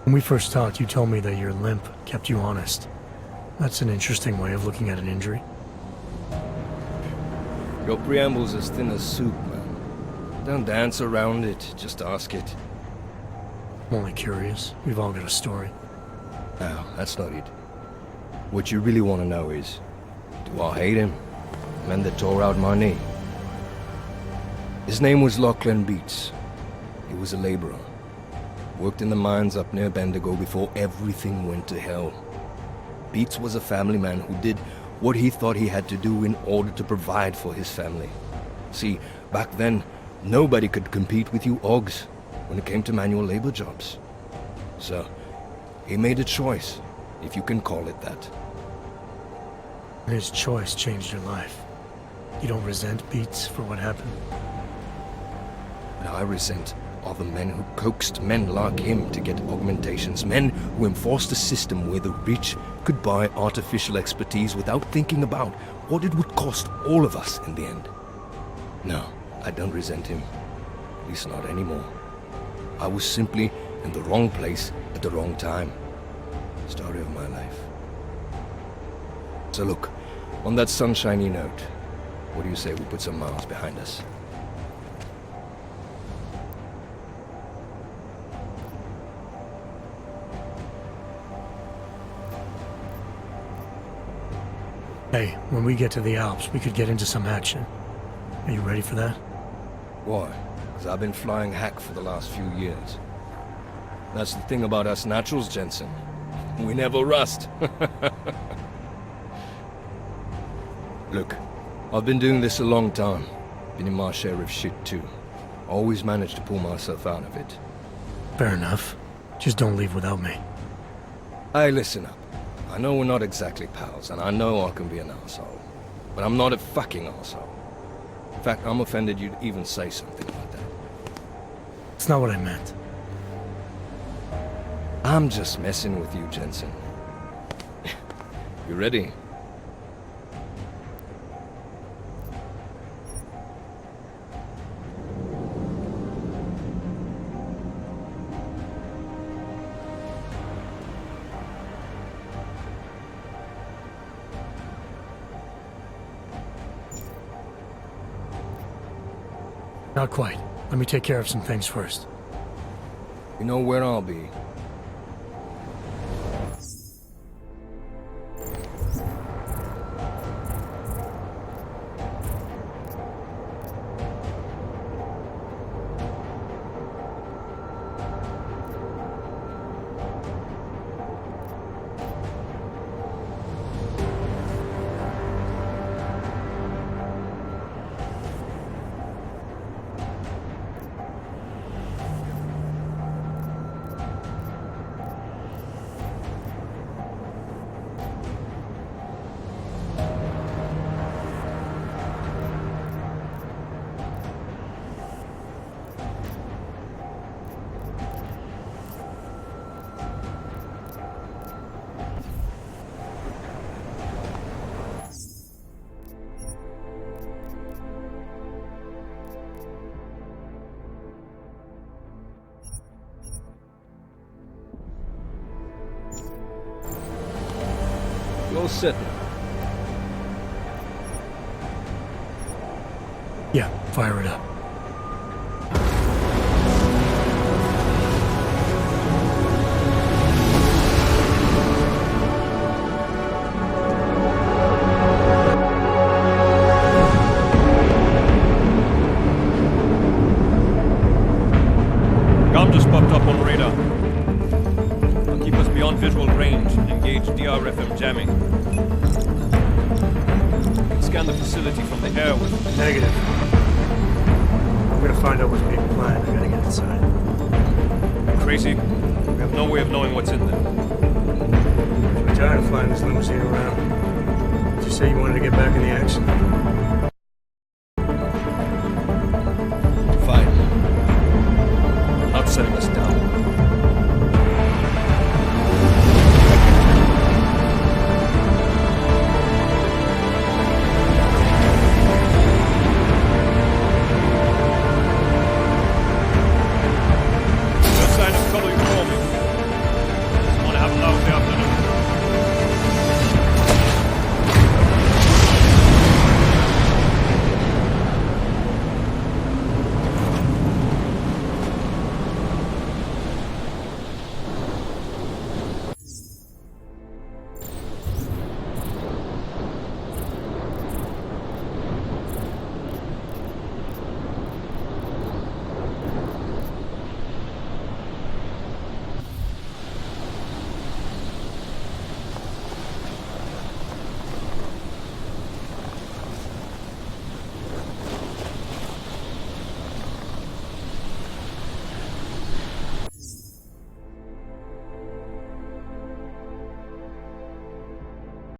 When we first talked, you told me that your limp kept you honest. That's an interesting way of looking at an injury. Your preamble's as thin as soup, man. Don't dance around it, just ask it. I'm only curious. We've all got a story. No, that's not it. What you really want to know is, do I hate him? The man that tore out my knee. His name was Lachlan Beats. He was a laborer. Worked in the mines up near Bendigo before everything went to hell. Beats was a family man who did what he thought he had to do in order to provide for his family. See, back then, nobody could compete with you Oggs when it came to manual labor jobs. So, he made a choice, if you can call it that. And his choice changed your life. You don't resent Beats for what happened? What I resent are the men who coaxed men like him to get augmentations, men who enforced a system where the rich could buy artificial expertise without thinking about what it would cost all of us in the end. No, I don't resent him. At least not anymore. I was simply In the wrong place at the wrong time. Story of my life. So look, on that sunshiny note, what do you say we put some miles behind us? Hey, when we get to the Alps, we could get into some action. Are you ready for that? Why? Because I've been flying hack for the last few years. That's the thing about us naturals, Jensen. We never rust. Look, I've been doing this a long time. Been in my share of shit too. Always managed to pull myself out of it. Fair enough. Just don't leave without me. Hey, listen up. I know we're not exactly pals, and I know I can be an asshole. But I'm not a fucking asshole. In fact, I'm offended you'd even say something like that. It's not what I meant. I'm just messing with you, Jensen. You ready? Not quite. Let me take care of some things first. You know where I'll be. All set now. Yeah, fire it up. Gun just popped up on radar. I'll keep us beyond visual range. Engage DRFM jamming. Scan the facility from the air with... Negative. I'm gonna find out what's being planned. I gotta get inside. Crazy? We have no way of knowing what's in there. I'm tired of flying this limousine around. Did you say you wanted to get back in the action?